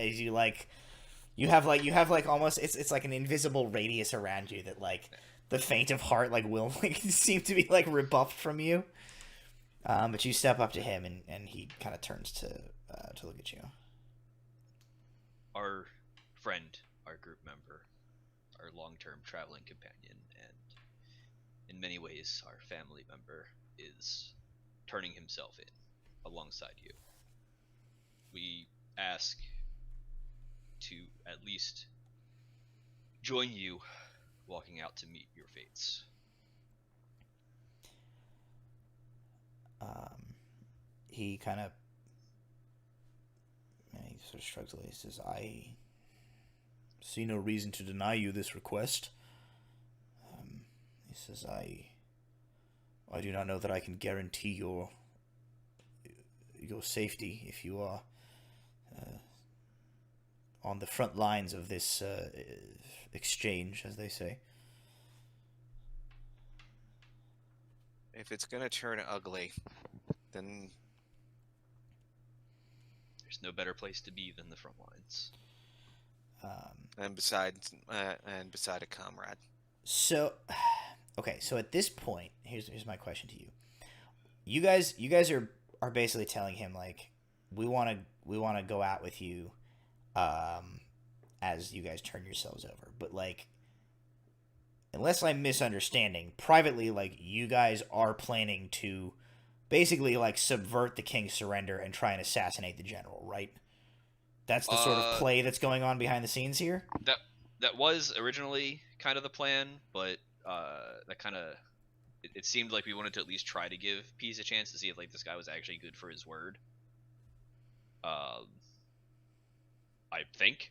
S1: almost it's like an invisible radius around you that, like, the faint of heart will seem to be like rebuffed from you. But you step up to him, and he kind of turns to look at you.
S4: Our friend, our group member, our long-term traveling companion, and in many ways our family member, is turning himself in alongside you. We ask to at least join you walking out to meet your fates.
S1: He kind of he sort of shrugs a little. He says, "I see no reason to deny you this request." He says, I do not know that I can guarantee your safety if you are on the front lines of this exchange, as they say."
S6: If it's gonna turn ugly, then
S4: There's no better place to be than the front lines.
S6: and beside a comrade.
S1: So, okay. So at this point, here's my question to you. You guys are basically telling him we want to go out with you, as you guys turn yourselves over. But unless I'm misunderstanding, privately, you guys are planning to basically subvert the king's surrender and try and assassinate the general, right? That's the sort of play that's going on behind the scenes here.
S4: That was originally kind of the plan, but that kind of it seemed like we wanted to at least try to give Peace a chance to see if this guy was actually good for his word. I think,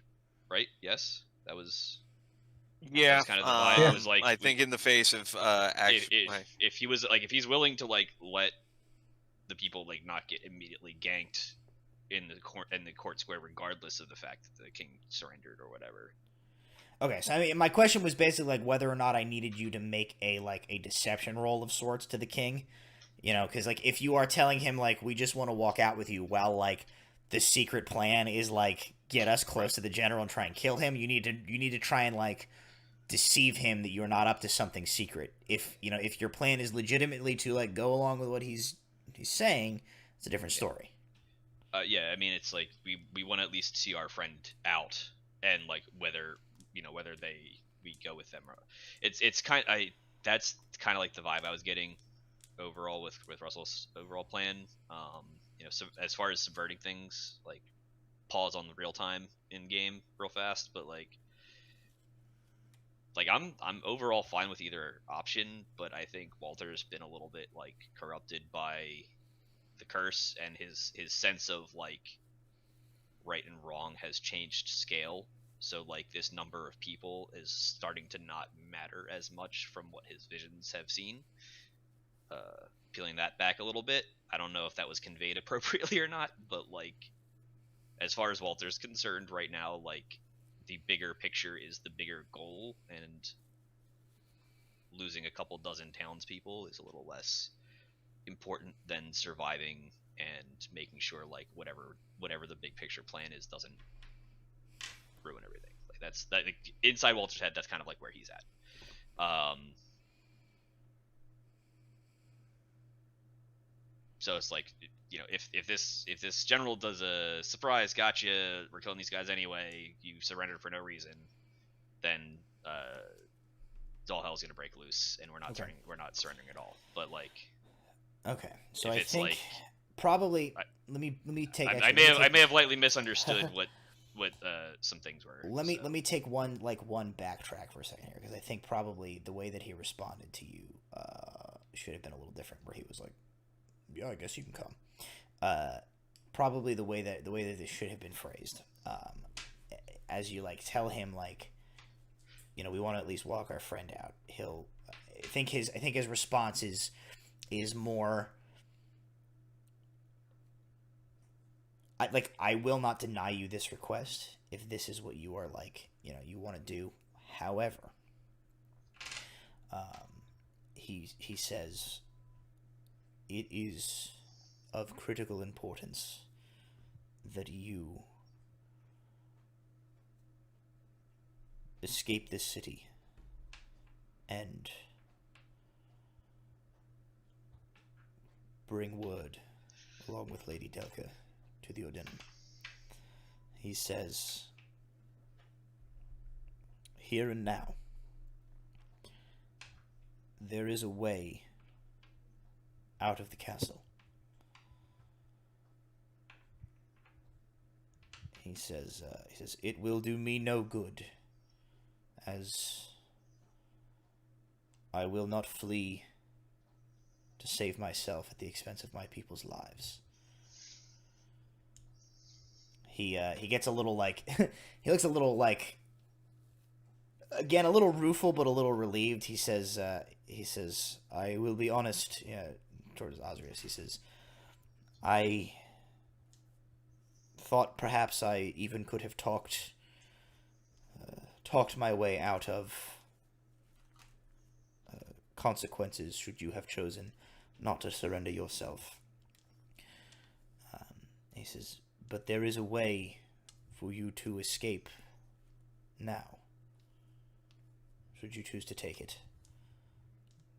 S4: right? Yes, that was.
S6: Yeah,
S4: that was kind of the vibe. It was
S6: I think in the face of
S4: if he was if he's willing to let the people not get immediately ganked in the court square, regardless of the fact that the king surrendered or whatever.
S1: Okay, so I mean, my question was basically whether or not I needed you to make a deception roll of sorts to the king, because if you are telling him we just want to walk out with you, while the secret plan is get us close to the general and try and kill him, you need to try and deceive him that you're not up to something secret. If your plan is legitimately to go along with what he's saying, it's a different story.
S4: Yeah, I mean, it's we want to at least see our friend out, and whether we go with them or it's kind that's kind of the vibe I was getting overall with Russell's overall plan. So as far as subverting things, pause on the real time in game real fast, but I'm overall fine with either option, but I think Walter's been a little bit corrupted by the curse, and his sense of right and wrong has changed scale. So this number of people is starting to not matter as much from what his visions have seen. Peeling that back a little bit, I don't know if that was conveyed appropriately or not, but as far as Walter's concerned right now, the bigger picture is the bigger goal, and losing a couple dozen townspeople is a little less important than surviving and making sure whatever the big picture plan is doesn't ruin everything. That's inside Walter's head. That's kind of where he's at. So it's if this general does a surprise gotcha, we're killing these guys anyway, you surrendered for no reason, then all hell's gonna break loose, and we're not surrendering at all. But
S1: okay, so I think probably let me take.
S4: I may have lightly misunderstood what some things were.
S1: Let me take one backtrack for a second here, because I think probably the way that he responded to you should have been a little different, where he was yeah, I guess you can come. Probably the way that this should have been phrased, as you tell him we want to at least walk our friend out. I think his response is more I will not deny you this request if this is what you are you want to do. However, he says it is of critical importance that you escape this city and bring word, along with Lady Delka, to the Odenum. He says, here and now, there is a way out of the castle. He says, it will do me no good, as I will not flee to save myself at the expense of my people's lives. He gets a little like, he looks a little like, again, a little rueful, but a little relieved. He says, I will be honest, towards Ozrius. He says, I thought perhaps I even could have talked my way out of consequences should you have chosen not to surrender yourself. He says, but there is a way for you to escape now, should you choose to take it.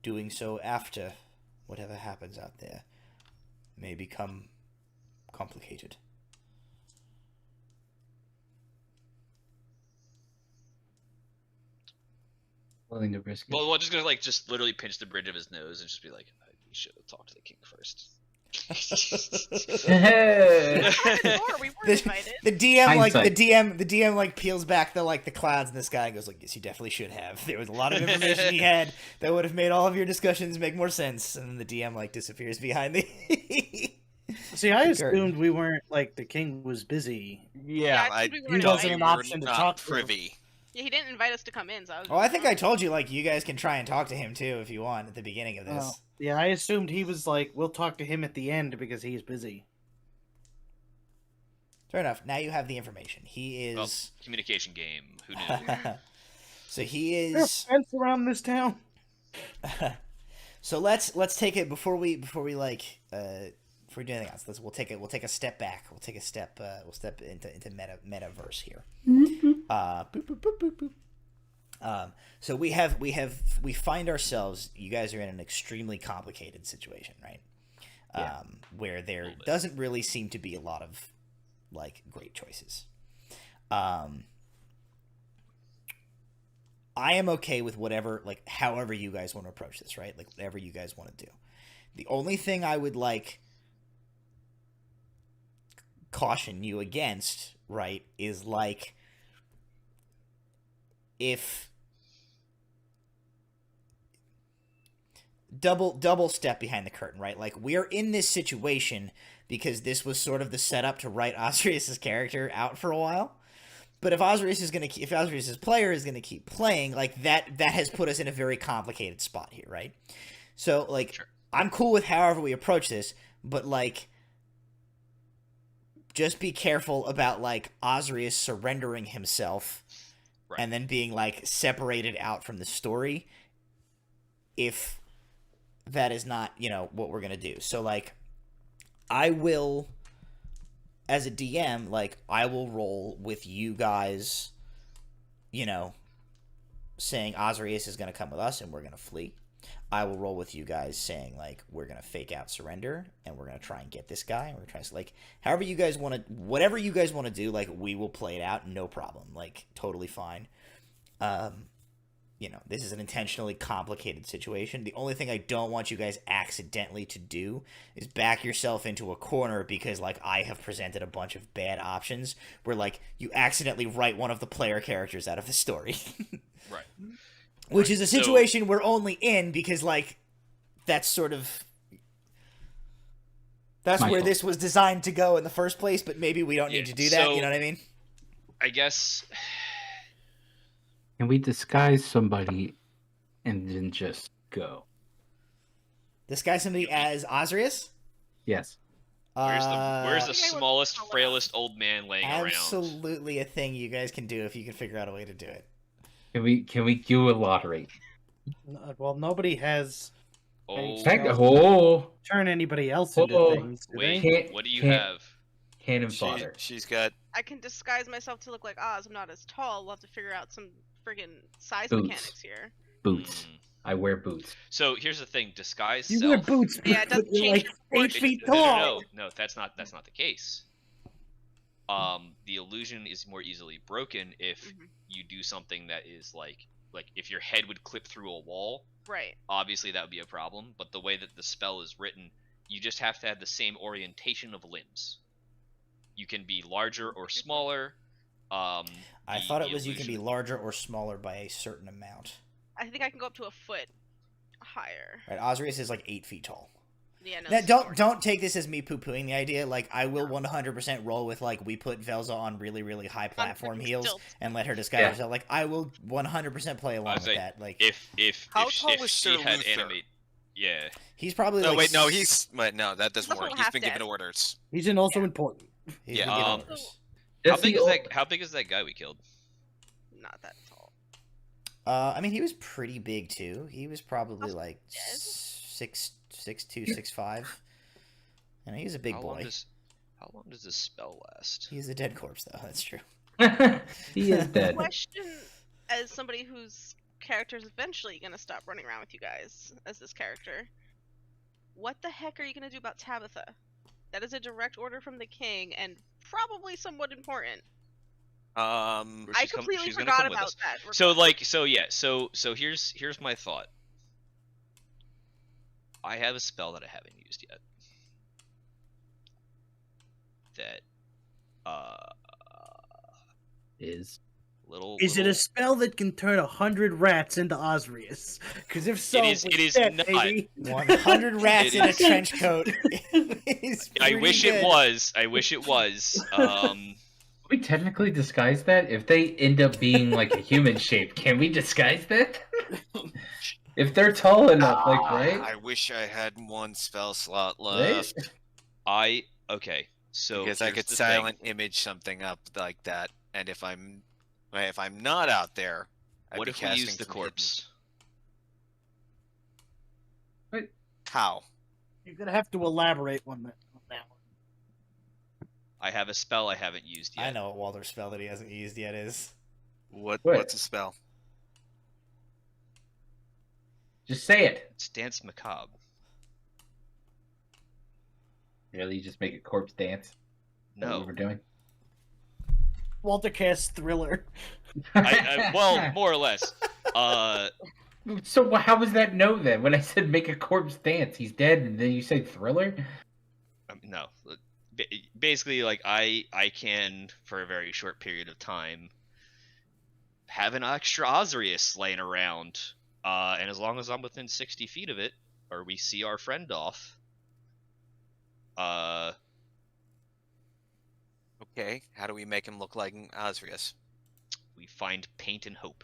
S1: Doing so after whatever happens out there may become complicated.
S2: Willing to risk it.
S4: Well, we're just gonna like just literally pinch the bridge of his nose and just be like, "We should have talked to the king first."
S5: We were invited.
S1: The DM
S2: Hindsight.
S1: the DM like peels back the clouds in the sky and goes like, yes, you definitely should have. There was a lot of information he had that would have made all of your discussions make more sense. And then the DM like disappears behind the
S3: See, I
S1: The
S3: assumed we weren't like the king was busy.
S5: Yeah,
S6: I
S5: we
S3: He
S5: weren't
S3: wasn't
S5: invited.
S3: an option to
S6: not
S3: talk to.
S6: privy.
S5: Yeah, he didn't invite us to come in, so I was.
S1: Oh, I think I told you like you guys can try and talk to him too if you want at the beginning of this.
S3: Oh, yeah, I assumed he was like, we'll talk to him at the end because he's busy.
S1: Fair enough. Now you have the information. He
S4: Well,
S1: is
S4: communication game. Who knew?
S1: so he
S3: There's
S1: is
S3: fence around this town.
S1: so let's take it before we like before we do anything else. We'll take a step back. We'll step into metaverse here. Boop, boop, boop, boop, boop. So we find ourselves. You guys are in an extremely complicated situation, right?
S2: Yeah.
S1: Where there doesn't really seem to be a lot of like great choices. I am okay with whatever, like, however you guys want to approach this, right? Like, whatever you guys want to do. The only thing I would, like, caution you against, right, is, like, if... Double step behind the curtain, right? Like, we're in this situation because this was sort of the setup to write Ozrius' character out for a while. But if Ozrius' player is gonna keep playing, like that has put us in a very complicated spot here, right? So like,
S4: Sure.
S1: I'm cool with however we approach this, but like, just be careful about like Ozrius surrendering himself,
S4: Right.
S1: and then being like separated out from the story. If that is not, what we're gonna do. So like, I will. As a DM, like, I will roll with you guys, saying Ozrius is going to come with us and we're going to flee. I will roll with you guys saying, like, we're going to fake out surrender and we're going to try and get this guy. And we're trying to, like, however you guys want to, whatever you guys want to do, like, we will play it out, no problem. Like, totally fine. This is an intentionally complicated situation. The only thing I don't want you guys accidentally to do is back yourself into a corner because, like, I have presented a bunch of bad options where, like, you accidentally write one of the player characters out of the story.
S4: Right.
S1: Which is a
S4: So-
S1: situation we're only in because, like, that's sort of... That's where
S2: Michael.
S1: this was designed to go in the first place, but maybe we don't need
S4: Yeah,
S1: to do that,
S4: so-
S1: you know what I mean?
S4: I guess.
S2: Can we disguise somebody and then just go?
S1: Disguise somebody as Ozrius?
S2: Yes.
S4: Where's the
S5: I think I would
S4: smallest,
S5: call it
S4: frailest old man laying around?
S1: Absolutely a thing you guys can do if you can figure out a way to do it.
S2: Can we do a lottery?
S3: Well, nobody has
S4: Oh,
S3: turn anybody else into
S2: Oh,
S3: things. Do
S4: wait.
S3: they?
S2: Can't-
S4: What do you
S2: can't-
S4: have?
S2: cannon fodder.
S6: She's got
S5: I can disguise myself to look like Oz. I'm not as tall. We'll have to figure out some friggin' size
S2: Boots.
S5: mechanics here.
S2: Boots. I wear boots.
S4: So here's the thing: disguise
S3: You
S4: self.
S3: wear boots,
S5: Yeah, it
S3: but
S5: doesn't
S3: you're
S5: change
S3: like
S5: your
S3: 8 feet
S4: No,
S3: tall.
S4: no, that's not the case. The illusion is more easily broken if
S5: Mhm.
S4: you do something that is like if your head would clip through a wall.
S5: Right.
S4: Obviously, that would be a problem. But the way that the spell is written, you just have to have the same orientation of limbs. You can be larger or smaller.
S1: I
S4: the-
S1: thought it
S4: the
S1: was you can be
S4: illusion-
S1: larger or smaller by a certain amount.
S5: I think I can go up to a foot higher.
S1: Right, Ozrius is like 8 feet tall.
S5: Yeah, no.
S1: Now,
S5: this is more-
S1: don't take this as me poo-pooing the idea. Like, I will 100% roll with, like, we put Velza on really, really high platform
S5: freaking
S1: heels
S5: stilts.
S1: and let her disguise
S2: Yeah.
S1: herself. Like, I will 100% play along
S4: I was
S1: with
S4: saying,
S1: that. Like,
S4: if
S6: How
S4: if,
S6: tall
S4: if
S6: was
S4: she
S6: Sir
S4: had
S6: Luther?
S4: animate, yeah,
S1: he's probably
S6: No,
S1: like...
S6: wait, no, no, that doesn't
S5: He's
S6: work.
S5: also
S6: He's
S5: half
S6: been
S5: dead.
S6: given orders.
S3: He's also
S5: Yeah.
S3: important.
S1: He's
S6: Yeah,
S1: been given
S4: um,
S1: orders.
S4: how big is that guy we killed?
S5: Not that tall.
S1: I mean, he was pretty big, too. He was probably,
S5: Also
S1: like,
S5: dead.
S1: 6'2", 6'5". And he's a big boy.
S4: How long does this spell last?
S1: He's a dead corpse, though. That's true.
S2: He is dead.
S5: Question: as somebody whose character is eventually gonna stop running around with you guys as this character, what the heck are you gonna do about Tabitha? That is a direct order from the king and probably somewhat important. I completely
S4: she's gonna
S5: forgot
S4: come with
S5: about
S4: us.
S5: that.
S4: So here's my thought. I have a spell that I haven't used yet. That
S2: Is
S3: Is it a spell that can turn 100 rats into Ozrius? Because if so,
S4: It is
S3: shit,
S4: not.
S3: baby.
S1: 100 rats
S4: It
S1: in a
S4: is-
S1: trench coat. is
S4: I
S1: pretty
S4: wish
S1: good.
S4: it was. I wish it was.
S2: Can we technically disguise that? If they end up being like a human shape, can we disguise that? If they're tall enough, like, right?
S6: I wish I had one spell slot
S2: Right?
S6: left.
S4: Okay. So
S6: Because I
S4: here's
S6: could
S4: the
S6: silent
S4: thing.
S6: image something up like that, and if I'm not out there, I'd
S4: What
S6: be
S4: if we
S6: casting
S4: use the
S6: from
S4: corpse?
S6: hidden. How?
S3: You're gonna have to elaborate on that one.
S4: I have a spell I haven't used yet.
S1: I know what Walter's spell that he hasn't used yet is.
S2: What?
S6: What's a spell?
S2: Just say it.
S4: It's Dance Macabre.
S2: Really, just make a corpse dance. Is that
S4: No.
S2: what we're doing?
S3: Walter casts Thriller.
S4: Well, more or less.
S2: So how was that no then? When I said make a corpse dance, he's dead, and then you say Thriller?
S4: No. Basically, like I can for a very short period of time have an extra Ozrius laying around, and as long as I'm within 60 feet of it, or we see our friend off,
S6: Okay, how do we make him look like an Ozrius?
S4: we find paint and hope.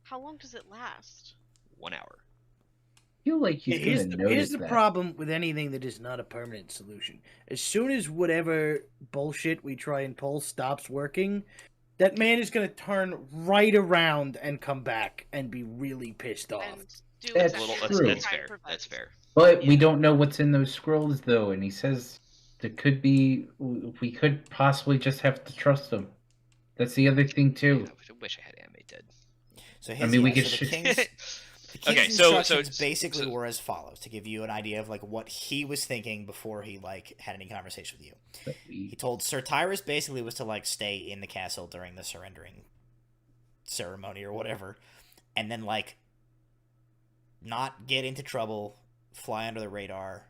S5: How long does it last?
S4: 1 hour.
S2: I feel like he's
S3: Here's
S2: gonna
S3: the,
S2: notice
S3: here's the
S2: that.
S3: problem with anything that is not a permanent solution. As soon as whatever bullshit we try and pull stops working, that man is going to turn right around and come back and be really pissed off.
S5: And do
S2: That's
S5: exactly
S2: true.
S5: what
S4: That's
S5: time
S4: fair.
S5: prevents.
S4: That's fair.
S2: But we
S5: Yeah.
S2: don't know what's in those scrolls, though, and he says there could be. We could possibly just have to trust him. That's the other thing too.
S4: I wish I had Anime dead.
S1: So
S2: I mean, we could
S1: so the
S2: sh-
S1: king's, the king's
S4: Okay, so
S1: instructions basically
S4: so-
S1: were as follows, to give you an idea of like what he was thinking before he like had any conversation with you. He told Sir Tyrus basically was to like stay in the castle during the surrendering ceremony or whatever, and then like not get into trouble, fly under the radar,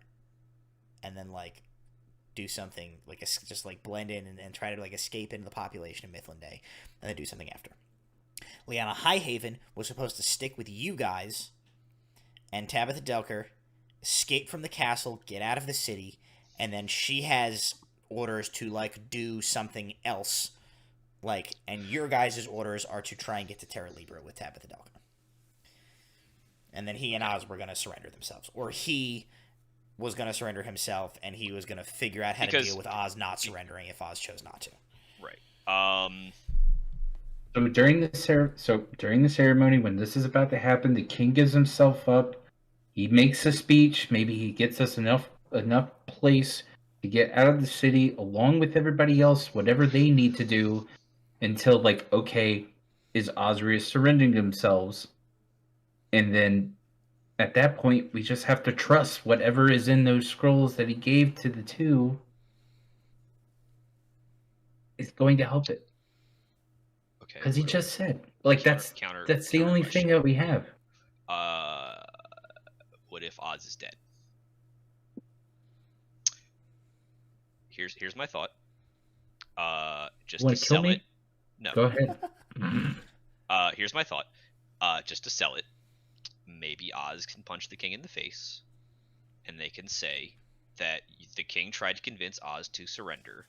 S1: and then like do something like just like blend in and try to like escape into the population of Mithlinde, and then do something after. Liana Highhaven was supposed to stick with you guys and Tabitha Delker, escape from the castle, get out of the city, and then she has orders to like do something else, like, and your guys' orders are to try and get to Terra Libra with Tabitha Delker. And then he and Oz were going to surrender themselves, or he was going to surrender himself, and he was going to figure out how to deal with Oz not surrendering if Oz chose not to.
S4: Right.
S2: So during the ceremony, when this is about to happen, the king gives himself up. He makes a speech. Maybe he gets us enough place to get out of the city along with everybody else, whatever they need to do, until like, okay, is Ozrius surrendering themselves, and then at that point we just have to trust whatever is in those scrolls that he gave to the two is going to help it.
S4: Okay.
S2: Because he just said, like, that's the only thing
S4: question.
S2: that we have.
S4: What if Oz is dead? Here's my thought. Just to sell it. No.
S2: Go ahead.
S4: Here's my thought. Just to sell it, maybe Oz can punch the king in the face, and they can say that the king tried to convince Oz to surrender,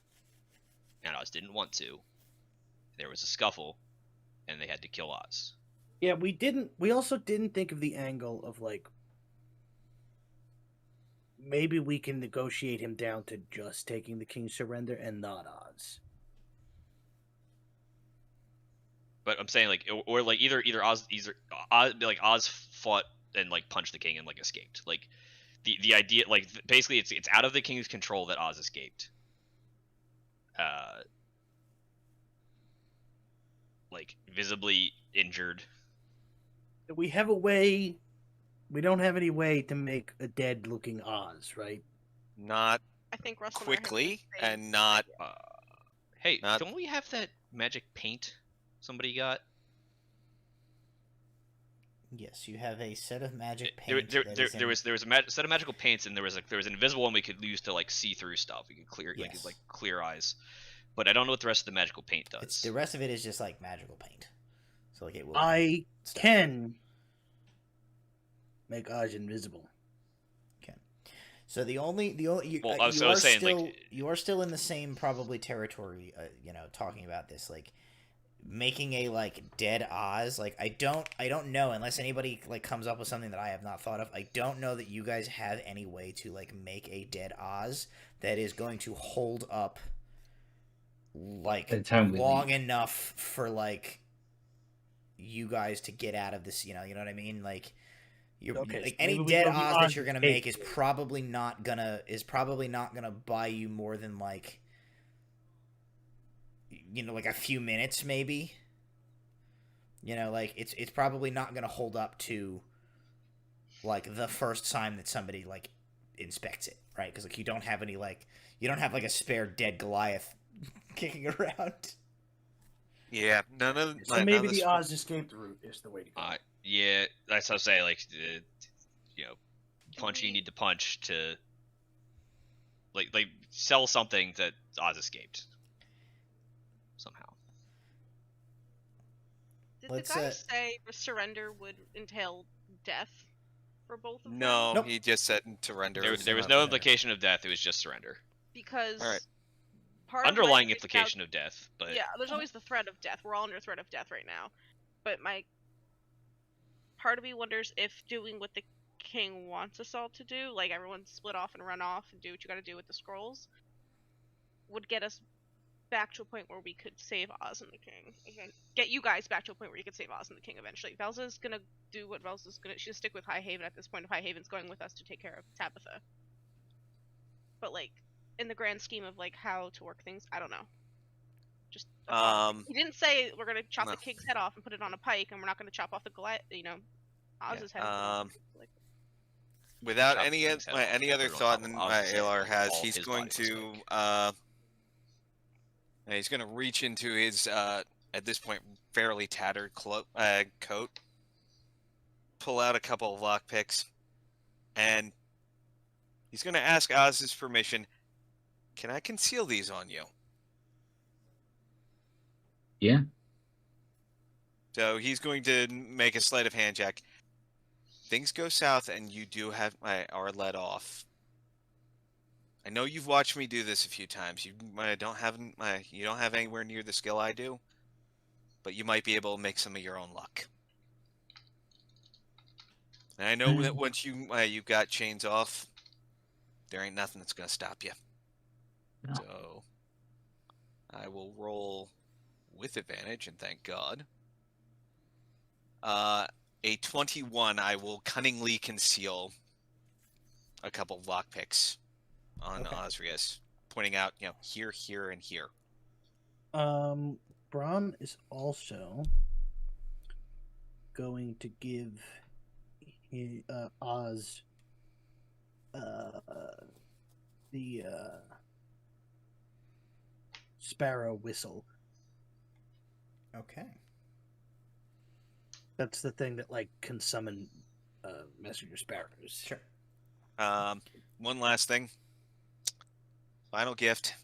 S4: and Oz didn't want to. There was a scuffle, and they had to kill Oz.
S3: Yeah, we also didn't think of the angle of, like, maybe we can negotiate him down to just taking the king's surrender and not Oz.
S4: But I'm saying, like, or like either Oz Oz fought and like punched the king and like escaped. Like the idea, like, basically it's out of the king's control that Oz escaped. Like, visibly injured.
S3: We have a way. We don't have any way to make a dead-looking Oz, right?
S6: Not
S5: I think Russell
S6: quickly,
S5: and I have the same-
S6: and not.
S4: Hey,
S6: Not-
S4: don't we have that magic paint somebody got?
S1: Yes, you have a set of magic
S4: There,
S1: paint.
S4: there,
S1: that
S4: there,
S1: is in-
S4: there was a set of magical paints, and there was an invisible one we could use to like see through stuff. We could clear, we could
S1: Yes.
S4: like clear eyes. But I don't know what the rest of the magical paint does.
S1: the rest of it is just like magical paint. So like it will.
S3: I
S1: stuff.
S3: can make Oz invisible.
S1: So the only you,
S4: Well,
S1: you
S4: I was
S1: are
S4: saying,
S1: still
S4: like-
S1: you are still in the same probably territory. Talking about this, like making a like dead Oz. Like I don't know, unless anybody like comes up with something that I have not thought of. I don't know that you guys have any way to like make a dead Oz that is going to hold up like
S2: By the time we
S1: long
S2: leave.
S1: enough for like you guys to get out of this. You know what I mean? Like.
S3: Okay,
S1: Like
S3: so
S1: any
S3: maybe we
S1: dead
S3: go the
S1: Oz
S3: Oz
S1: that you're gonna make is
S3: escape
S1: probably not gonna buy you more than like like a few minutes maybe. Like it's probably not gonna hold up to like the first time that somebody like inspects it, right? Because like you don't have a spare dead Goliath kicking around.
S6: Yeah, none of.
S3: So
S6: none of
S3: maybe
S6: this-
S3: the Oz escape route is the way to go.
S4: Yeah, that's what I'm saying. Like, punch you need to punch to like sell something that Oz escaped somehow.
S5: Did
S1: Let's,
S5: the guy say the surrender would entail death for both of them?
S6: No,
S1: Nope.
S6: he just said surrender.
S4: There was no implication of death. It was just surrender.
S5: Because
S6: Alright.
S5: part of my
S4: Underlying
S5: freaked
S4: implication of death, but
S5: yeah, there's always the threat of death. We're all under threat of death right now. But my part of me wonders if doing what the king wants us all to do, like everyone split off and run off and do what you gotta do with the scrolls, would get us back to a point where we could save Oz and the king. Again, get you guys back to a point where you could save Oz and the king eventually. Velza's gonna do what Velza's gonna. She's gonna stick with High Haven at this point. If High Haven's going with us to take care of Tabitha. But like, in the grand scheme of like how to work things, I don't know. Just a thought. He didn't say we're gonna chop
S6: no.
S5: the king's head off and put it on a pike, and we're not gonna chop off the Goliath. Oz's head.
S6: Without
S4: Chop
S6: any
S4: things head off,
S6: any other
S4: put it on
S6: thought
S4: top
S6: than
S4: of Oz's head,
S6: Alar has,
S4: all
S6: he's
S4: his
S6: going
S4: body was
S6: to
S4: fake.
S6: he's going to reach into his at this point fairly tattered coat, pull out a couple of lockpicks, and he's going to ask Oz's permission. Can I conceal these on you?
S2: Yeah.
S6: So he's going to make a sleight of hand check. Things go south, and you do have are let off. I know you've watched me do this a few times. You don't have anywhere near the skill I do, but you might be able to make some of your own luck. And I know that once you got chains off, there ain't nothing that's gonna stop you.
S2: No.
S6: So I will roll with advantage, and thank God. A 21, I will cunningly conceal a couple of lockpicks on
S1: Okay.
S6: Ozrius, pointing out, here, here, and here.
S3: Brahm is also going to give Oz the sparrow whistle.
S1: Okay.
S3: That's the thing that like can summon messenger sparrows.
S1: Sure.
S6: One last thing. Final gift,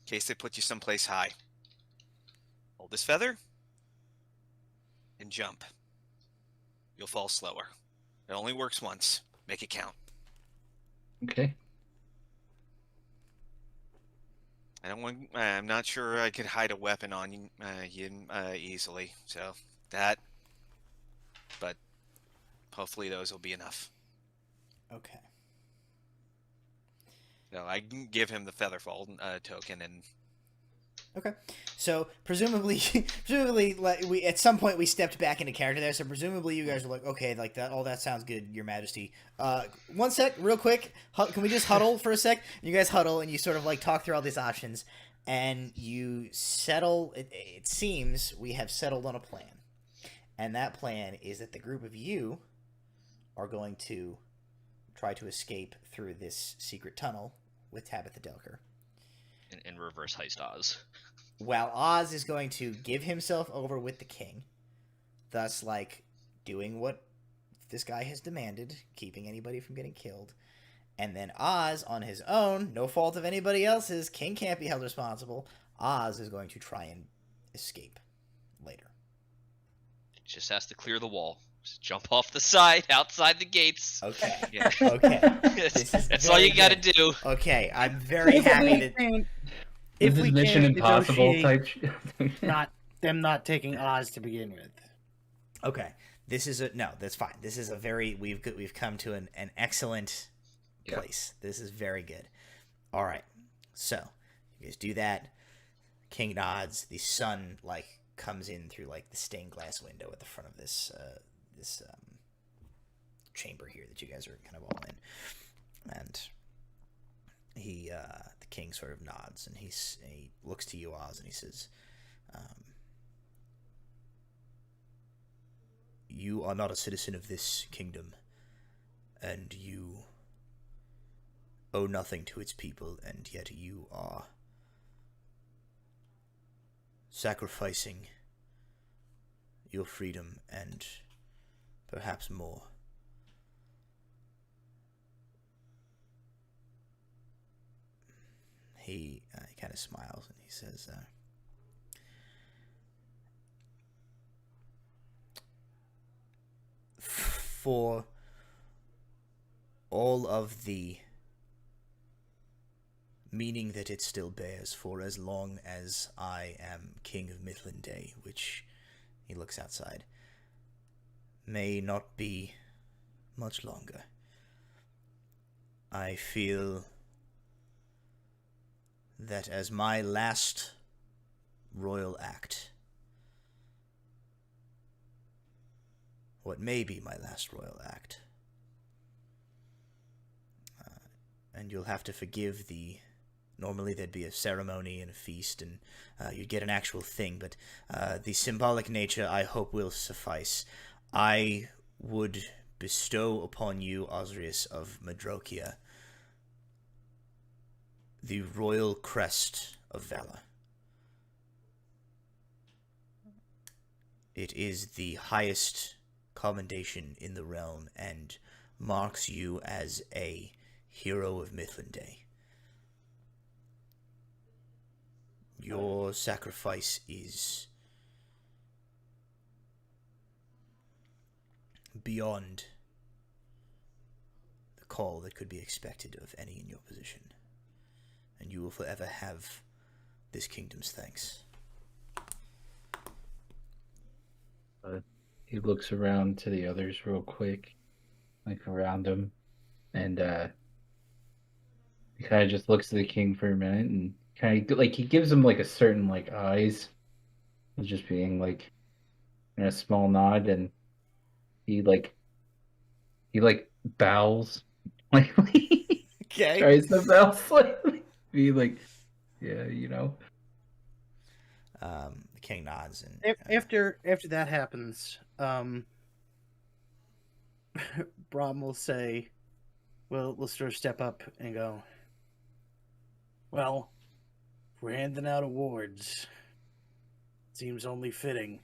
S6: in case they put you someplace high. Hold this feather and jump. You'll fall slower. It only works once. Make it count.
S2: Okay.
S6: I'm not sure I could hide a weapon on you, easily. So that, but hopefully those will be enough.
S1: Okay.
S6: So I can give him the featherfall token, and
S1: Okay. So presumably, like, we at some point we stepped back into character there. So presumably you guys were like, okay, like that. All that sounds good, Your Majesty. One sec, real quick. Can we just huddle for a sec? You guys huddle and you sort of like talk through all these options, and you settle. It seems we have settled on a plan, and that plan is that the group of you are going to try to escape through this secret tunnel with Tabitha Delker.
S4: And reverse heist Oz.
S1: While Oz is going to give himself over with the king, thus, like, doing what this guy has demanded, keeping anybody from getting killed. And then Oz, on his own, no fault of anybody else's, king can't be held responsible, Oz is going to try and escape later.
S4: Just has to clear the wall. Just jump off the side, outside the gates.
S1: Okay.
S4: Yeah.
S1: Okay.
S4: That's all you gotta do.
S1: Okay, I'm very happy that...
S3: If
S2: This
S3: we
S2: is Mission
S3: can't
S2: Impossible
S3: negotiate
S2: type.
S3: not taking Oz to begin with.
S1: Okay, this is no, that's fine. This is a very we've come to an excellent place. This is very good. All right, so you guys do that. King nods. The sun like comes in through like the stained glass window at the front of this chamber here that you guys are kind of all in, and he the king sort of nods and he looks to you, Oz, and he says, you are not a citizen of this kingdom, and you owe nothing to its people, and yet you are sacrificing your freedom and perhaps more. He kind of smiles and he says, for all of the meaning that it still bears, for as long as I am king of Mithlinde, which, he looks outside, may not be much longer, I feel that as my last royal act, what may be my last royal act, and you'll have to forgive normally there'd be a ceremony and a feast, and you'd get an actual thing, but the symbolic nature I hope will suffice. I would bestow upon you, Ozrius of Madrokia, the royal crest of valor. It is the highest commendation in the realm and marks you as a hero of Mithlinde. Your sacrifice is beyond the call that could be expected of any in your position, and you will forever have this kingdom's thanks.
S2: He looks around to the others real quick, like around him, and he kind of just looks at the king for a minute, and kind of like he gives him like a certain like eyes, just being like in a small nod, and he bows, like
S1: Okay.
S2: tries to bow slightly, be like, yeah, you know.
S1: The king nods, and
S3: After that happens, Brom will say, "Well, we'll sort of step up and go. Well, if we're handing out awards. Seems only fitting.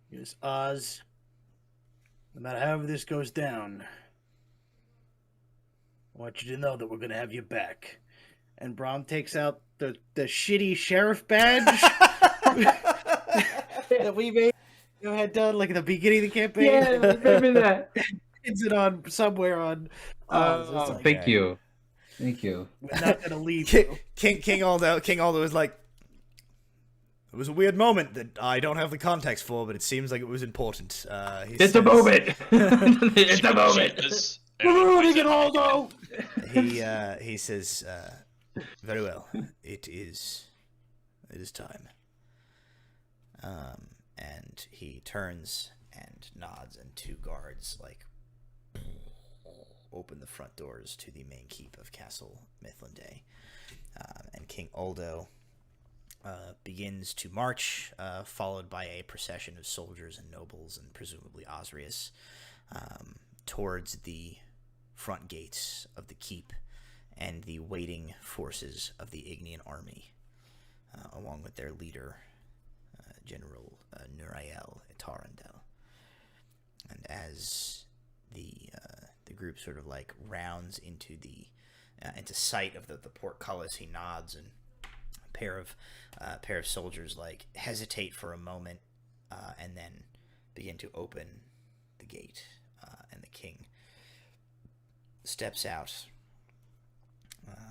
S3: Because Oz, no matter however this goes down, I want you to know that we're gonna have you back." And Brom takes out the shitty sheriff badge that we made. Had done like at the beginning of the campaign.
S2: Yeah, I remember that.
S3: Pins it on somewhere on.
S2: Oh,
S3: Like,
S2: thank you. We're
S3: not gonna leave you.
S1: King Aldo was like, it was a weird moment that I don't have the context for, but it seems like it was important.
S2: It's a moment. It's a moment.
S3: We're ruining it, Aldo.
S1: He says, very well. It is time. And he turns and nods, and two guards like open the front doors to the main keep of Castle Mithlinde. And King Aldo begins to march, followed by a procession of soldiers and nobles, and presumably Ozrius, towards the front gates of the keep and the waiting forces of the Ignian army, along with their leader, General Nurael Tarandel. And as the group sort of like rounds into into sight of the portcullis, he nods, and a pair of soldiers like hesitate for a moment, and then begin to open the gate, and the king steps out,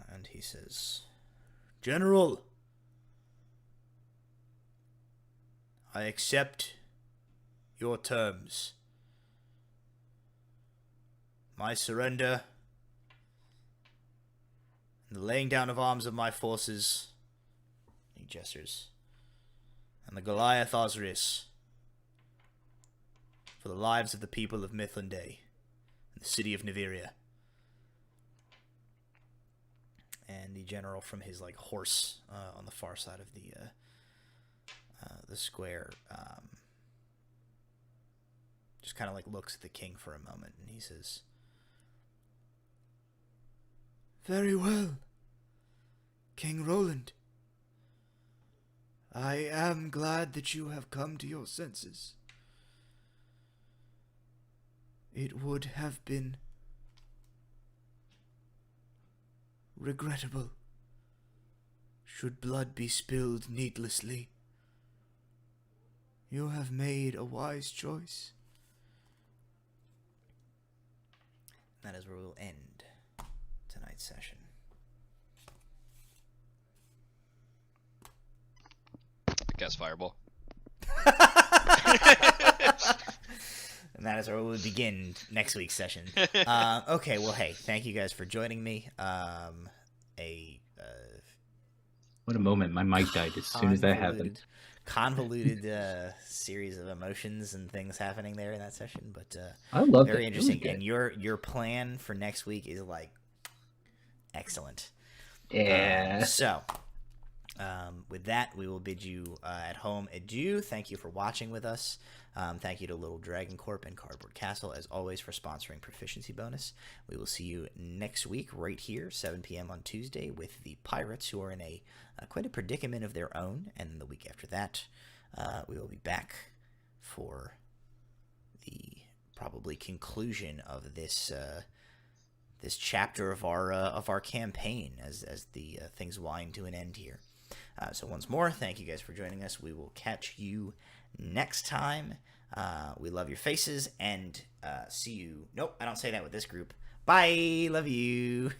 S1: and he says, "General, I accept your terms. My surrender and the laying down of arms of my forces," he gestures, "and the Goliath Ozrius, for the lives of the people of Mithlinde and the city of Niveria." And the general from his like horse on the far side of the square just kind of like looks at the king for a moment, and he says, "Very well, King Roland. I am glad that you have come to your senses. It would have been regrettable should blood be spilled needlessly. You have made a wise choice." That is where we'll end tonight's session.
S4: Guess fireball.
S1: And that is where we'll begin next week's session. Okay, well, hey, thank you guys for joining me.
S2: What a moment. My mic died as soon as that happened.
S1: Convoluted series of emotions and things happening there in that session, but
S2: I love
S1: very
S2: it.
S1: interesting.
S2: Really
S1: And your plan for next week is like excellent.
S2: Yeah.
S1: So with that, we will bid you at home adieu. Thank you for watching with us. Thank you to Little Dragon Corp and Cardboard Castle, as always, for sponsoring Proficiency Bonus. We will see you next week right here, 7 p.m. on Tuesday, with the Pirates, who are in quite a predicament of their own. And the week after that, we will be back for the probably conclusion of this this chapter of our campaign as the things wind to an end here. So once more, thank you guys for joining us. We will catch you next time. We love your faces, and see you. Nope, I don't say that with this group. Bye. Love you.